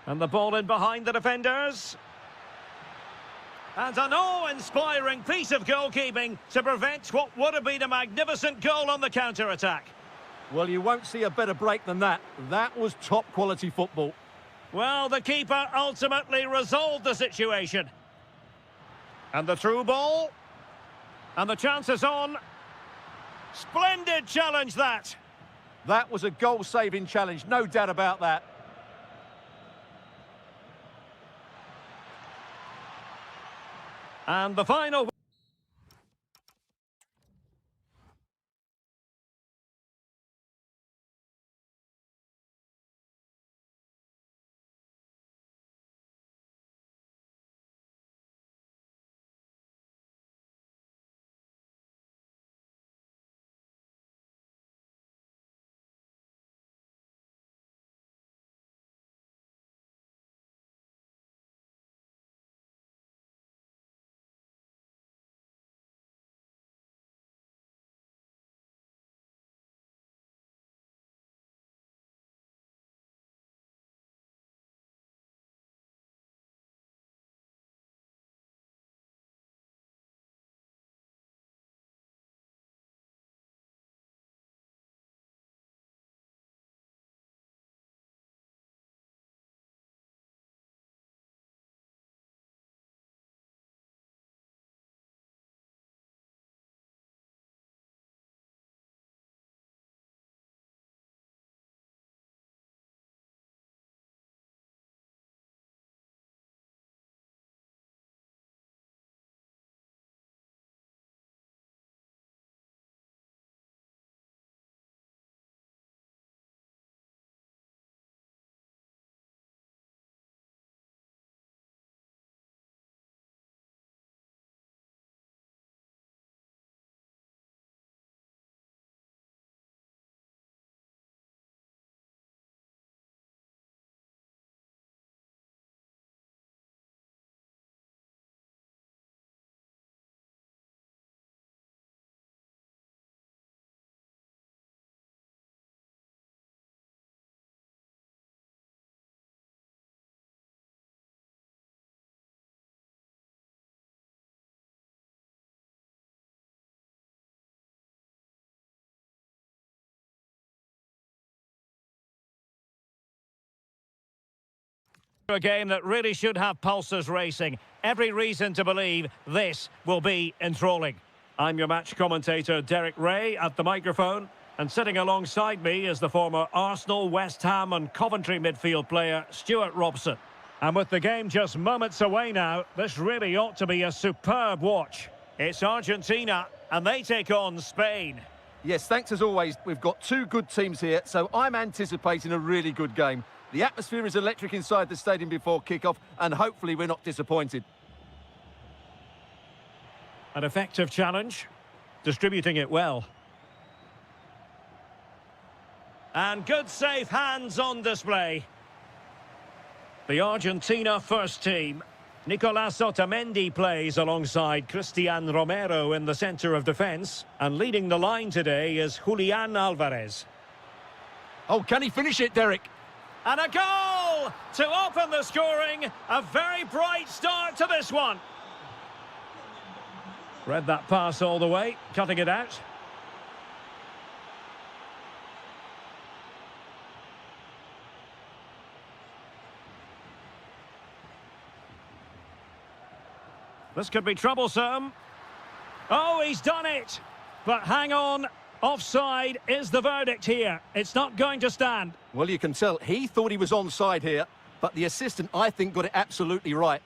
And the ball in behind the defenders. And an awe-inspiring piece of goalkeeping to prevent what would have been a magnificent goal on the counter-attack. Well, you won't see a better break than that. That was top-quality football. Well, the keeper ultimately resolved the situation. And the through ball. And the chance is on. Splendid challenge, that. That was a goal-saving challenge, no doubt about that. And the final... A game that really should have pulses racing. Every reason to believe this will be enthralling. I'm your match commentator, Derek Ray, at the microphone. And sitting alongside me is the former Arsenal, West Ham and Coventry midfield player, Stuart Robson. And with the game just moments away now, this really ought to be a superb watch. It's Argentina, and they take on Spain. Yes, thanks as always. We've got two good teams here, so I'm anticipating a really good game. The atmosphere is electric inside the stadium before kick-off, and hopefully we're not disappointed. An effective challenge, distributing it well. And good safe hands on display. The Argentina first team. Nicolas Otamendi plays alongside Cristian Romero in the centre of defence. And leading the line today is Julian Alvarez. Oh, can he finish it, Derek? And a goal to open the scoring. A very bright start to this one. Read that pass all the way, cutting it out. This could be troublesome. Oh, he's done it. But hang on. Offside is the verdict here. It's not going to stand. Well, you can tell he thought he was onside here, but the assistant, I think, got it absolutely right.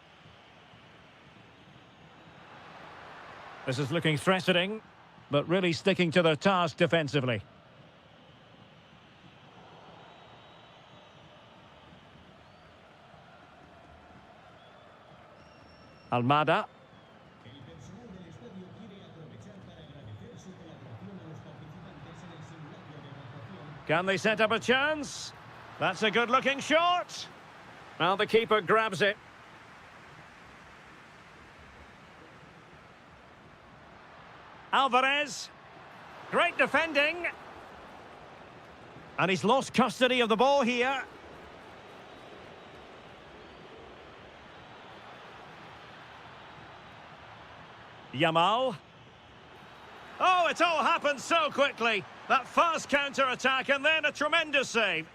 This is looking threatening, but really sticking to the task defensively. Almada. Can they set up a chance? That's a good-looking shot. Well, the keeper grabs it. Alvarez. Great defending. And he's lost custody of the ball here. Yamal. Oh, it all happened so quickly. That fast counter-attack and then a tremendous save.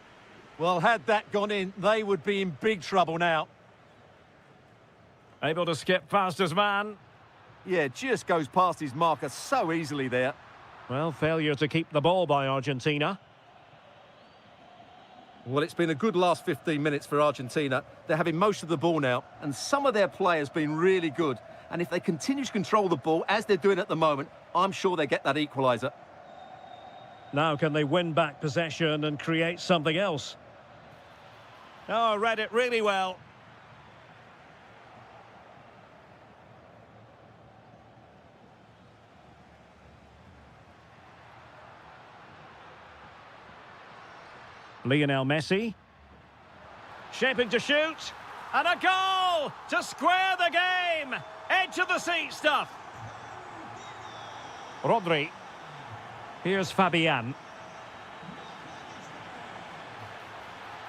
Well, had that gone in, they would be in big trouble now. Able to skip past his man. Yeah, just goes past his marker so easily there. Well, failure to keep the ball by Argentina. Well, it's been a good last 15 minutes for Argentina. They're having most of the ball now, and some of their players been really good. And if they continue to control the ball, as they're doing at the moment, I'm sure they get that equaliser. Now can they win back possession and create something else? Oh, read it really well. Lionel Messi. Shaping to shoot. And a goal to square the game. Edge of the seat stuff. Rodri. Here's Fabian.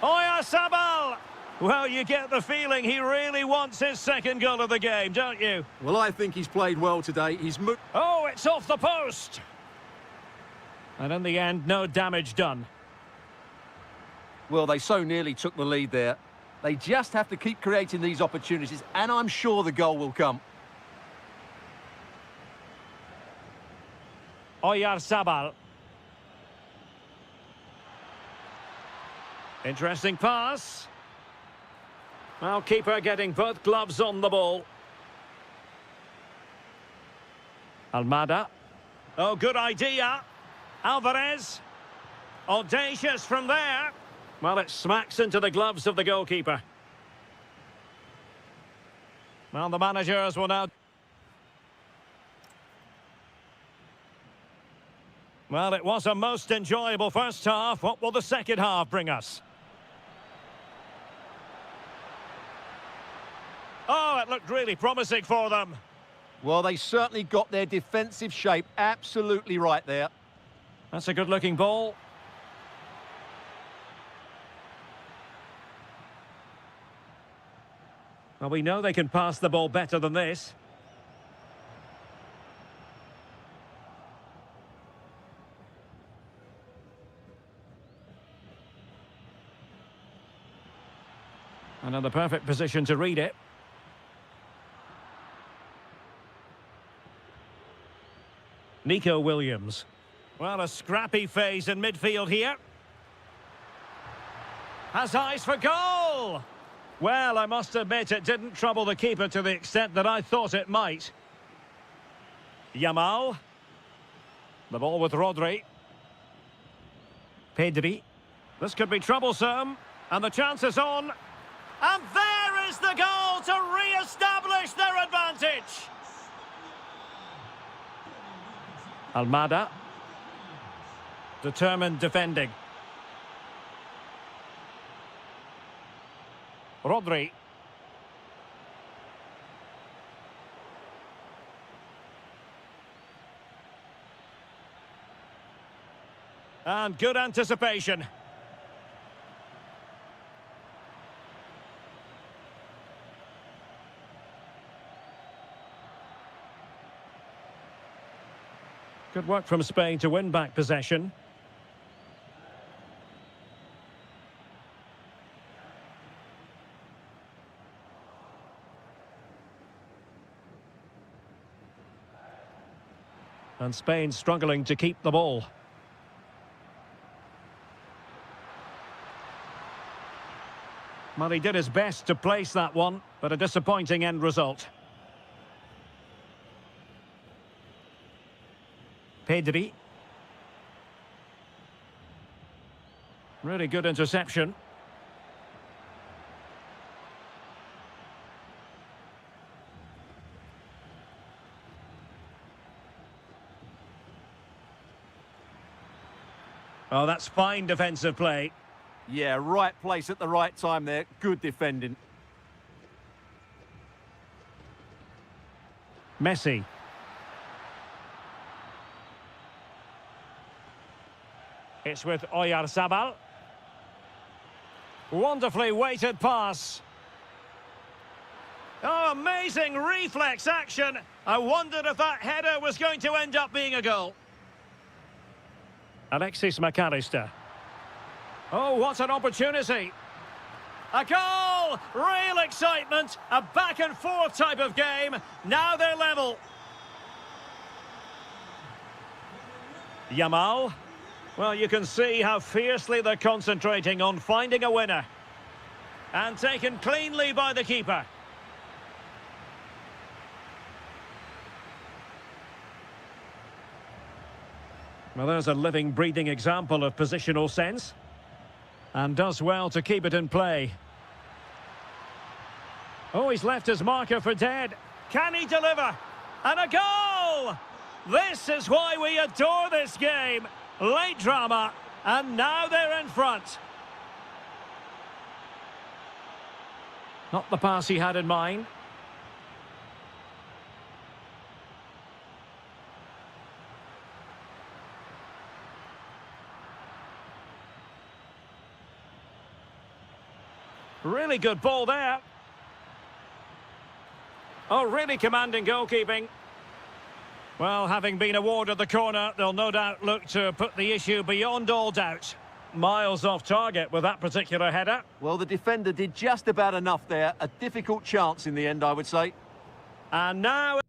Oyarzabal! Well, you get the feeling he really wants his second goal of the game, don't you? Well, I think he's played well today. Oh, it's off the post! And in the end, no damage done. Well, they so nearly took the lead there. They just have to keep creating these opportunities, and I'm sure the goal will come. Oyarzabal. Interesting pass. Well, keeper getting both gloves on the ball. Almada. Oh, good idea. Alvarez. Audacious from there. Well, it smacks into the gloves of the goalkeeper. Well, the managers will now... Well, it was a most enjoyable first half. What will the second half bring us? Oh, it looked really promising for them. Well, they certainly got their defensive shape absolutely right there. That's a good-looking ball. Well, we know they can pass the ball better than this. Another perfect position to read it. Nico Williams. Well, a scrappy phase in midfield here. Has eyes for goal! Well, I must admit it didn't trouble the keeper to the extent that I thought it might. Yamal. The ball with Rodri. Pedri. This could be troublesome. And the chance is on. And there is the goal to re-establish their advantage. Almada. Determined defending. Rodri. And good anticipation. Good work from Spain to win back possession. And Spain struggling to keep the ball. Well, he did his best to place that one, but a disappointing end result. Pedri. Really good interception. Oh, that's fine defensive play. Yeah, right place at the right time there. Good defending. Messi. It's with Oyarzabal. Wonderfully weighted pass. Oh, amazing reflex action. I wondered if that header was going to end up being a goal. Alexis McAllister. Oh, what an opportunity. A goal! Real excitement. A back and forth type of game. Now they're level. Yamal. Well, you can see how fiercely they're concentrating on finding a winner. And taken cleanly by the keeper. Well, there's a living, breathing example of positional sense. And does well to keep it in play. Oh, he's left his marker for dead. Can he deliver? And a goal! This is why we adore this game. Late drama, and now they're in front. Not the pass he had in mind. Really good ball there. Oh, really commanding goalkeeping. Well, having been awarded the corner, they'll no doubt look to put the issue beyond all doubt. Miles off target with that particular header. Well, the defender did just about enough there. A difficult chance in the end, I would say. And now...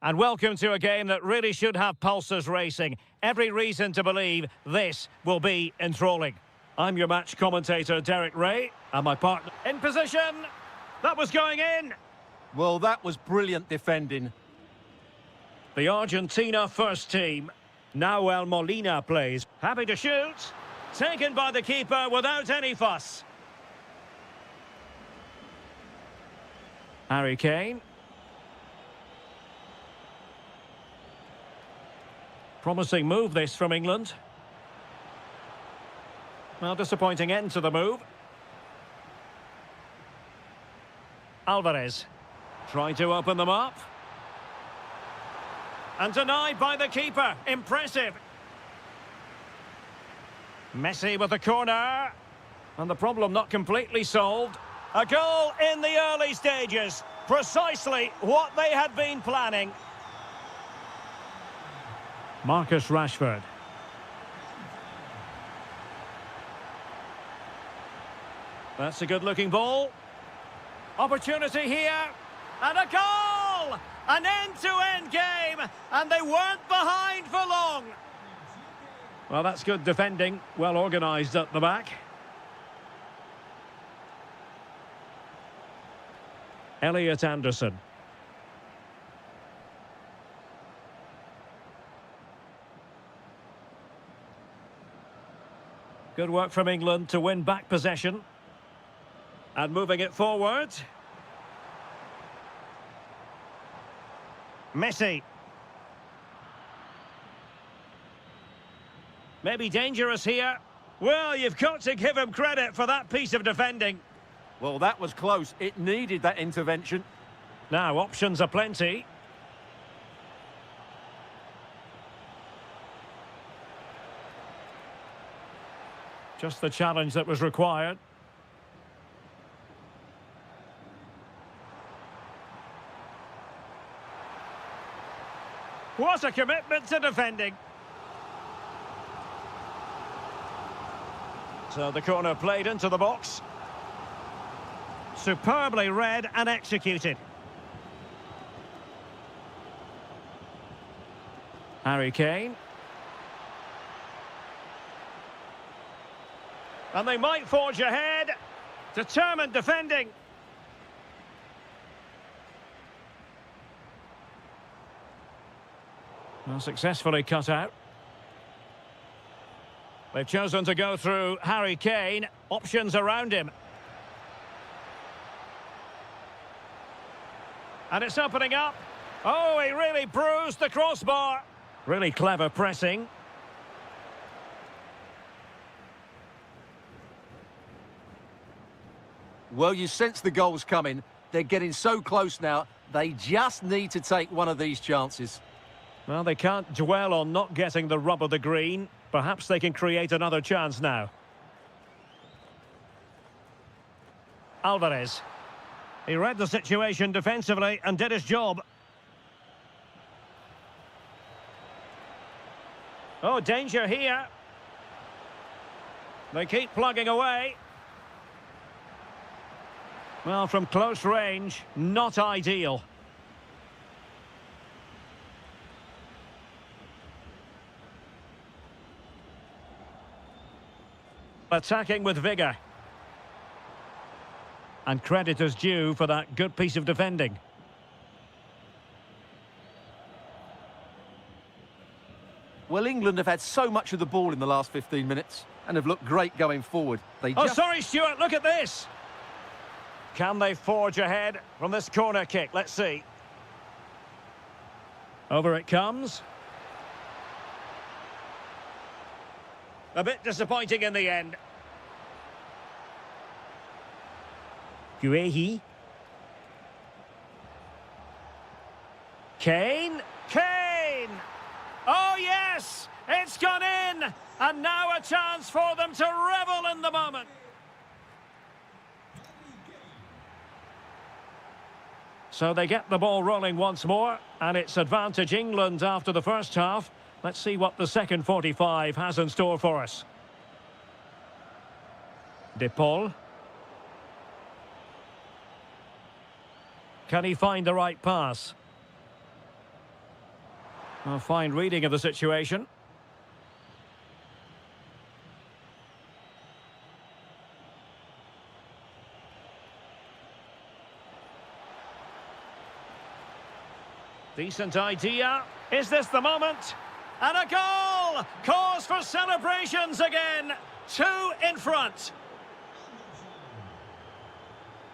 And welcome to a game that really should have pulses racing. Every reason to believe this will be enthralling. I'm your match commentator, Derek Ray, and my partner in position. That was going in. Well, that was brilliant defending. The Argentina first team. Nahuel Molina plays. Happy to shoot. Taken by the keeper without any fuss. Harry Kane. Promising move this from England. Well, disappointing end to the move. Alvarez trying to open them up. And denied by the keeper. Impressive. Messi with the corner. And the problem not completely solved. A goal in the early stages. Precisely what they had been planning. Marcus Rashford. That's a good-looking ball. Opportunity here. And a goal! An end-to-end game. And they weren't behind for long. Well, that's good defending. Well organised at the back. Elliot Anderson. Good work from England to win back possession. And moving it forward. Messi. Maybe dangerous here. Well, you've got to give him credit for that piece of defending. Well, that was close. It needed that intervention. Now, options are plenty. Just the challenge that was required. What a commitment to defending. So the corner played into the box. Superbly read and executed. Harry Kane. And they might forge ahead. Determined defending. Well, successfully cut out. They've chosen to go through Harry Kane. Options around him. And it's opening up. Oh, he really bruised the crossbar. Really clever pressing. Well, you sense the goals coming. They're getting so close now. They just need to take one of these chances. Well, they can't dwell on not getting the rub of the green. Perhaps they can create another chance now. Alvarez. He read the situation defensively and did his job. Oh, danger here. They keep plugging away. Well, from close range, not ideal. Attacking with vigour. And credit is due for that good piece of defending. Well, England have had so much of the ball in the last 15 minutes and have looked great going forward. Oh, sorry, Stuart, look at this. Can they forge ahead from this corner kick? Let's see. Over it comes. A bit disappointing in the end. Guehi. Kane. Kane! Oh, yes! It's gone in! And now a chance for them to revel in the moment. So they get the ball rolling once more, and it's advantage England after the first half. Let's see what the second 45 has in store for us. De Paul. Can he find the right pass? A fine reading of the situation. Decent idea. Is this the moment? And a goal! Cause for celebrations again. 2 in front.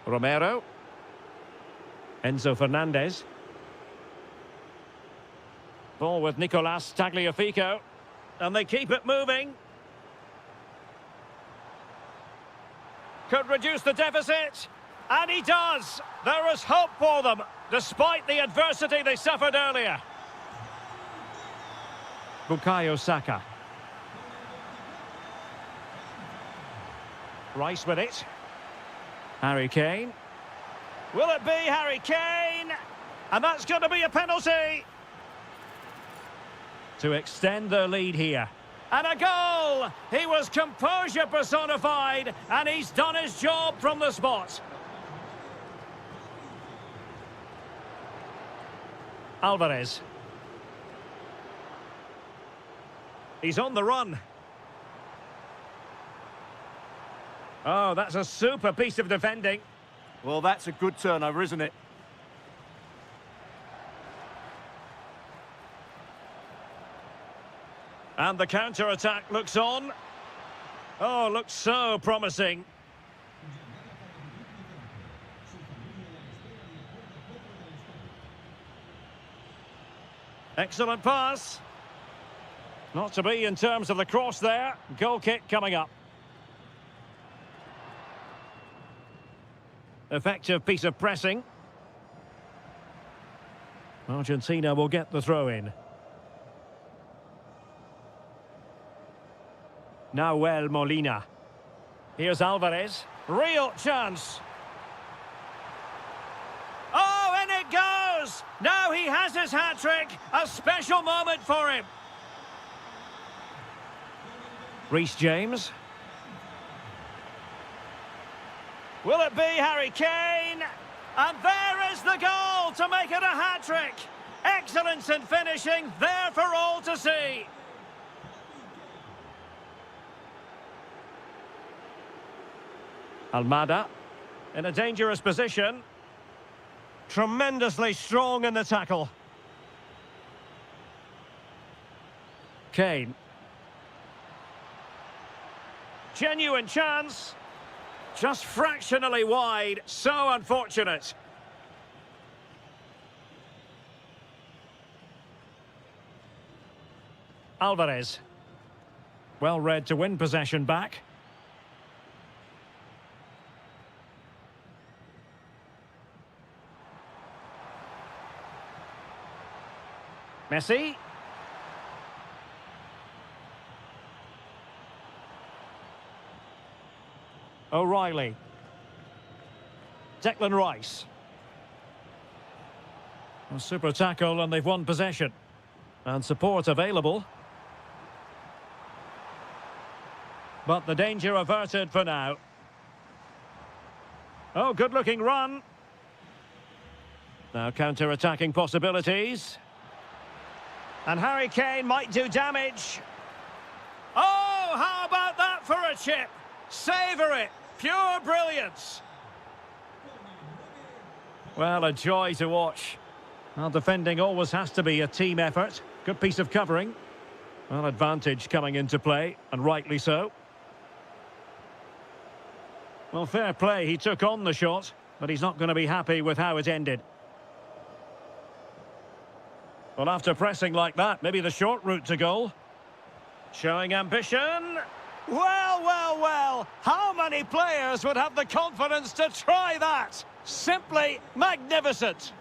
Romero. Enzo Fernandez. Ball with Nicolas Tagliafico. And they keep it moving. Could reduce the deficit. And he does. There is hope for them, despite the adversity they suffered earlier. Bukayo Saka. Rice with it. Harry Kane. Will it be Harry Kane? And that's going to be a penalty. To extend their lead here. And a goal! He was composure personified, and he's done his job from the spot. Alvarez. He's on the run. Oh, that's a super piece of defending. Well, that's a good turnover, isn't it? And the counter-attack looks on. Oh, looks so promising. Excellent pass. Not to be in terms of the cross there. Goal kick coming up. Effective piece of pressing. Argentina will get the throw in. Nahuel Molina. Here's Alvarez. Real chance. Oh, and it goes! Now he has his hat-trick. A special moment for him. Reece James. Will it be Harry Kane? And there is the goal to make it a hat-trick. Excellence in finishing, there for all to see. Almada in a dangerous position. Tremendously strong in the tackle. Kane. Genuine chance. Just fractionally wide. So unfortunate. Alvarez. Well read to win possession back. Messi. O'Reilly. Declan Rice. A super tackle and they've won possession. And support available. But the danger averted for now. Oh, good-looking run. Now counter-attacking possibilities. And Harry Kane might do damage. Oh, how about that for a chip? Savour it. Pure brilliance. Well, a joy to watch. Well, defending always has to be a team effort. Good piece of covering. Well, advantage coming into play, and rightly so. Well, fair play. He took on the shot, but he's not going to be happy with how it ended. Well, after pressing like that, maybe the short route to goal. Showing ambition. Well, well, well. How many players would have the confidence to try that? Simply magnificent.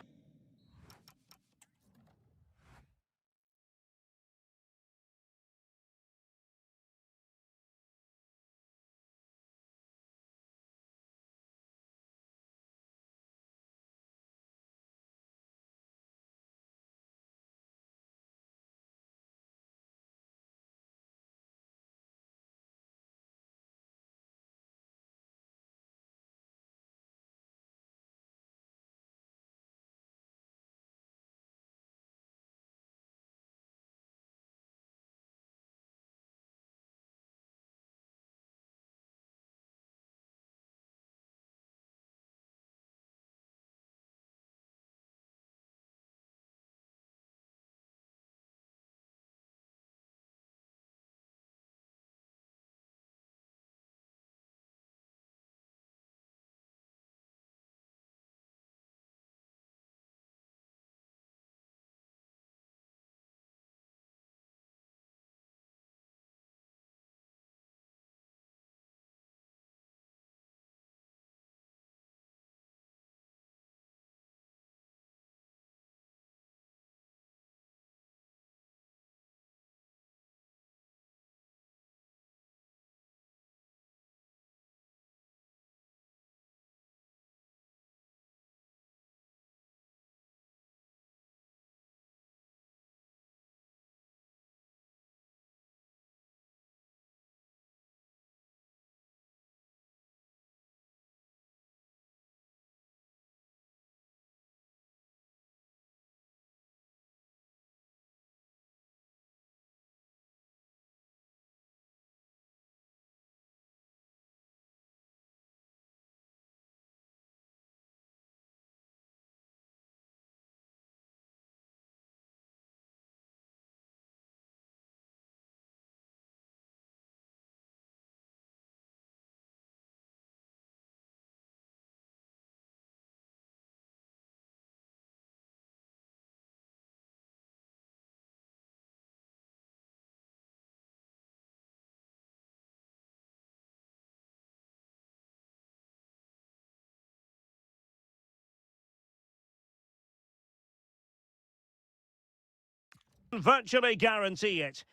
Virtually guarantee it.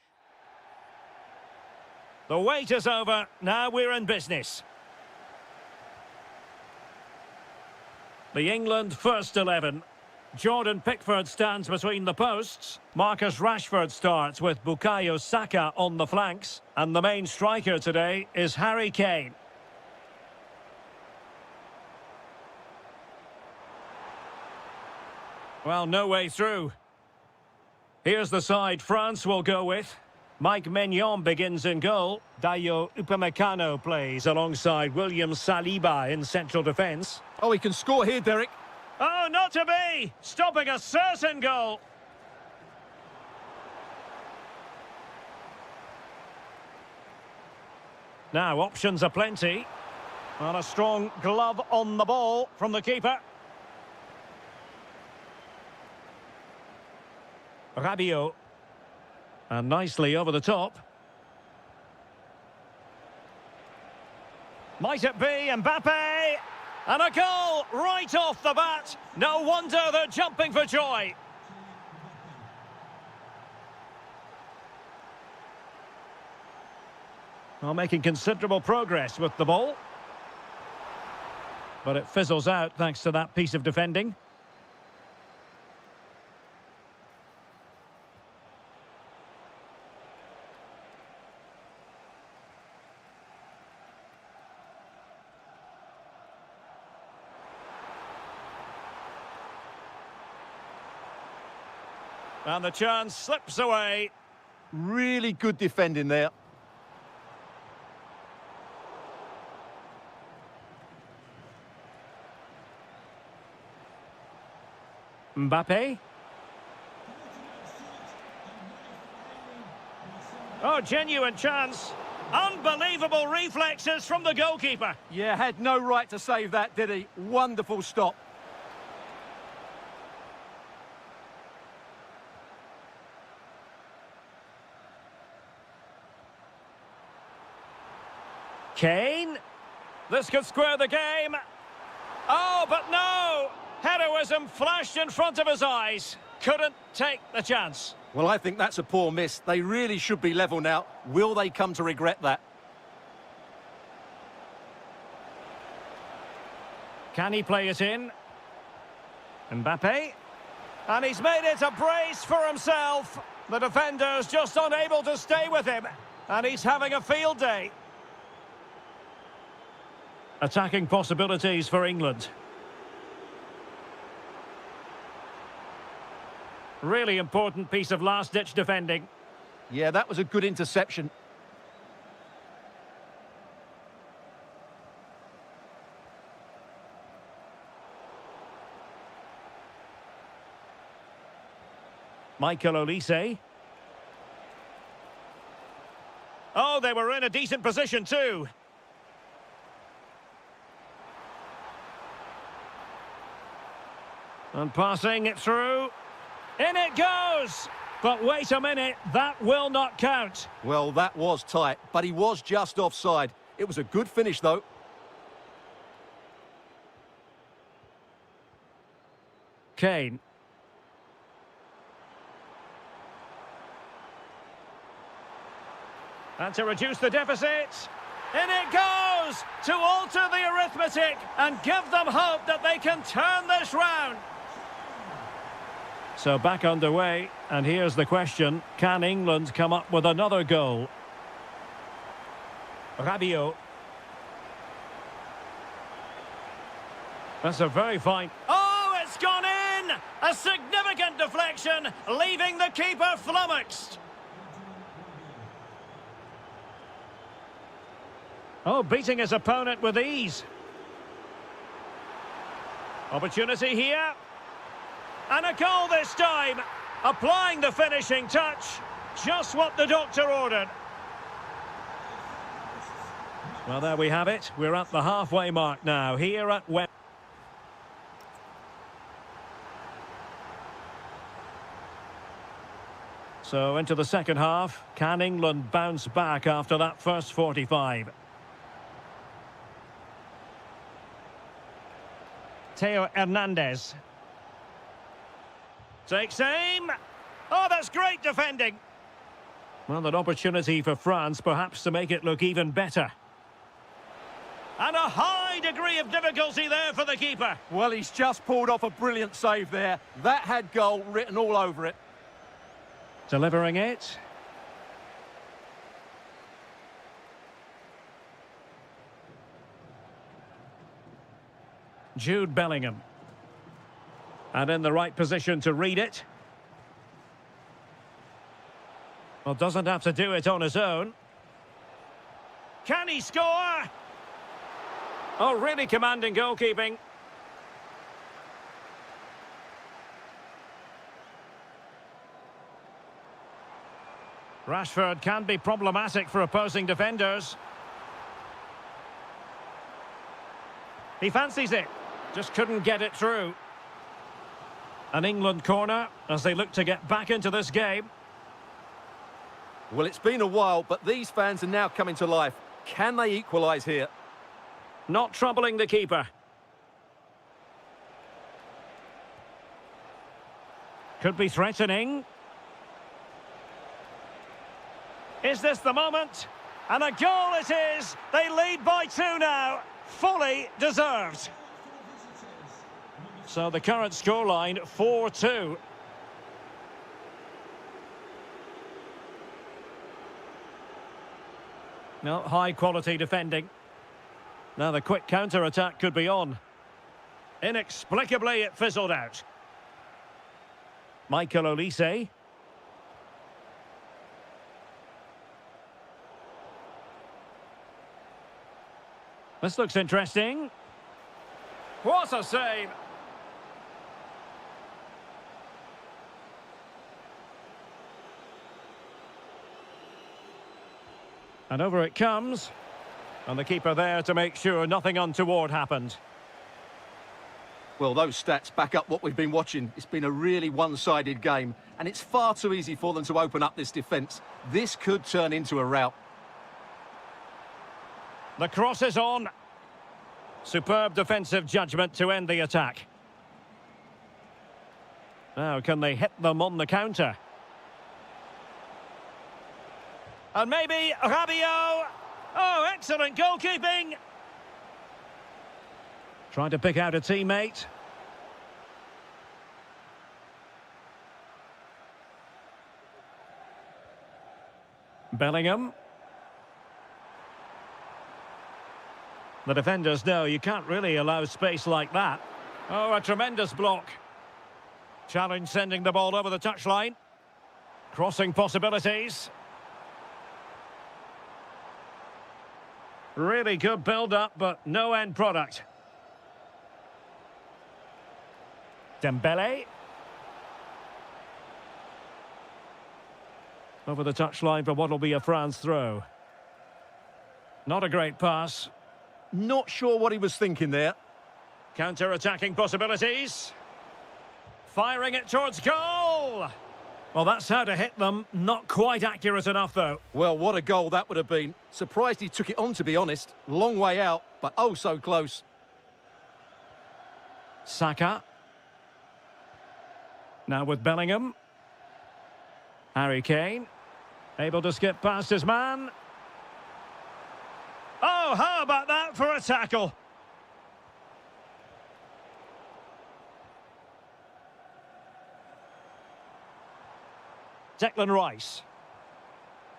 The wait is over. Now we're in business. The England first 11. Jordan Pickford stands between the posts. Marcus Rashford starts with Bukayo Saka on the flanks. And the main striker today is Harry Kane. Well, no way through. Here's the side France will go with. Mike Maignan begins in goal. Dayo Upamecano plays alongside William Saliba in central defence. Oh, he can score here, Derek. Oh, not to be! Stopping a certain goal. Now, options are plenty. And a strong glove on the ball from the keeper. Rabiot. And nicely over the top. Might it be Mbappe? And a goal right off the bat. No wonder they're jumping for joy. Well, making considerable progress with the ball. But it fizzles out thanks to that piece of defending. And the chance slips away. Really good defending there. Mbappe. Oh, genuine chance. Unbelievable reflexes from the goalkeeper. Yeah, had no right to save that, did he? Wonderful stop. Kane. This could square the game. Oh, but no! Heroism flashed in front of his eyes. Couldn't take the chance. Well, I think that's a poor miss. They really should be level now. Will they come to regret that? Can he play it in? Mbappe. And he's made it a brace for himself. The defender's just unable to stay with him. And he's having a field day. Attacking possibilities for England. Really important piece of last-ditch defending. Yeah, that was a good interception. Michael Olise. Oh, they were in a decent position too. And passing it through. In it goes! But wait a minute, that will not count. Well, that was tight, but he was just offside. It was a good finish, though. Kane. And to reduce the deficit. In it goes! To alter the arithmetic and give them hope that they can turn this round. So back underway, and here's the question. Can England come up with another goal? Rabiot. That's a very fine... Oh, it's gone in! A significant deflection, leaving the keeper flummoxed. Oh, beating his opponent with ease. Opportunity here. And a goal this time. Applying the finishing touch. Just what the doctor ordered. Well, there we have it. We're at the halfway mark now, here at Wembley. So into the second half. Can England bounce back after that first 45? Theo Hernandez. Takes aim. Oh, that's great defending. Well, an opportunity for France, perhaps, to make it look even better. And a high degree of difficulty there for the keeper. Well, he's just pulled off a brilliant save there. That had goal written all over it. Delivering it. Jude Bellingham. And in the right position to read it. Well, doesn't have to do it on his own. Can he score? Oh, really commanding goalkeeping. Rashford can be problematic for opposing defenders. He fancies it. Just couldn't get it through. An England corner as they look to get back into this game. Well, it's been a while, but these fans are now coming to life. Can they equalise here? Not troubling the keeper. Could be threatening. Is this the moment? And a goal it is! They lead by 2 now. Fully deserved. So the current scoreline, 4-2. No, high-quality defending. Now the quick counter-attack could be on. Inexplicably, it fizzled out. Michael Olise. This looks interesting. What a save! And over it comes. And the keeper there to make sure nothing untoward happened. Well, those stats back up what we've been watching. It's been a really one-sided game, and it's far too easy for them to open up this defence. This could turn into a rout. The cross is on. Superb defensive judgment to end the attack. Now, can they hit them on the counter? And maybe Rabiot. Oh, excellent goalkeeping. Trying to pick out a teammate. Bellingham. The defenders know you can't really allow space like that. Oh, a tremendous block. Challenge sending the ball over the touchline. Crossing possibilities. Really good build-up, but no end product. Dembele. Over the touchline for what will be a France throw. Not a great pass. Not sure what he was thinking there. Counter-attacking possibilities. Firing it towards goal. Well, that's how to hit them. Not quite accurate enough, though. Well, what a goal that would have been. Surprised he took it on, to be honest. Long way out, but oh so close. Saka. Now with Bellingham. Harry Kane. Able to skip past his man. Oh, how about that for a tackle? Declan Rice.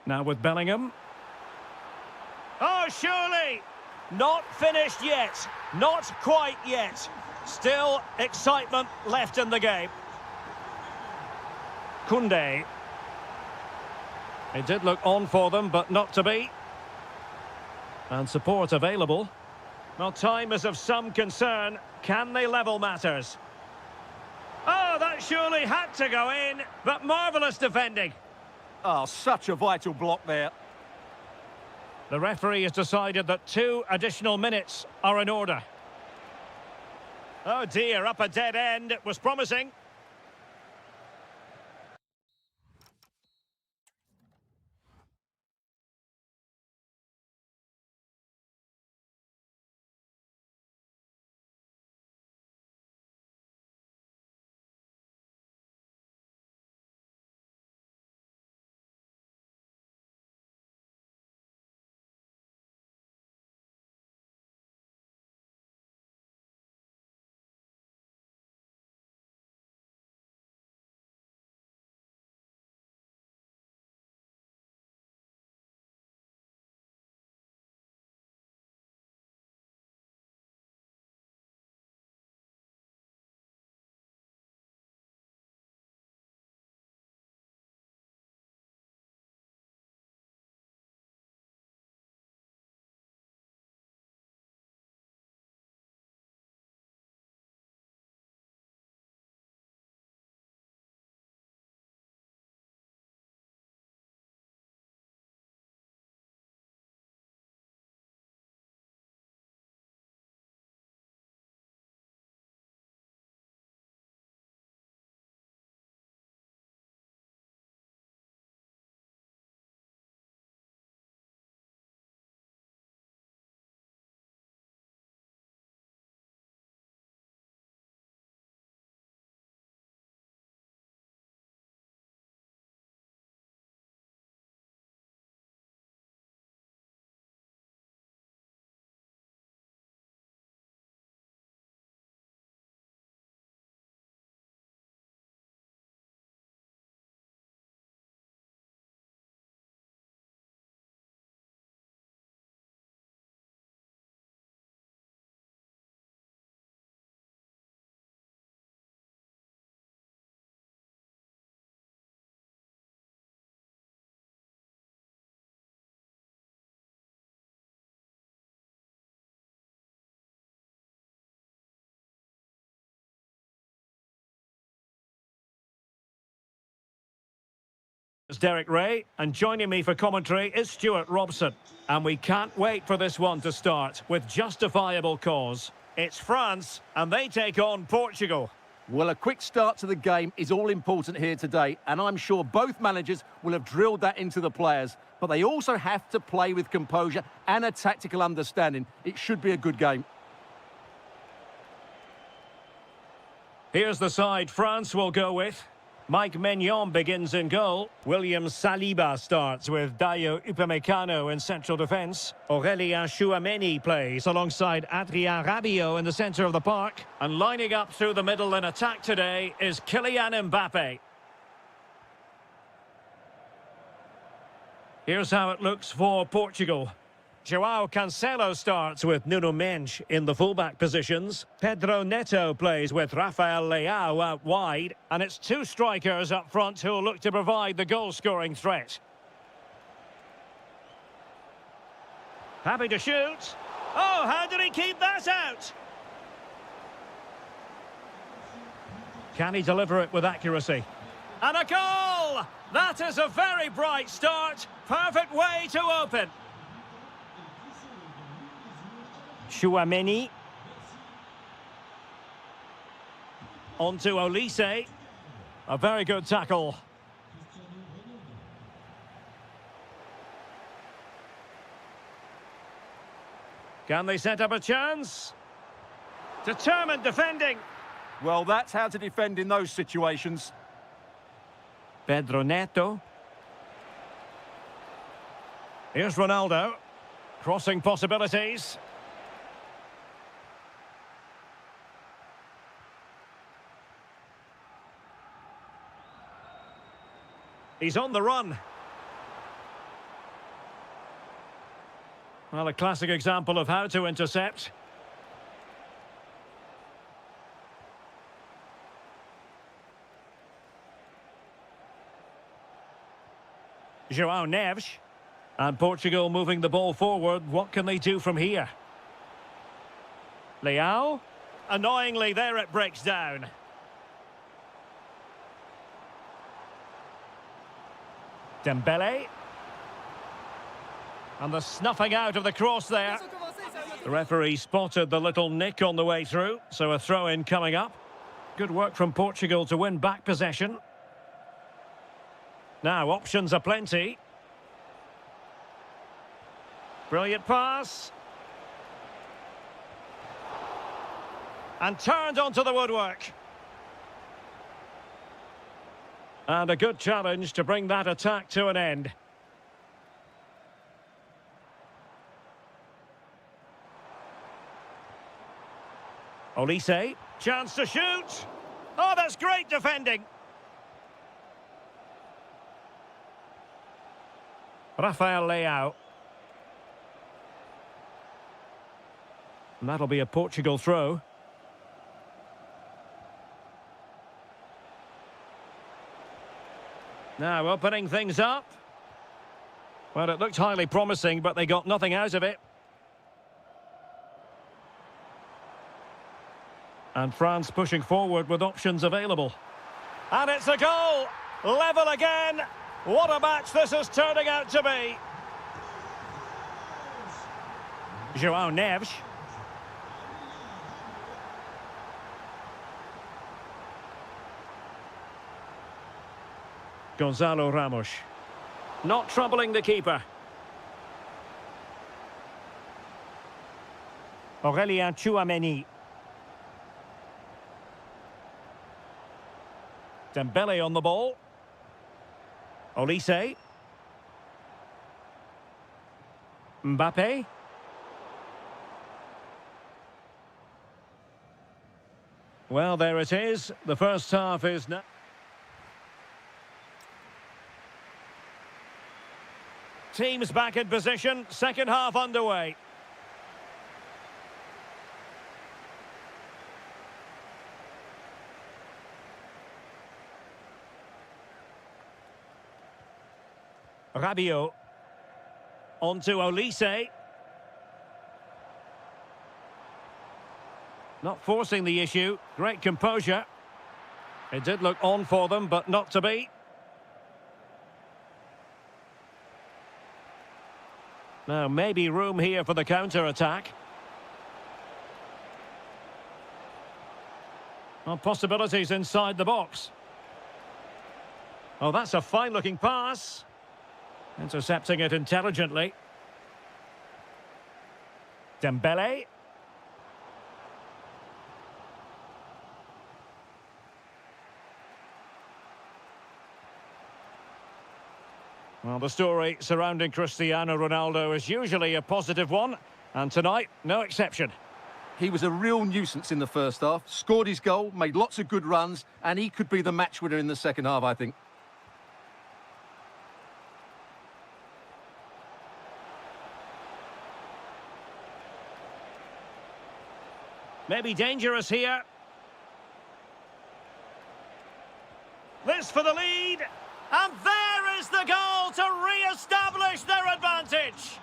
Now with Bellingham. Oh, surely! Not finished yet. Not quite yet. Still excitement left in the game. Koundé. It did look on for them, but not to be. And support available. Well, time is of some concern. Can they level matters? Oh, that surely had to go in, but marvellous defending. Oh, such a vital block there. The referee has decided that 2 additional minutes are in order. Oh dear, up a dead end. It was promising. It's Derek Ray, and joining me for commentary is Stuart Robson. And we can't wait for this one to start with justifiable cause. It's France, and they take on Portugal. Well, a quick start to the game is all important here today, and I'm sure both managers will have drilled that into the players. But they also have to play with composure and a tactical understanding. It should be a good game. Here's the side France will go with. Mike Maignan begins in goal. William Saliba starts with Dayo Upamecano in central defence. Aurélien Tchouameni plays alongside Adrien Rabiot in the centre of the park. And lining up through the middle in attack today is Kylian Mbappe. Here's how it looks for Portugal. João Cancelo starts with Nuno Mendes in the fullback positions. Pedro Neto plays with Rafael Leao out wide. And it's two strikers up front who'll look to provide the goal-scoring threat. Happy to shoot. Oh, how did he keep that out? Can he deliver it with accuracy? And a goal! That is a very bright start. Perfect way to open. Tchouameni. On to Olise. A very good tackle. Can they set up a chance? Determined defending. Well, that's how to defend in those situations. Pedro Neto. Here's Ronaldo. Crossing possibilities. He's on the run. Well, a classic example of how to intercept. João Neves. And Portugal moving the ball forward. What can they do from here? Leao. Annoyingly, there it breaks down. Dembele. And the snuffing out of the cross there. The referee spotted the little nick on the way through, so a throw-in coming up. Good work from Portugal to win back possession. Now, options are plenty. Brilliant pass. And turned onto the woodwork. And a good challenge to bring that attack to an end. Olise, chance to shoot. Oh, that's great defending. Rafael Leao. And that'll be a Portugal throw. Now opening things up. Well, it looked highly promising, but they got nothing out of it. And France pushing forward with options available. And it's a goal! Level again! What a match this is turning out to be! João Neves. Gonzalo Ramos. Not troubling the keeper. Aurélien Tchouameni. Dembele on the ball. Olise. Mbappe. Well, there it is. The first half is now. Teams back in position. Second half underway. Rabiot. On to Olise. Not forcing the issue. Great composure. It did look on for them, but not to be. Now, maybe room here for the counter-attack. Well, possibilities inside the box. Oh, that's a fine-looking pass. Intercepting it intelligently. Dembele. Well, the story surrounding Cristiano Ronaldo is usually a positive one, and tonight, no exception. He was a real nuisance in the first half, scored his goal, made lots of good runs, and he could be the match winner in the second half, I think. Maybe dangerous here. This for the lead. And there is the goal to re-establish their advantage.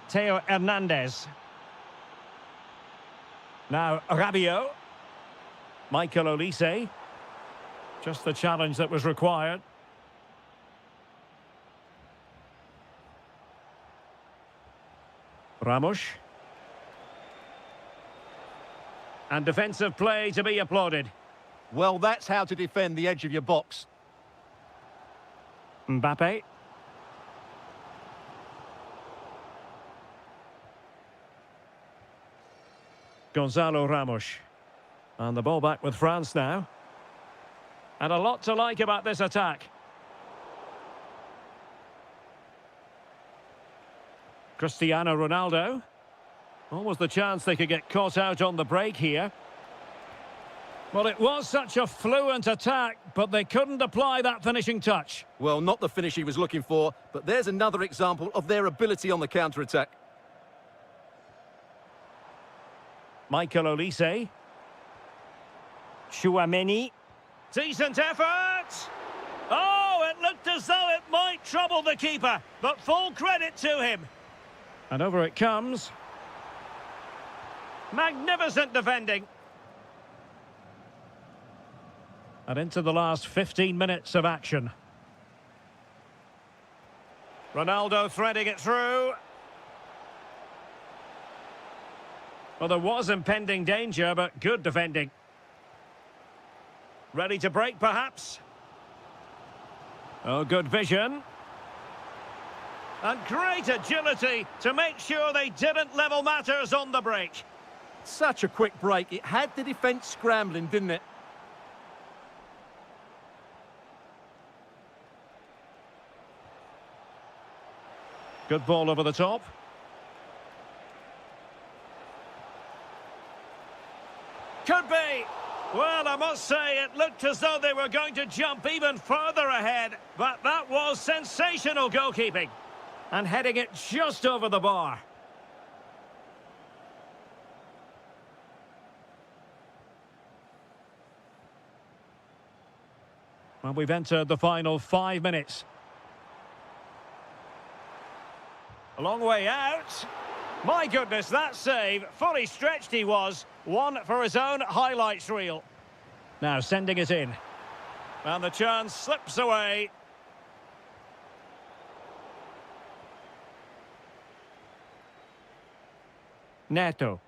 Theo Hernandez. Now Rabiot. Michael Olise. Just the challenge that was required. Ramos. And defensive play to be applauded. Well, that's how to defend the edge of your box. Mbappe. Gonzalo Ramos. And the ball back with France now. And a lot to like about this attack. Cristiano Ronaldo. Almost the chance they could get caught out on the break here. Well, it was such a fluent attack, but they couldn't apply that finishing touch. Well, not the finish he was looking for, but there's another example of their ability on the counter-attack. Michael Olise. Chouameni. Decent effort! Oh, it looked as though it might trouble the keeper, but full credit to him. And over it comes. Magnificent defending. And into the last 15 minutes of action. Ronaldo threading it through. Well, there was impending danger, but good defending. Ready to break, perhaps? Oh, good vision. And great agility to make sure they didn't level matters on the break. Such a quick break. It had the defence scrambling, didn't it? Good ball over the top. Could be. Well, I must say, it looked as though they were going to jump even further ahead. But that was sensational goalkeeping. And heading it just over the bar. Well, we've entered the final 5 minutes. A long way out. My goodness, that save. Fully stretched he was. One for his own highlights reel. Now sending it in. And the chance slips away. Neto.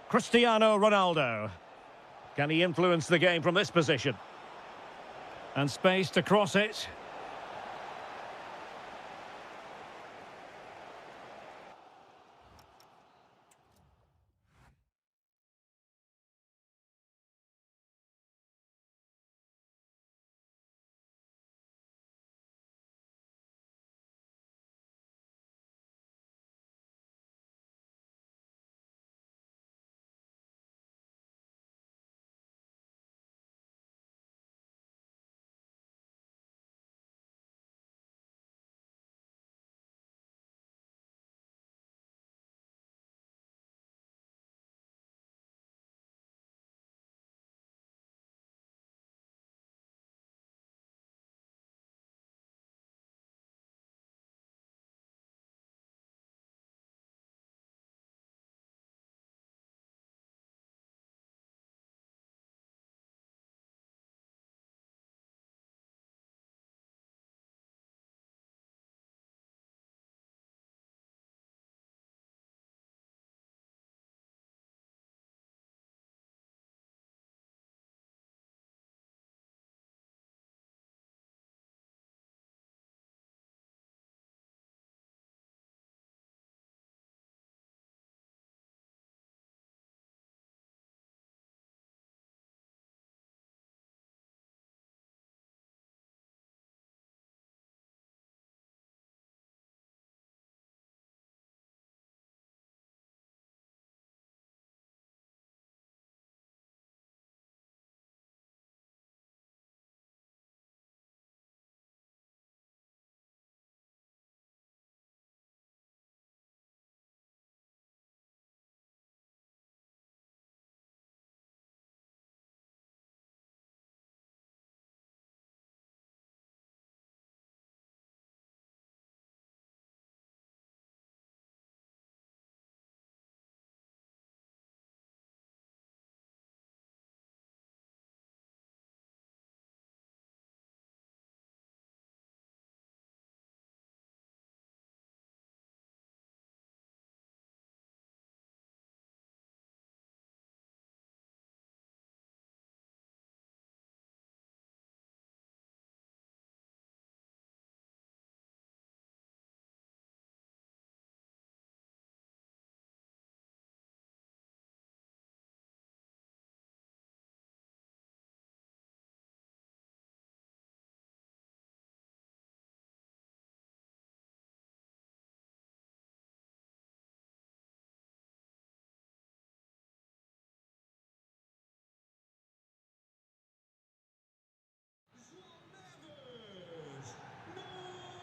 Cristiano Ronaldo. Can he influence the game from this position? And space to cross it.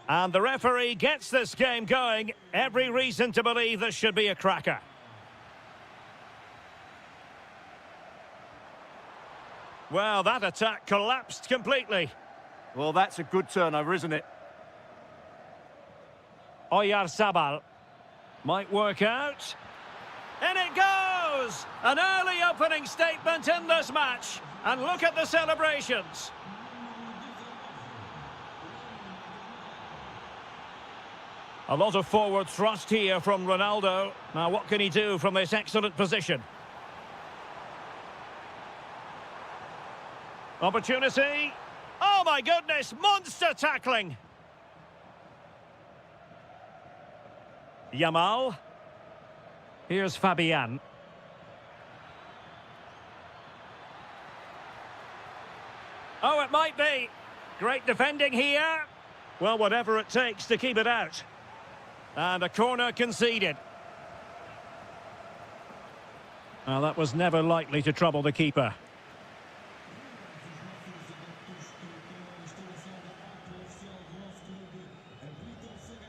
And the referee gets this game going. Every reason to believe this should be a cracker. Well, that attack collapsed completely. Well, that's a good turnover, isn't it? Oyarzabal might work out. In it goes! An early opening statement in this match. And look at the celebrations. A lot of forward thrust here from Ronaldo. Now, what can he do from this excellent position? Opportunity. Oh, my goodness! Monster tackling! Yamal. Here's Fabian. Oh, it might be. Great defending here. Well, whatever it takes to keep it out. And a corner conceded. Well, that was never likely to trouble the keeper.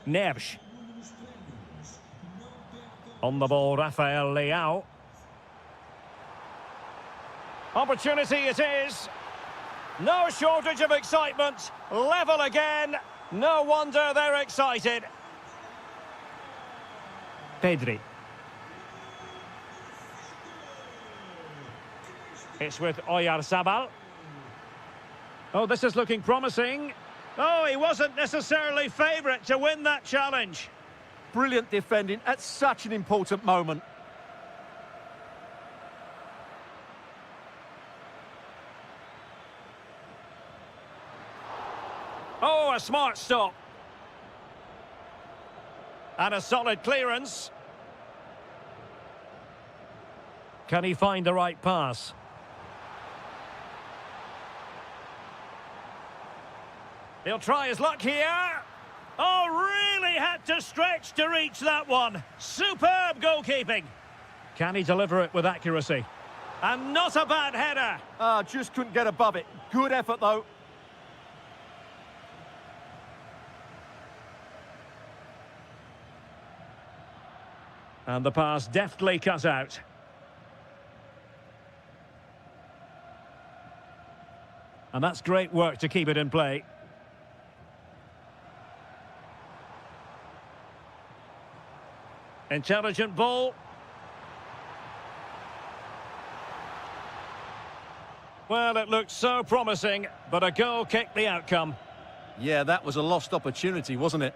Neves. On the ball, Rafael Leao. Opportunity it is. No shortage of excitement. Level again. No wonder they're excited. Pedri. It's with Oyarzabal. Oh, this is looking promising. Oh, he wasn't necessarily favourite to win that challenge. Brilliant defending at such an important moment. Oh, a smart stop. And a solid clearance. Can he find the right pass? He'll try his luck here. Oh, really had to stretch to reach that one. Superb goalkeeping. Can he deliver it with accuracy? And not a bad header. Just couldn't get above it. Good effort, though. And the pass deftly cut out. And that's great work to keep it in play. Intelligent ball. Well, it looked so promising, but a goal kicked the outcome. Yeah, that was a lost opportunity, wasn't it?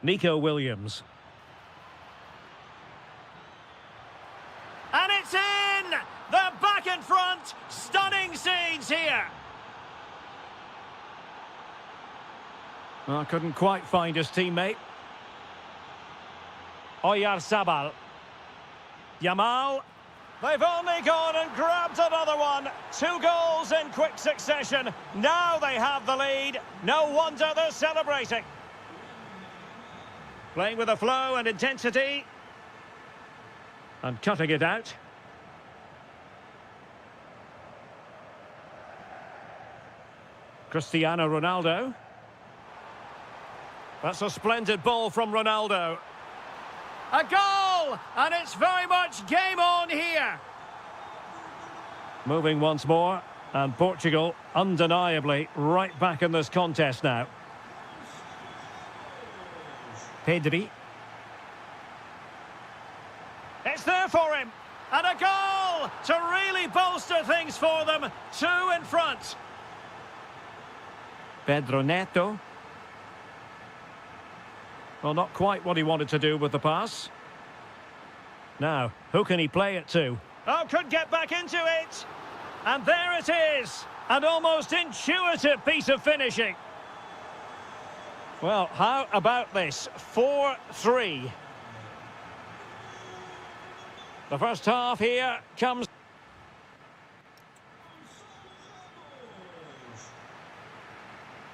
Nico Williams. And it's in! They're back in front! Stunning scenes here! Well, couldn't quite find his teammate. Oyarzabal. Yamal. They've only gone and grabbed another one. 2 goals in quick succession. Now they have the lead. No wonder they're celebrating. Playing with a flow and intensity. And cutting it out. Cristiano Ronaldo. That's a splendid ball from Ronaldo. A goal! And it's very much game on here. Moving once more. And Portugal, undeniably, right back in this contest now. Pedri. It's there for him. And a goal to really bolster things for them. 2 in front. Pedro Neto. Well, not quite what he wanted to do with the pass. Now, who can he play it to? Oh, could get back into it. And there it is. An almost intuitive piece of finishing. Well, how about this? 4-3. The first half here comes...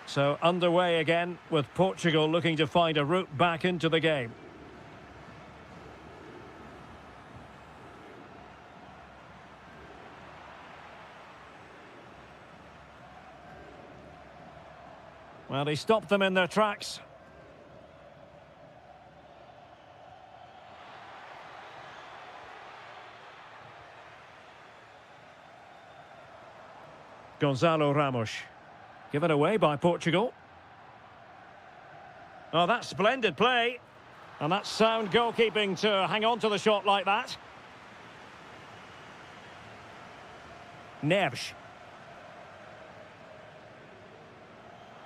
So underway again with Portugal looking to find a route back into the game. Well, he stopped them in their tracks. Gonzalo Ramos. Given away by Portugal. Oh, that's splendid play. And that's sound goalkeeping to hang on to the shot like that. Neves.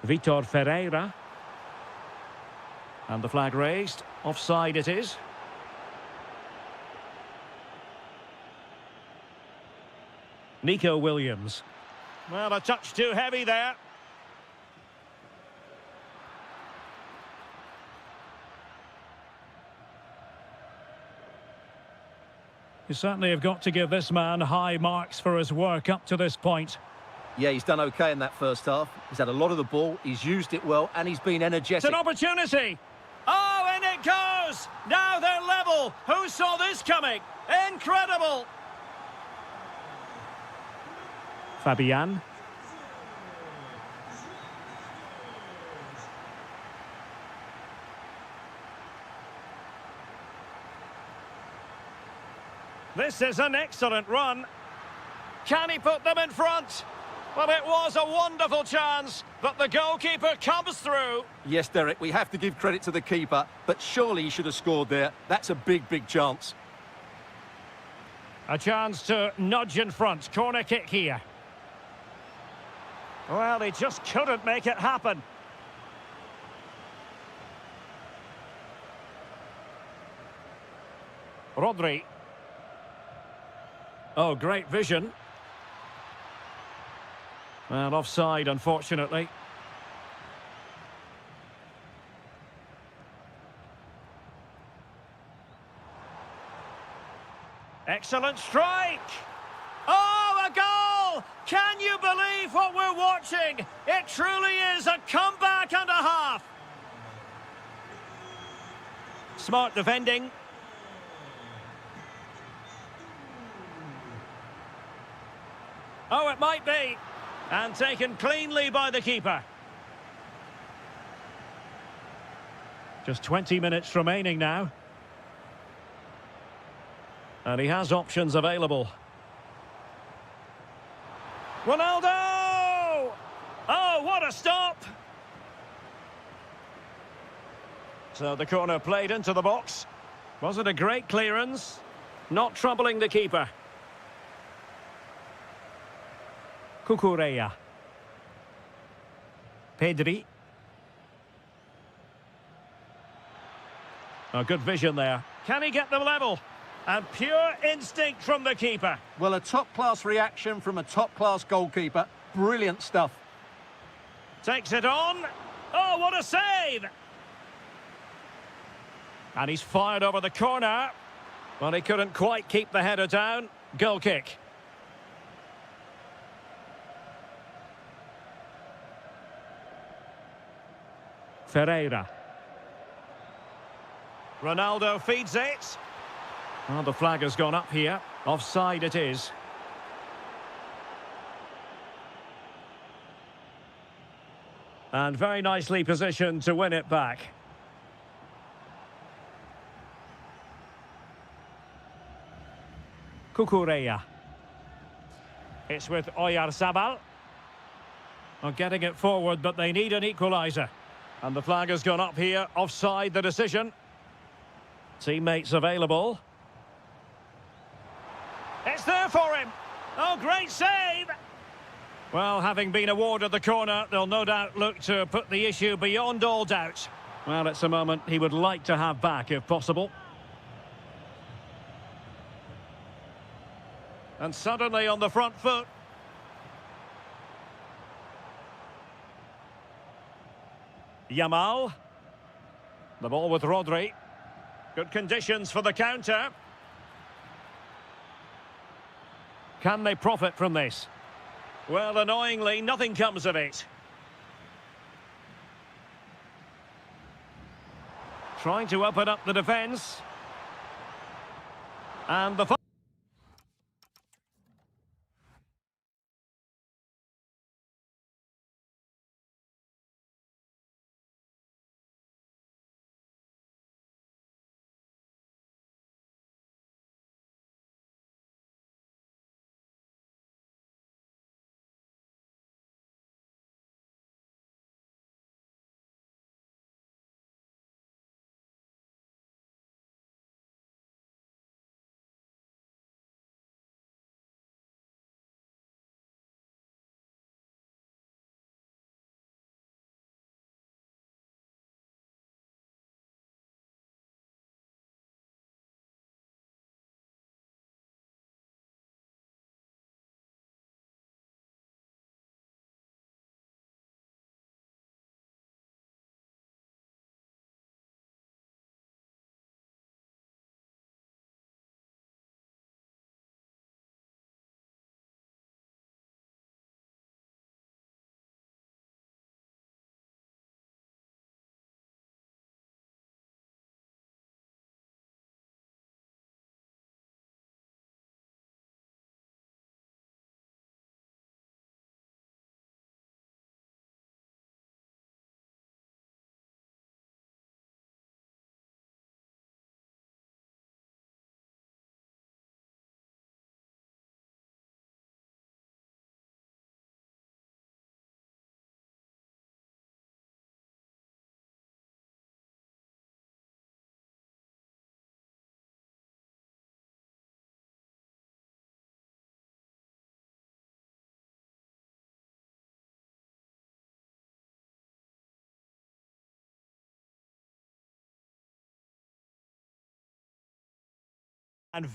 Vitor Ferreira. And the flag raised. Offside it is. Nico Williams. Well, a touch too heavy there. You certainly have got to give this man high marks for his work up to this point. Yeah, he's done okay in that first half. He's had a lot of the ball, he's used it well, and he's been energetic. It's an opportunity. Oh, and it goes! Now they're level. Who saw this coming? Incredible! Fabian. This is an excellent run. Can he put them in front? Well, it was a wonderful chance, but the goalkeeper comes through. Yes, Derek, we have to give credit to the keeper, but surely he should have scored there. That's a big, big chance. A chance to nudge in front. Corner kick here. Well, they just couldn't make it happen. Rodri. Oh, great vision. Well, offside, unfortunately. Excellent strike! Oh, a goal! Can you believe what we're watching? It truly is a comeback and a half. Smart defending. Oh, it might be. And taken cleanly by the keeper. Just 20 minutes remaining now. And he has options available. Ronaldo! Oh, what a stop! So the corner played into the box. Was it a great clearance? Not troubling the keeper. Cucurella. Pedri. Oh, good vision there. Can he get them level? And pure instinct from the keeper. Well, a top-class reaction from a top-class goalkeeper. Brilliant stuff. Takes it on. Oh, what a save! And he's fired over the corner. Well, he couldn't quite keep the header down. Goal kick. Ferreira. Ronaldo feeds it. Well, the flag has gone up here. Offside it is. And very nicely positioned to win it back. Cucurella. It's with Oyarzabal. Well, getting it forward, but they need an equaliser. And the flag has gone up here. Offside the decision. Teammates available. It's there for him. Oh, great save. Well, having been awarded the corner, they'll no doubt look to put the issue beyond all doubt. Well, it's a moment he would like to have back if possible. And suddenly on the front foot. Yamal. The ball with Rodri. Good conditions for the counter. Can they profit from this? Well, annoyingly, nothing comes of it. Trying to open up the defence. And the And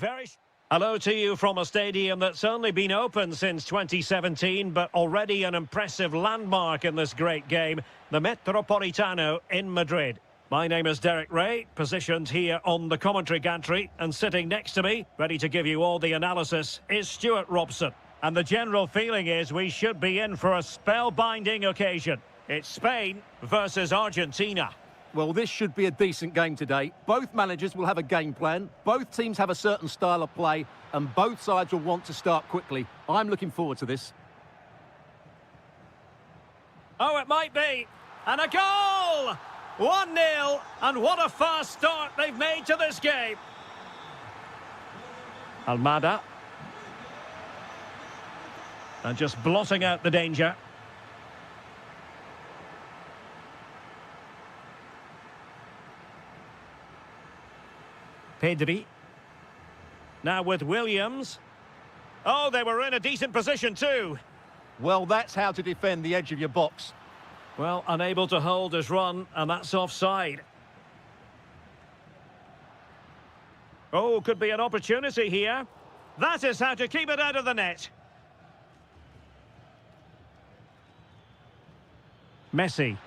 hello to you from a stadium that's only been open since 2017, but already an impressive landmark in this great game, the Metropolitano in Madrid. My name is Derek Ray, positioned here on the commentary gantry, and sitting next to me, ready to give you all the analysis, is Stuart Robson. And the general feeling is we should be in for a spellbinding occasion. It's Spain versus Argentina. Well, this should be a decent game today. Both managers will have a game plan. Both teams have a certain style of play, and both sides will want to start quickly. I'm looking forward to this. Oh, it might be. And a goal! 1-0, and what a fast start they've made to this game. Almada. And just blotting out the danger. Pedri. Now with Williams. Oh, they were in a decent position too. Well, that's how to defend the edge of your box. Well, unable to hold his run, and that's offside. Oh, could be an opportunity here. That is how to keep it out of the net. Messi.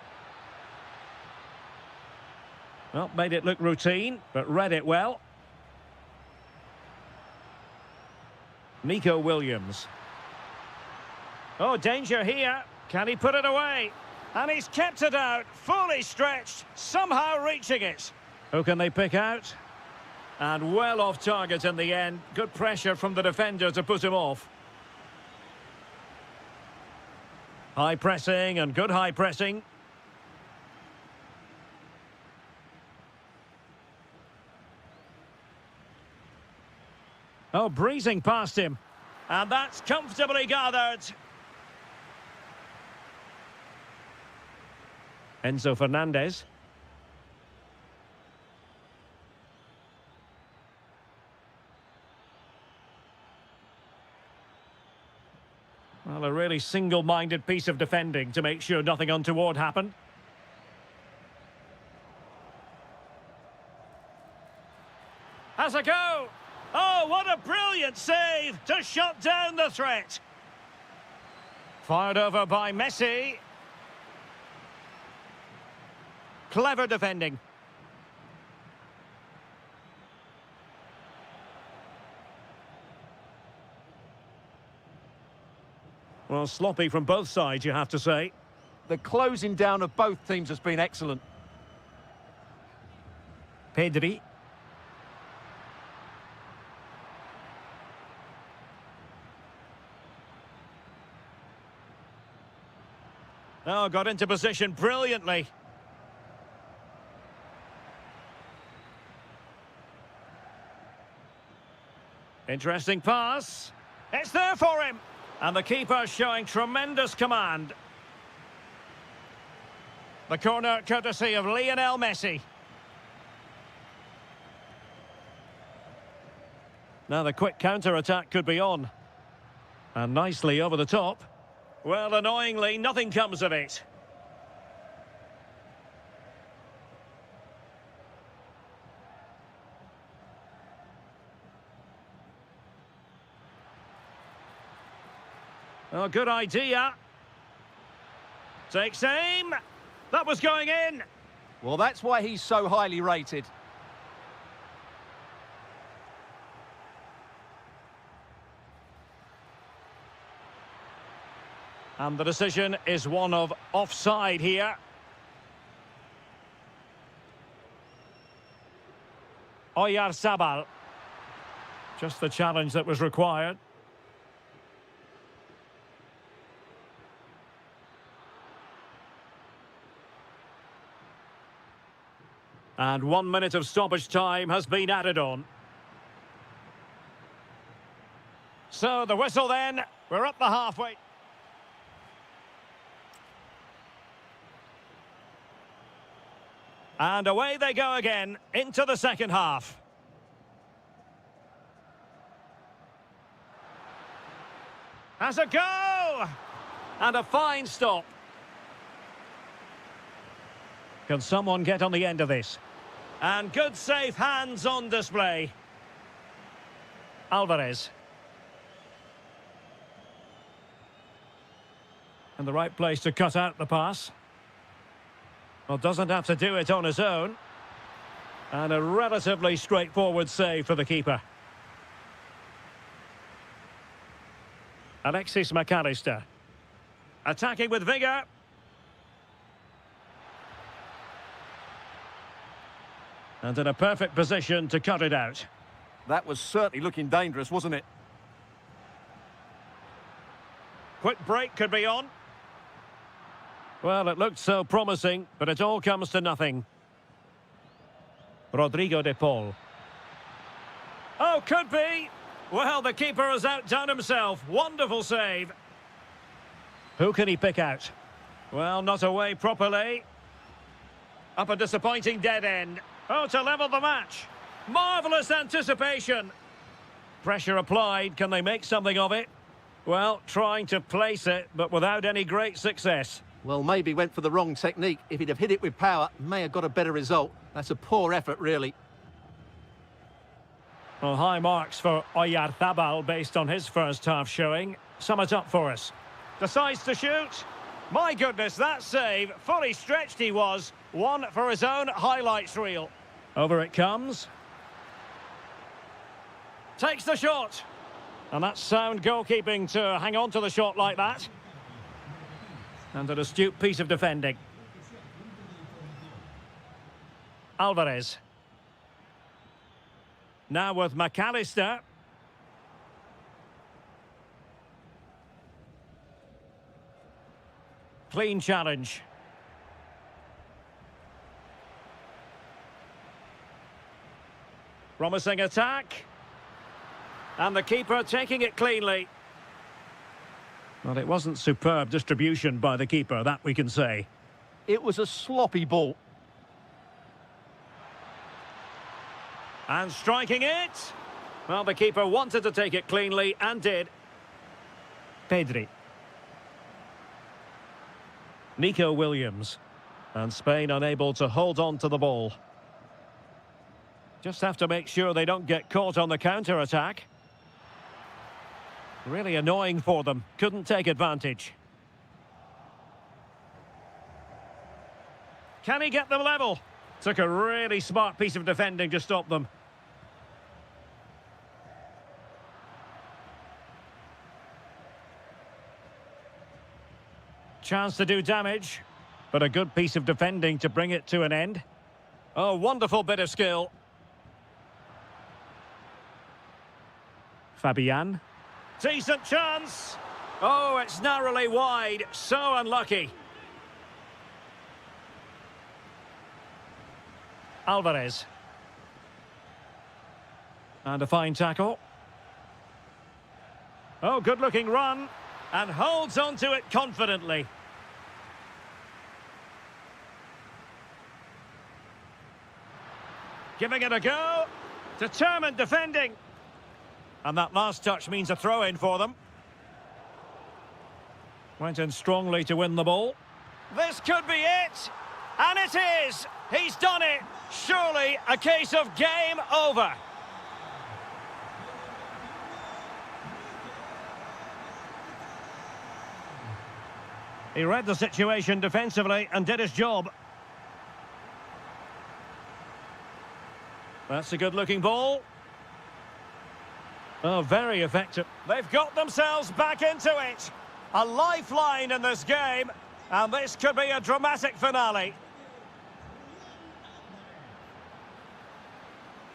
Well, made it look routine, but read it well. Nico Williams. Oh, danger here. Can he put it away? And he's kept it out, fully stretched, somehow reaching it. Who can they pick out? And well off target in the end. Good pressure from the defender to put him off. High pressing and good high pressing. Oh, breezing past him. And that's comfortably gathered. Enzo Fernandez. Well, a really single-minded piece of defending to make sure nothing untoward happened. Has a go! Oh, what a brilliant save to shut down the threat. Fired over by Messi. Clever defending. Well, sloppy from both sides, you have to say. The closing down of both teams has been excellent. Pedri. Oh, got into position brilliantly. Interesting pass. It's there for him. And the keeper showing tremendous command. The corner courtesy of Lionel Messi. Now the quick counter-attack could be on. And nicely over the top. Well, annoyingly, nothing comes of it. Oh, good idea. Takes aim. That was going in. Well, that's why he's so highly rated. And the decision is one of offside here. Oyarzabal. Just the challenge that was required. And 1 minute of stoppage time has been added on. So the whistle then. We're up the halfway. And away they go again into the second half. Has a go! And a fine stop. Can someone get on the end of this? And good safe hands on display. Alvarez. In the right place to cut out the pass. Well, doesn't have to do it on his own. And a relatively straightforward save for the keeper. Alexis McAllister. Attacking with vigour. And in a perfect position to cut it out. That was certainly looking dangerous, wasn't it? Quick break could be on. Well, it looked so promising, but it all comes to nothing. Rodrigo de Paul. Oh, could be. Well, the keeper has outdone himself. Wonderful save. Who can he pick out? Well, not away properly. Up a disappointing dead end. Oh, to level the match. Marvellous anticipation. Pressure applied. Can they make something of it? Well, trying to place it, but without any great success. Well, maybe went for the wrong technique. If he'd have hit it with power, may have got a better result. That's a poor effort, really. Well, high marks for Oyarzabal based on his first half showing. Sum it up for us. Decides to shoot. My goodness, that save. Fully stretched he was. One for his own highlights reel. Over it comes. Takes the shot. And that's sound goalkeeping to hang on to the shot like that. And an astute piece of defending. Alvarez. Now with McAllister. Clean challenge. Promising attack. And the keeper taking it cleanly. Well, it wasn't superb distribution by the keeper, that we can say. It was a sloppy ball. And striking it. Well, the keeper wanted to take it cleanly and did. Pedri. Nico Williams. And Spain unable to hold on to the ball. Just have to make sure they don't get caught on the counter-attack. Really annoying for them. Couldn't take advantage. Can he get them level? Took a really smart piece of defending to stop them. Chance to do damage, but a good piece of defending to bring it to an end. Oh, wonderful bit of skill. Fabian. Decent chance. Oh, it's narrowly wide. So unlucky. Alvarez. And a fine tackle. Oh, good-looking run. And holds on to it confidently. Giving it a go. Determined defending. And that last touch means a throw-in for them. Went in strongly to win the ball. This could be it. And it is. He's done it. Surely a case of game over. He read the situation defensively and did his job. That's a good-looking ball. Oh, very effective. They've got themselves back into it. A lifeline in this game. And this could be a dramatic finale.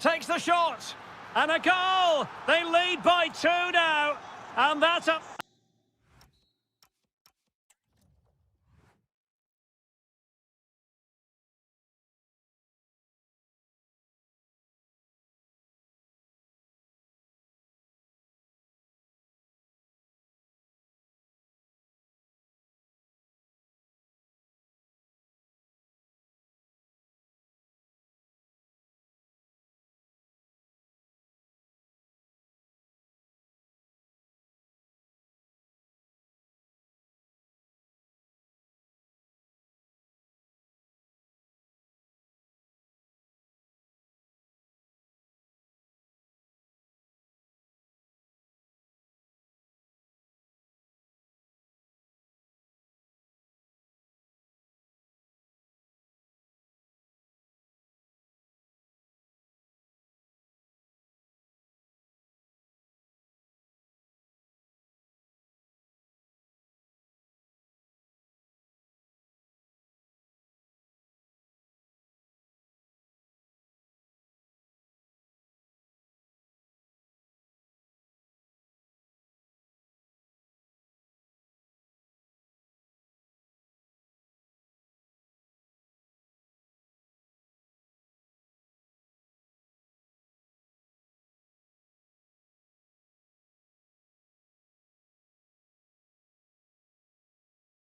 Takes the shot. And a goal. They lead by 2 now. And that's a...